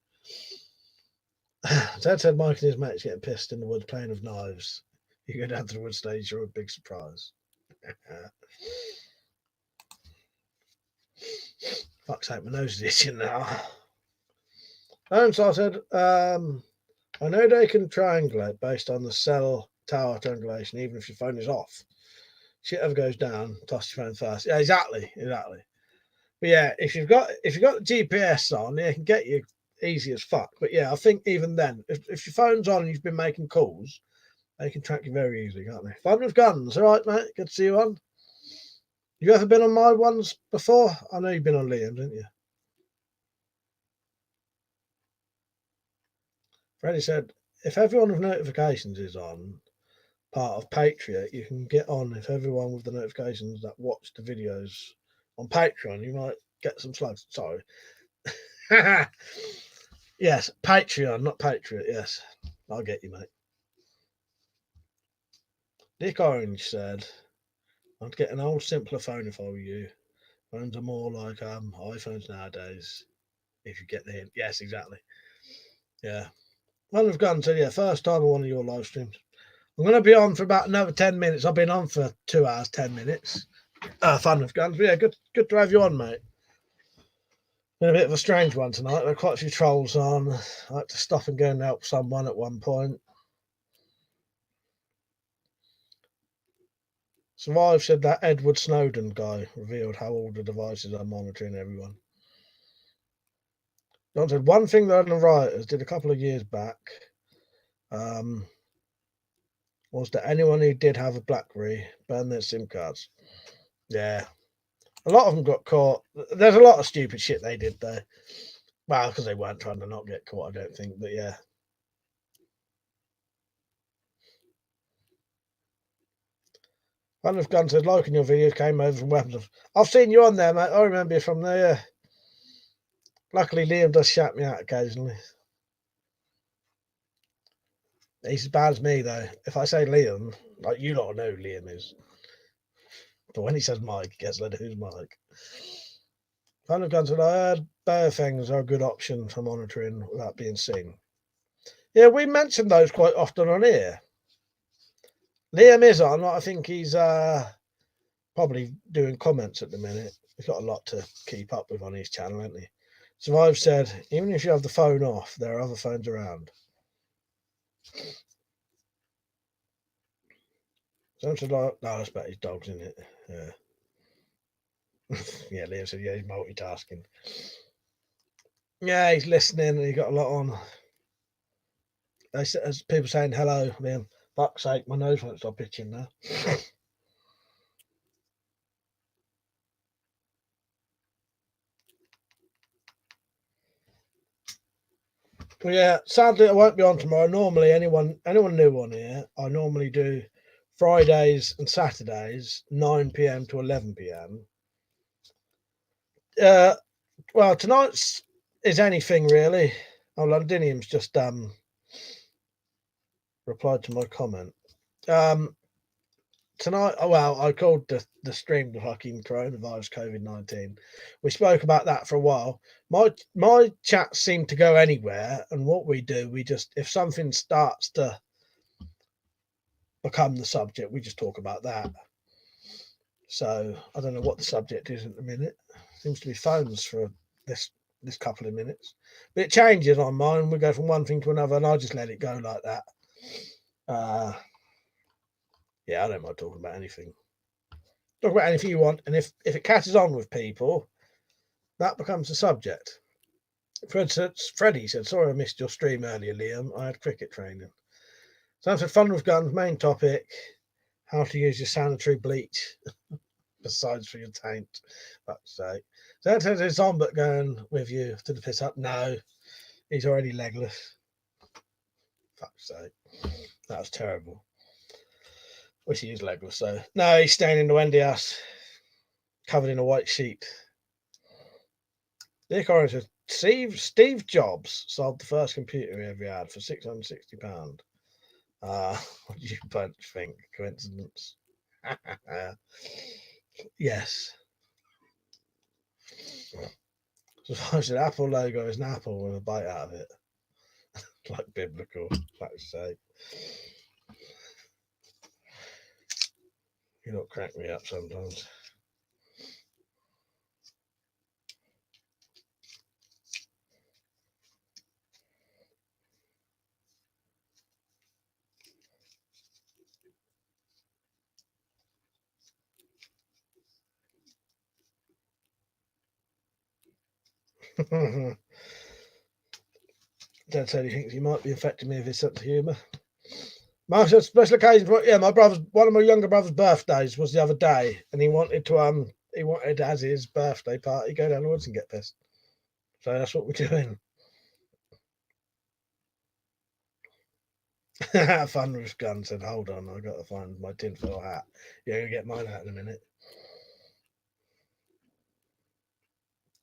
Dad said Mike and his mates getting pissed in the woods playing with knives. You go down to the wood stage, you're a big surprise. Fuck's sake, my nose is itching now. And so I said, I know they can triangulate based on the cell tower triangulation, even if your phone is off. Shit ever goes down, toss your phone first. Yeah, exactly. But yeah, if you've got the GPS on, it can get you easy as fuck. But yeah, I think even then, if your phone's on and you've been making calls, they can track you very easily, can't they? Fun with guns, all right, mate. Good to see you on. You ever been on my ones before? I know you've been on Liam's, didn't you? Freddie said, if everyone with notifications is on part of Patreon, you can get on if everyone with the notifications that watch the videos on Patreon, you might get some slugs. Sorry. Yes, Patreon, not Patriot. Yes, I'll get you, mate. Dick Orange said, I'd get an old, simpler phone if I were you. Phones are more like iPhones nowadays. If you get the hint. Yes, exactly. Yeah. One of Gun said, yeah, first time on one of your live streams. I'm going to be on for about another 10 minutes. I've been on for 2 hours, 10 minutes. Fun with Guns. But yeah, good to have you on, mate. Been a bit of a strange one tonight. There are quite a few trolls on. I had to stop and go and help someone at one point. Survive said that Edward Snowden guy revealed how all the devices are monitoring everyone. John said one thing that the rioters did a couple of years back was that anyone who did have a BlackBerry burned their SIM cards. Yeah. A lot of them got caught. There's a lot of stupid shit they did there. Well, because they weren't trying to not get caught, I don't think. But yeah. One of Gun said, liking your videos came over from Weapons. I've seen you on there, mate. I remember you from there. Luckily, Liam does shout me out occasionally. He's as bad as me, though. If I say Liam, like, you lot know who Liam is. But when he says Mike, he gets like, who's Mike? Kind of Gun said, I heard bear things are a good option for monitoring without being seen. Yeah, we mentioned those quite often on here. Liam is on. I think he's probably doing comments at the minute. He's got a lot to keep up with on his channel, hasn't he? Survive said, even if you have the phone off, there are other phones around. Someone said, no, that's about his dogs, isn't it? Yeah. Yeah, Liam said, yeah, he's multitasking. Yeah, he's listening and he got a lot on. As people saying hello, Liam. Fuck's sake, my nose won't stop itching now. Well, yeah, sadly I won't be on tomorrow. Normally, anyone new on here, I normally do Fridays and Saturdays, 9 p.m. to 11 p.m. Well, tonight's is anything really. Oh, Londinium's just replied to my comment. Tonight, well, I called the stream the fucking coronavirus COVID-19. We spoke about that for a while. My chats seem to go anywhere, and what we do, we just if something starts to become the subject, we just talk about that. So I don't know what the subject is at the minute. Seems to be phones for this couple of minutes, but it changes on mine. We go from one thing to another, and I just let it go like that. Yeah, I don't mind talking about anything. Talk about anything you want, and if it catches on with people, that becomes the subject. Freddie said, sorry I missed your stream earlier, Liam. I had cricket training. Sounds like fun with guns. Main topic: how to use your sanitary bleach besides for your taint. Fuck's sake. So that says it's on, but going with you to the piss up. No, he's already legless. Fuck's sake. That was terrible. Wish he was legless, so. No, he's staying in the Wendy house, covered in a white sheet. Dick Orange says, Steve Jobs sold the first computer he ever had for £660. What do you bunch think? Coincidence? Yes. So the Apple logo is an apple with a bite out of it. Like biblical, like to say. You don't crack me up sometimes. Dad said he thinks he might be affecting me with his sense of humour. My special occasion, yeah, one of my younger brother's birthdays was the other day, and he wanted as his birthday party, go down the woods and get pissed. So that's what we're doing. Fun with gun said, hold on, I got to find my tinfoil hat. Yeah, you'll get mine out in a minute.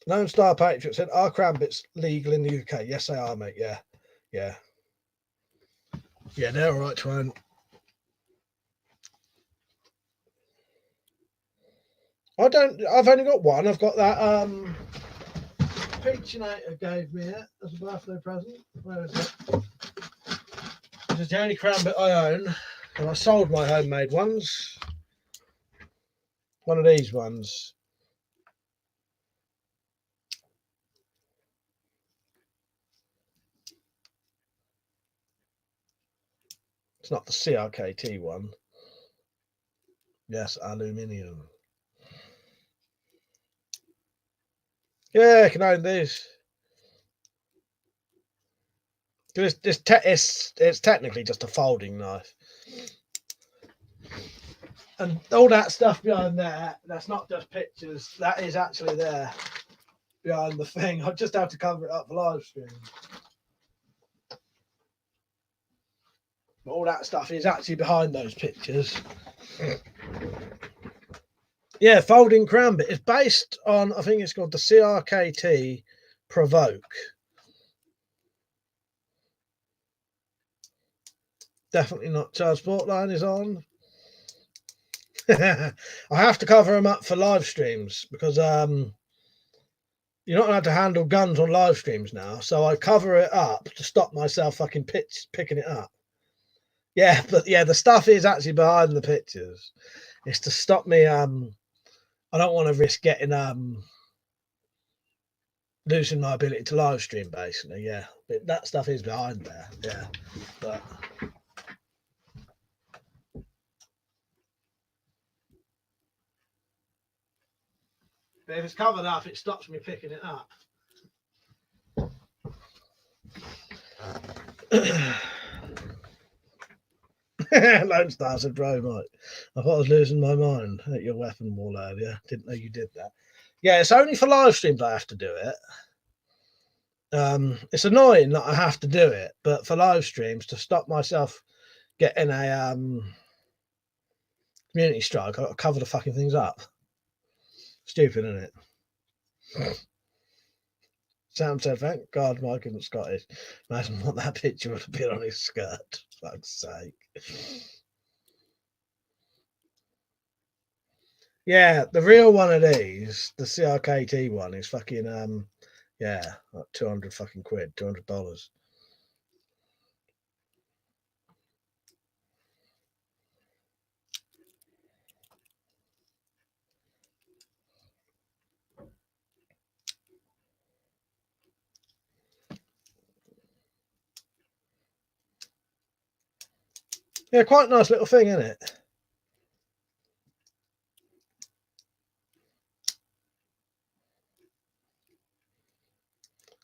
Lone Star Patriot said, are Krambits legal in the UK? Yes, they are, mate. Yeah. Yeah, they're all right to own. I've only got one. I've got that Peachinator gave me it as a birthday present. Where is it? This is the only Krambit I own, and I sold my homemade ones. One of these ones. It's not the CRKT one. Yes, aluminium. Yeah, I can own these. It's technically just a folding knife. And all that stuff behind there, that's not just pictures. That is actually there behind the thing. I just have to cover it up for live stream. But all that stuff is actually behind those pictures. Yeah, folding Krambit. It's based on, I think it's called the CRKT Provoke. Definitely not Charles Sportline is on. I have to cover them up for live streams because you're not allowed to handle guns on live streams now. So I cover it up to stop myself fucking picking it up. Yeah, but yeah, the stuff is actually behind the pictures. It's to stop me. I don't want to risk getting losing my ability to live stream. Basically, yeah, but that stuff is behind there. Yeah, but. But if it's covered up, it stops me picking it up. Lone Star said, bro, Mike, I thought I was losing my mind at your weapon war, lad. Yeah, didn't know you did that. Yeah, it's only for live streams I have to do it. It's annoying that I have to do it, but for live streams, to stop myself getting a community strike, I've got to cover the fucking things up. Stupid, isn't it? Sam said, thank God Mike isn't Scottish. Imagine what that picture would have been on his skirt. For fuck's sake. Yeah, the real one of these, the CRKT one, is fucking yeah, like 200 fucking quid, $200. Yeah, quite a nice little thing, isn't it?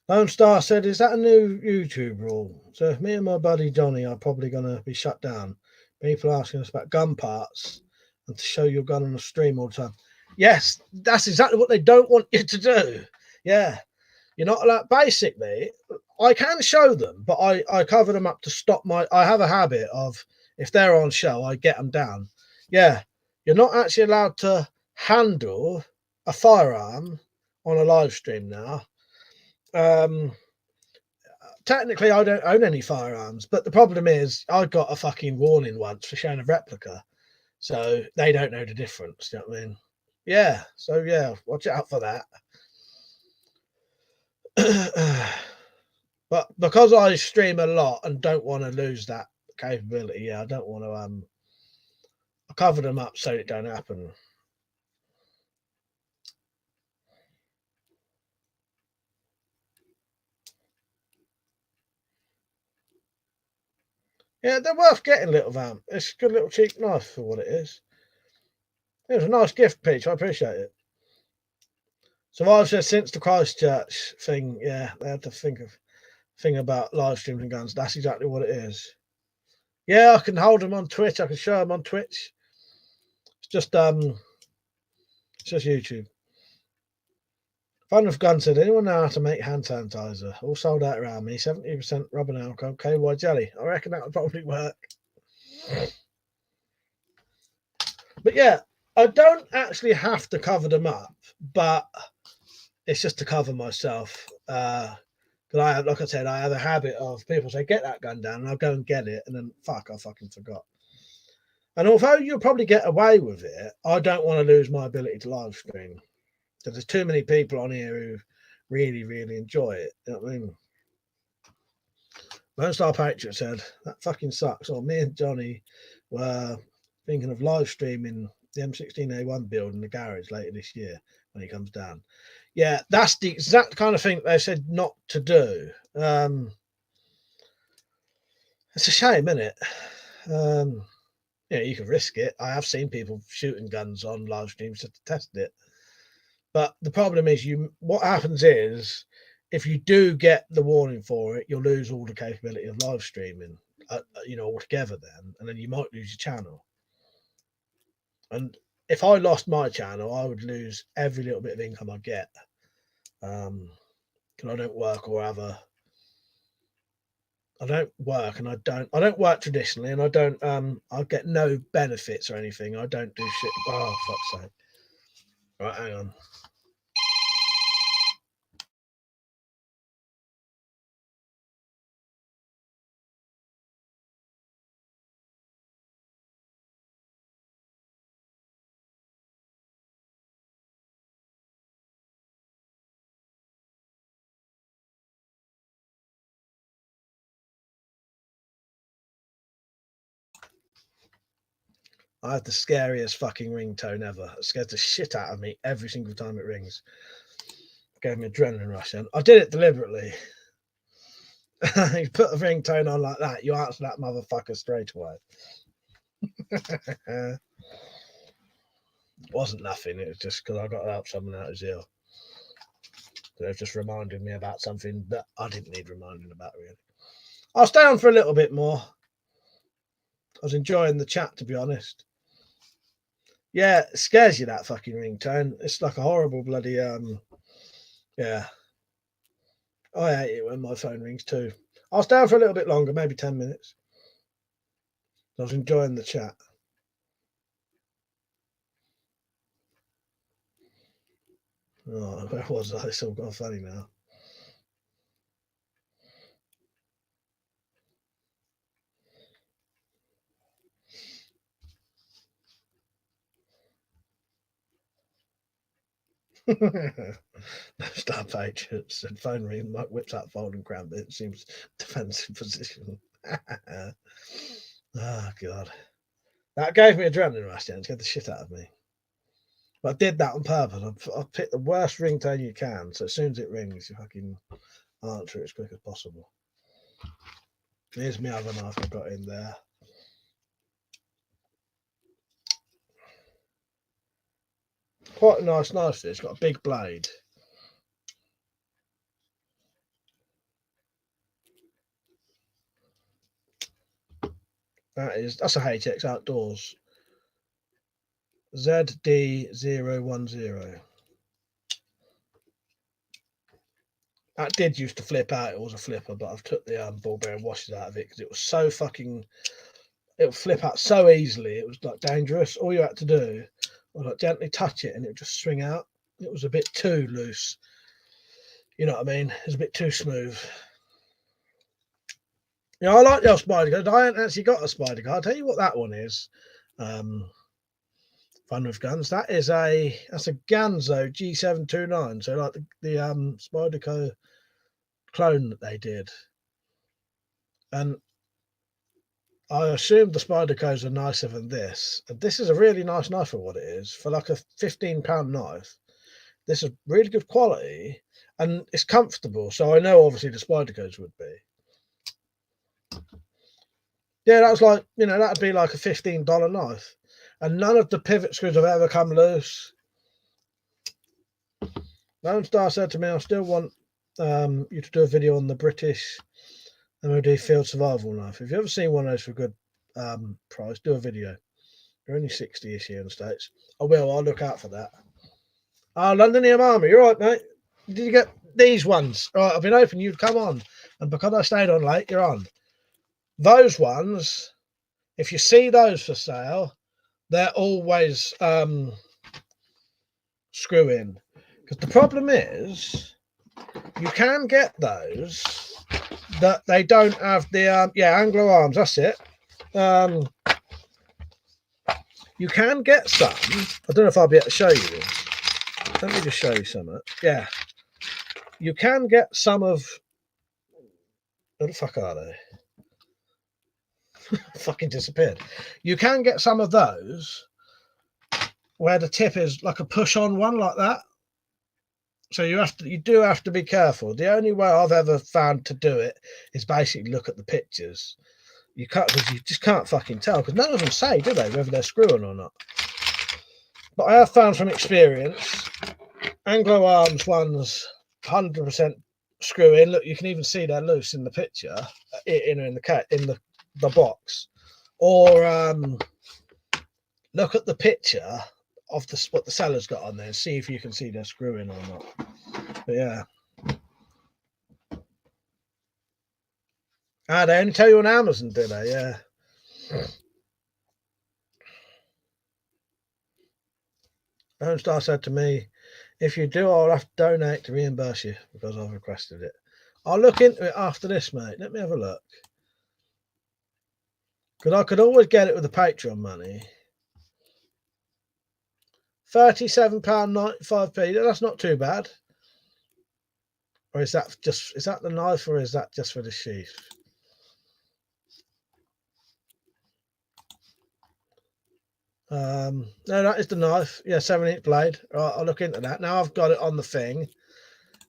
Lone Star said, is that a new YouTube rule? So if me and my buddy Johnny are probably going to be shut down, people asking us about gun parts and to show your gun on a stream all the time. Yes, that's exactly what they don't want you to do. Yeah. You're not allowed, basically, I can show them, but I cover them up to stop I have a habit of, if they're on show, I get them down. Yeah. You're not actually allowed to handle a firearm on a live stream now. Technically, I don't own any firearms, but the problem is I got a fucking warning once for showing a replica, so they don't know the difference. You know what I mean? Yeah. So yeah, watch out for that. But because I stream a lot and don't want to lose that capability, yeah, I don't want to I cover them up so it don't happen. Yeah, they're worth getting, little Vamp. It's a good little cheap knife for what it is. It was a nice gift, Peach. I appreciate it. So I've said since the Christchurch thing, yeah, they had to think about live streaming guns. That's exactly what it is. Yeah, I can hold them on Twitch. I can show them on Twitch. It's just YouTube. Fun of Gun said, anyone know how to make hand sanitizer? All sold out around me. 70% rub and alcohol, KY jelly. I reckon that would probably work. But yeah, I don't actually have to cover them up, but it's just to cover myself. Because I have, like I said, I have a habit of people say, get that gun down, and I'll go and get it, and then I fucking forgot. And although you'll probably get away with it, I don't want to lose my ability to live stream. Because there's too many people on here who really, really enjoy it. You know what I mean? Lone Star Patriot said, that fucking sucks. Or me and Johnny were thinking of live streaming the M16A1 build in the garage later this year when he comes down. Yeah, that's the exact kind of thing they said not to do. It's a shame, isn't it? You can risk it. I have seen people shooting guns on live streams just to test it. But the problem is, what happens is, if you do get the warning for it, you'll lose all the capability of live streaming, altogether then, and then you might lose your channel. And if I lost my channel, I would lose every little bit of income I get. Because I don't work I don't work, and I don't work traditionally, and I get no benefits or anything. I don't do shit. Oh, fuck's sake. Right, hang on. I have the scariest fucking ringtone ever. It scares the shit out of me every single time it rings. It gave me adrenaline rush, and I did it deliberately. You put a ringtone on like that, you answer that motherfucker straight away. It wasn't nothing. It was just because I got to help someone out of jail. They've just reminded me about something that I didn't need reminding about, really. I'll stay on for a little bit more. I was enjoying the chat, to be honest. Yeah, it scares you, that fucking ringtone. It's like a horrible bloody yeah. I hate it when my phone rings too. I'll stay on for a little bit longer, maybe 10 minutes. I was enjoying the chat. Oh, where was I? It's all gone funny now. No Star Patriots and phone ring. Mike whips out folding crown, but it seems defensive position. Oh, God. That gave me adrenaline rush, and scared the shit out of me. But I did that on purpose. I picked the worst ringtone you can, so as soon as it rings, you fucking answer it as quick as possible. Here's my other knife I got in there. Quite a nice knife. It's got a big blade. That's a HX Outdoors ZD010. That did used to flip out. It was a flipper, but I've took the ball bearing washers out of it because it was so fucking. It would flip out so easily. It was like dangerous. All you had to do was like gently touch it, and it would just swing out. It was a bit too loose. You know what I mean? It was a bit too smooth. Yeah, I like the old spider guard. I haven't actually got a spider guard. I'll tell you what that one is. Fun with guns. That's a Ganzo G729. So like the Spyderco clone that they did. And I assumed the Spydercos are nicer than this. And this is a really nice knife for what it is. For like a £15 knife, this is really good quality and it's comfortable. So I know obviously the Spydercos would be. Yeah, that was like, that'd be like a $15 knife. And none of the pivot screws have ever come loose. Lone Star said to me, I still want you to do a video on the British MOD field survival knife. If you ever seen one of those for a good price, do a video. They're only 60-ish here in the States. I will. I'll look out for that. Londonium Army. You're right, mate. Did you get these ones? Right, I've been hoping you'd come on. And because I stayed on late, you're on. Those ones, if you see those for sale, they're always screw in. Because the problem is, you can get those that they don't have the Anglo arms. That's it. You can get some. I don't know if I'll be able to show you this. Let me just show you some. Yeah, you can get some of. Where the fuck are they? Fucking disappeared. You can get some of those where the tip is like a push-on one like that. So you do have to be careful. The only way I've ever found to do it is basically look at the pictures. You can't, because you just can't fucking tell, because none of them say, do they, whether they're screwing or not. But I have found from experience, Anglo Arms ones 100% screw in. Look, you can even see they're loose in the picture, in the box. Or look at the picture of what the seller's got on there and see if you can see they're screwing or not. But yeah. They only tell you on Amazon, do they? Yeah. Lone Star said to me, if you do, I'll have to donate to reimburse you because I've requested it. I'll look into it after this, mate. Let me have a look. Because I could always get it with the Patreon money. £37.95p. That's not too bad. Or is that the knife, or is that just for the sheath? No, that is the knife. Yeah, 7-inch blade. Right, I'll look into that. Now I've got it on the thing.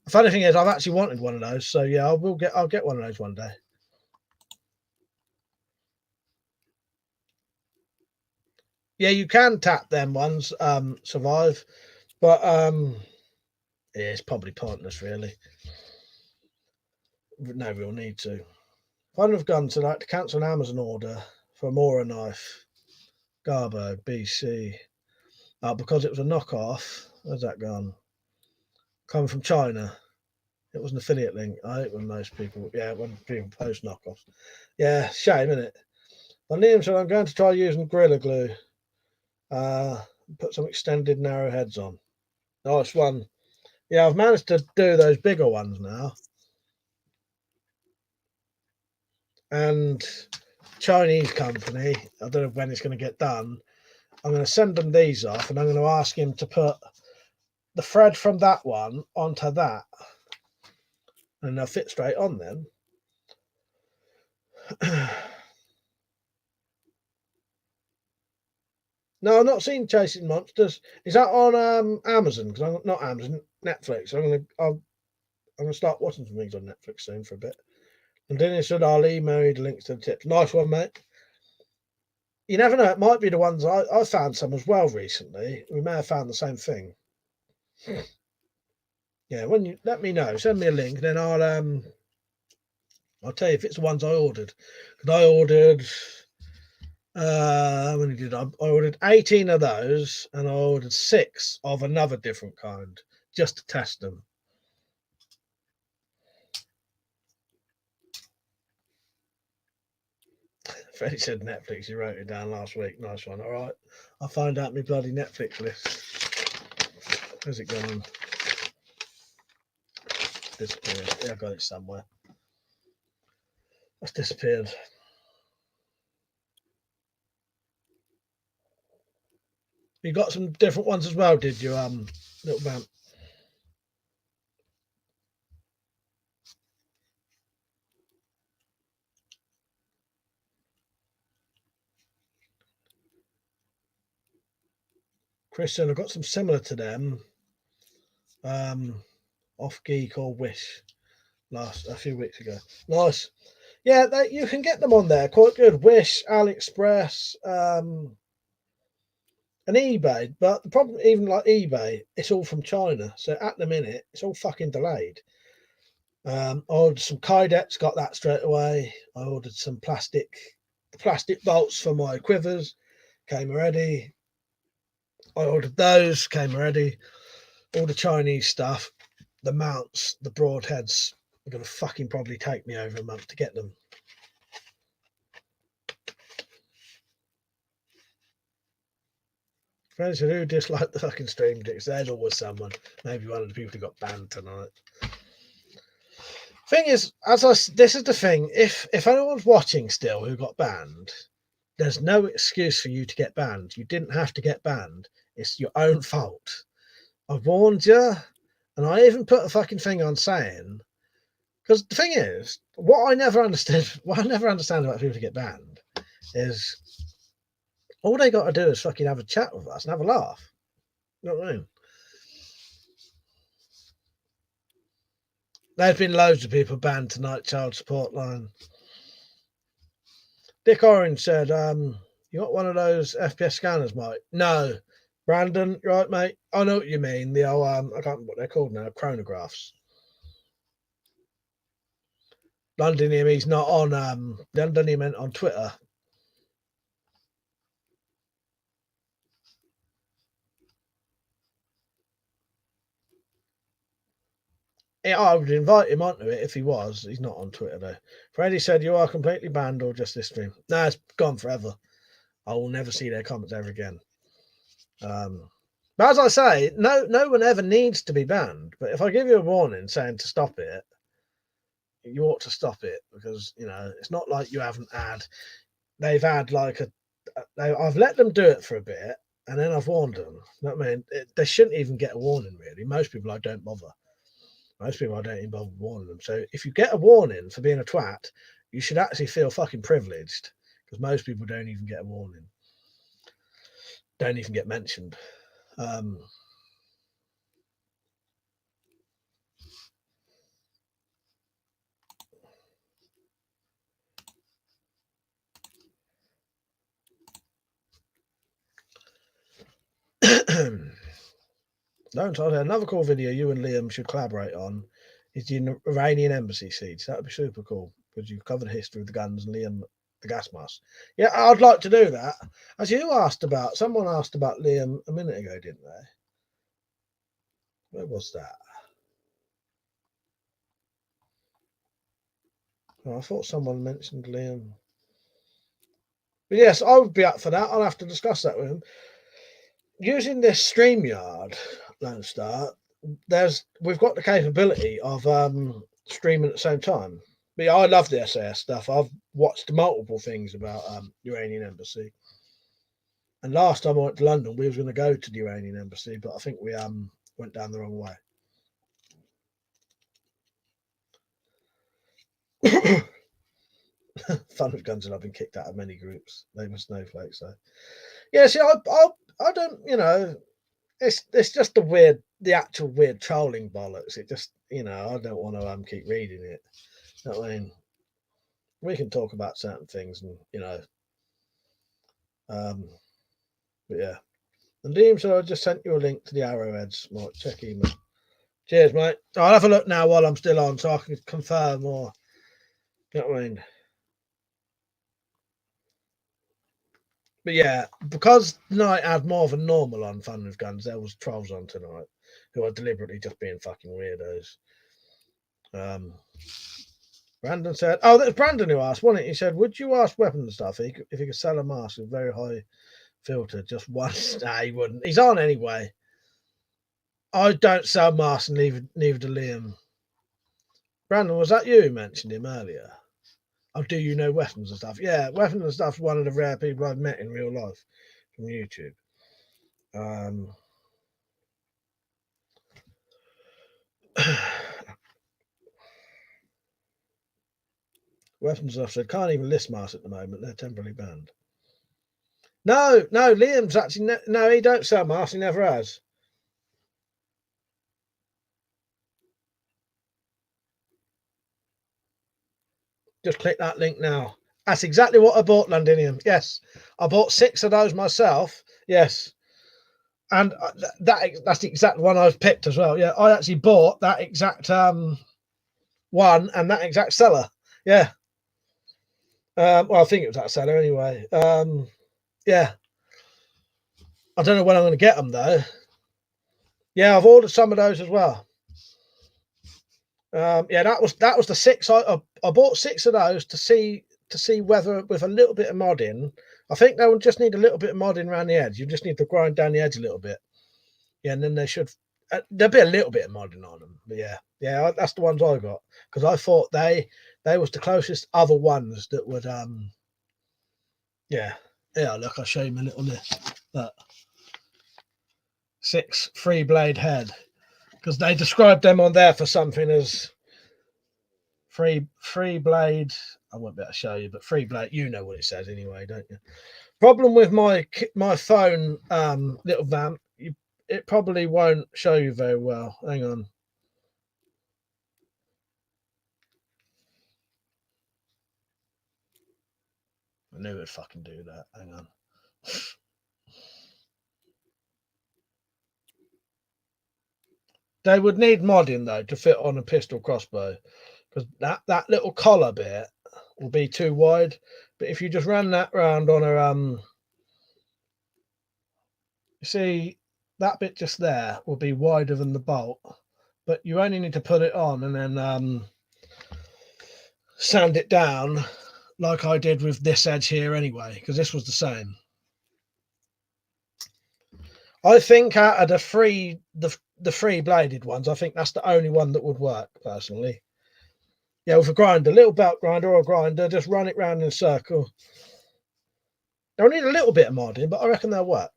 The funny thing is, I've actually wanted one of those. So yeah, I'll get one of those one day. Yeah, you can tap them ones, survive, but yeah, it's probably pointless, really. No real need to. If I'd have gone to like to cancel an Amazon order for a Mora knife, Garbo BC, because it was a knockoff. Where's that gone? Coming from China. It was an affiliate link. I hate when most people, when people post knockoffs. Yeah, shame, isn't it? But Liam said, I'm going to try using Gorilla Glue. Put some extended narrow heads on. Nice one. Yeah, I've managed to do those bigger ones now. And Chinese company, I don't know when it's going to get done. I'm going to send them these off, and I'm going to ask him to put the thread from that one onto that, and they'll fit straight on them. No, I've not seen Chasing Monsters. Is that on Amazon? Because I'm not Amazon, Netflix. I'm gonna start watching some things on Netflix soon for a bit. And Dennis said I'll email you the links to the tips. Nice one, mate. You never know, it might be the ones I found some as well recently. We may have found the same thing. Yeah, when you let me know, send me a link, then I'll tell you if it's the ones I ordered. Because I ordered how many did I ordered 18 of those, and I ordered 6 of another different kind just to test them. Freddie said Netflix. You wrote it down last week. Nice one. All right. I'll find out my bloody Netflix list. Where's it gone? Disappeared. Yeah, I got it somewhere. That's disappeared. You got some different ones as well, did you, little man? Christian, I got some similar to them. Off Geek or Wish a few weeks ago. Nice. Yeah, you can get them on there. Quite good. Wish, AliExpress. And eBay, but the problem, even like eBay, it's all from China. So at the minute, it's all fucking delayed. I ordered some Kydets, got that straight away. I ordered some plastic bolts for my quivers, came already. I ordered those, came already. All the Chinese stuff, the mounts, the broadheads, are going to fucking probably take me over a month to get them. Friends who dislike the fucking stream dicks, there's always someone. Maybe one of the people who got banned tonight. Thing is, this is the thing. If anyone's watching still who got banned, there's no excuse for you to get banned. You didn't have to get banned. It's your own fault. I warned you, and I even put a fucking thing on saying, because the thing is, what I never understand about people who get banned is all they got to do is fucking have a chat with us and have a laugh. You know what I mean? There's been loads of people banned tonight, child support line. Dick Orange said, you got one of those FPS scanners, mate? No. Brandon, right, mate? I know what you mean. The old, I can't remember what they're called now, chronographs. London, he's not on, London, he meant on Twitter. I would invite him onto it if he was. He's not on Twitter, though. Freddie said, you are completely banned or just this stream? No, it's gone forever. I will never see their comments ever again. But as I say, no one ever needs to be banned. But if I give you a warning saying to stop it, you ought to stop it, because it's not like you haven't had. They've had like I've let them do it for a bit, and then I've warned them. You know what I mean? They shouldn't even get a warning, really. Most people I don't bother. Most people I don't even bother warning them. So if you get a warning for being a twat, you should actually feel fucking privileged, because most people don't even get a warning. Don't even get mentioned. Don't tell another cool video you and Liam should collaborate on is the Iranian embassy siege. That would be super cool, because you cover the history of the guns and Liam the gas mask. Yeah, I'd like to do that. As someone asked about Liam a minute ago, didn't they? Where was that? Oh, I thought someone mentioned Liam. But yes, I would be up for that. I'll have to discuss that with him. Using this StreamYard, Lone Star, we've got the capability of streaming at the same time. But yeah, I love the SAS stuff. I've watched multiple things about Iranian embassy. And last time I went to London, we was going to go to the Iranian embassy, but I think we went down the wrong way. Fun with guns, and I've been kicked out of many groups. They were snowflakes, so yeah. See, I don't, it's just the actual weird trolling bollocks. It just, I don't want to keep reading it. You know what I mean? We can talk about certain things, and but yeah. And Liam said, I just sent you a link to the arrowheads. Might check email. Cheers, mate. I'll have a look now while I'm still on, so I can confirm or, you know what I mean? But yeah, because tonight had more of a normal on Fun with Guns, there was trolls on tonight who are deliberately just being fucking weirdos. Brandon said, oh, that's Brandon who asked, wasn't it? He said, would you ask Weapon and stuff if he could sell a mask with very high filter just once? Nah, he wouldn't. He's on anyway. I don't sell masks, and neither do Liam. Brandon, was that you who mentioned him earlier? Oh, do you know Weapons and stuff? Yeah, Weapons and stuff's one of the rare people I've met in real life from YouTube. Weapons and stuff said can't even list masks at the moment. They're temporarily banned. No, Liam's actually no. He don't sell masks. He never has. Just click that link now. That's exactly what I bought, Londinium. Yes, I bought 6 of those myself. Yes, And that's the exact one I've picked as well. Yeah, I actually bought that exact one and that exact seller. Yeah. Well, I think it was that seller anyway. Yeah. I don't know when I'm going to get them though. Yeah, I've ordered some of those as well. Yeah, that was the 6. I bought 6 of those to see whether with a little bit of modding. I think they will just need a little bit of modding around the edge. You just need to grind down the edge a little bit. Yeah, and then they should. There'll be a little bit of modding on them. But yeah, that's the ones I got because I thought they was the closest other ones that would. Yeah. Look, I'll show you my little list. Look. 6 free blade head because they described them on there for something as free blade. I won't be able to show you, but free blade. You know what it says anyway, don't you? Problem with my phone, little vamp. It probably won't show you very well. Hang on. I knew it'd fucking do that. Hang on. They would need modding though to fit on a pistol crossbow because that little collar bit will be too wide. But if you just ran that round on a you see that bit just there will be wider than the bolt, but you only need to put it on and then sand it down like I did with this edge here anyway, because this was the same. I think out of the free bladed ones, I think that's the only one that would work personally. Yeah, with a grinder, a little belt grinder or a grinder, just run it round in a circle. They'll need a little bit of modding, but I reckon they'll work.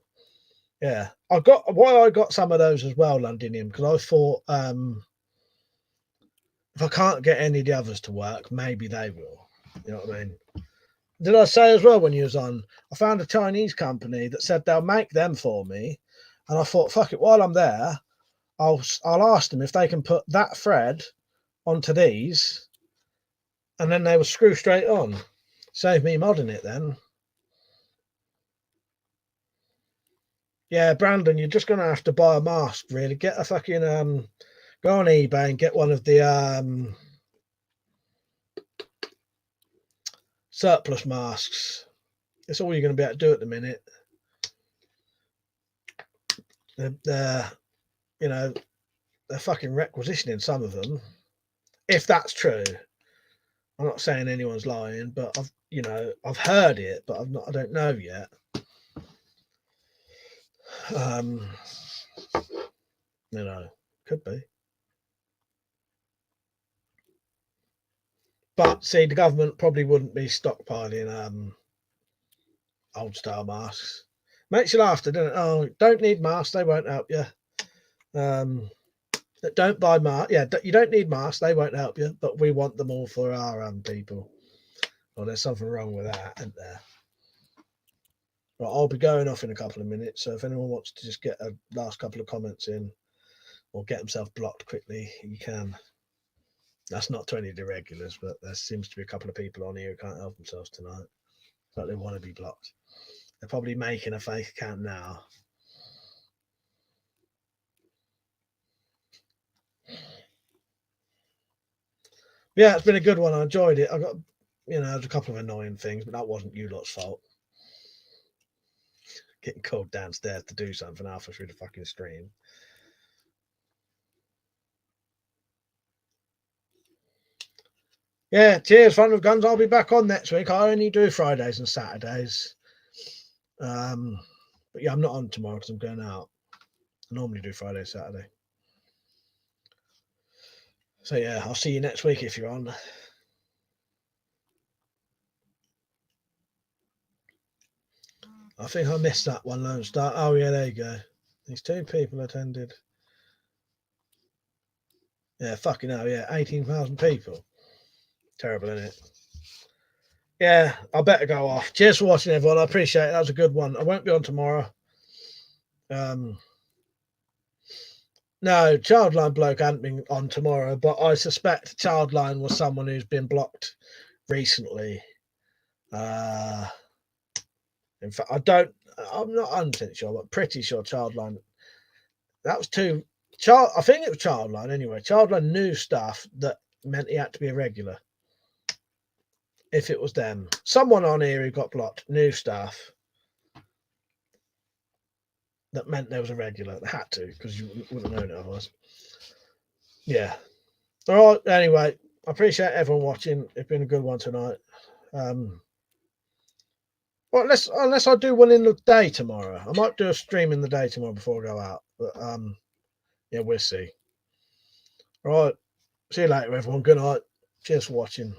Yeah, I got some of those as well, Londinium, because I thought if I can't get any of the others to work, maybe they will. You know what I mean? Did I say as well when you was on? I found a Chinese company that said they'll make them for me, and I thought, fuck it, while I'm there, I'll ask them if they can put that thread onto these, and then they will screw straight on. Save me modding it then. Yeah, Brandon, you're just gonna have to buy a mask. Really, get a fucking go on eBay and get one of the surplus masks. That's all you're going to be able to do at the minute. They're fucking requisitioning some of them. If that's true, I'm not saying anyone's lying, but I've heard it, but I don't know yet. Could be. But see, the government probably wouldn't be stockpiling old style masks. Makes you laugh, doesn't it? Oh, don't need masks, they won't help you. Don't buy masks. Yeah, you don't need masks, they won't help you, but we want them all for our people. Well, there's something wrong with that, isn't there? Right, I'll be going off in a couple of minutes, so if anyone wants to just get a last couple of comments in or get himself blocked quickly, you can. That's not to any of the regulars, but there seems to be a couple of people on here who can't help themselves tonight. But they want to be blocked. They're probably making a fake account now. Yeah, it's been a good one. I enjoyed it. I got, there's a couple of annoying things, but that wasn't you lot's fault. Getting called downstairs to do something halfway through the fucking stream. Yeah, cheers, Fun with Guns. I'll be back on next week. I only do Fridays and Saturdays. But yeah, I'm not on tomorrow because I'm going out. I normally do Friday, Saturday. So yeah, I'll see you next week if you're on. I think I missed that one, Lone Star. Oh yeah, there you go. These 2 people attended. Yeah, fucking hell, yeah, 18,000 people. Terrible, isn't it? Yeah, I better go off. Cheers for watching, everyone. I appreciate it. That was a good one. I won't be on tomorrow. No, Childline bloke hadn't been on tomorrow, but I suspect Childline was someone who's been blocked recently. In fact, I'm not 100% sure, but pretty sure Childline That was too child. I think it was Childline anyway. Childline knew stuff that meant he had to be a regular. If it was them, someone on here who got blocked knew stuff that meant there was a regular. They had to, because you wouldn't have known it otherwise. Yeah. All right. Anyway, I appreciate everyone watching. It's been a good one tonight. Well, unless I do one in the day tomorrow. I might do a stream in the day tomorrow before I go out. But yeah, we'll see. All right. See you later, everyone. Good night. Cheers for watching.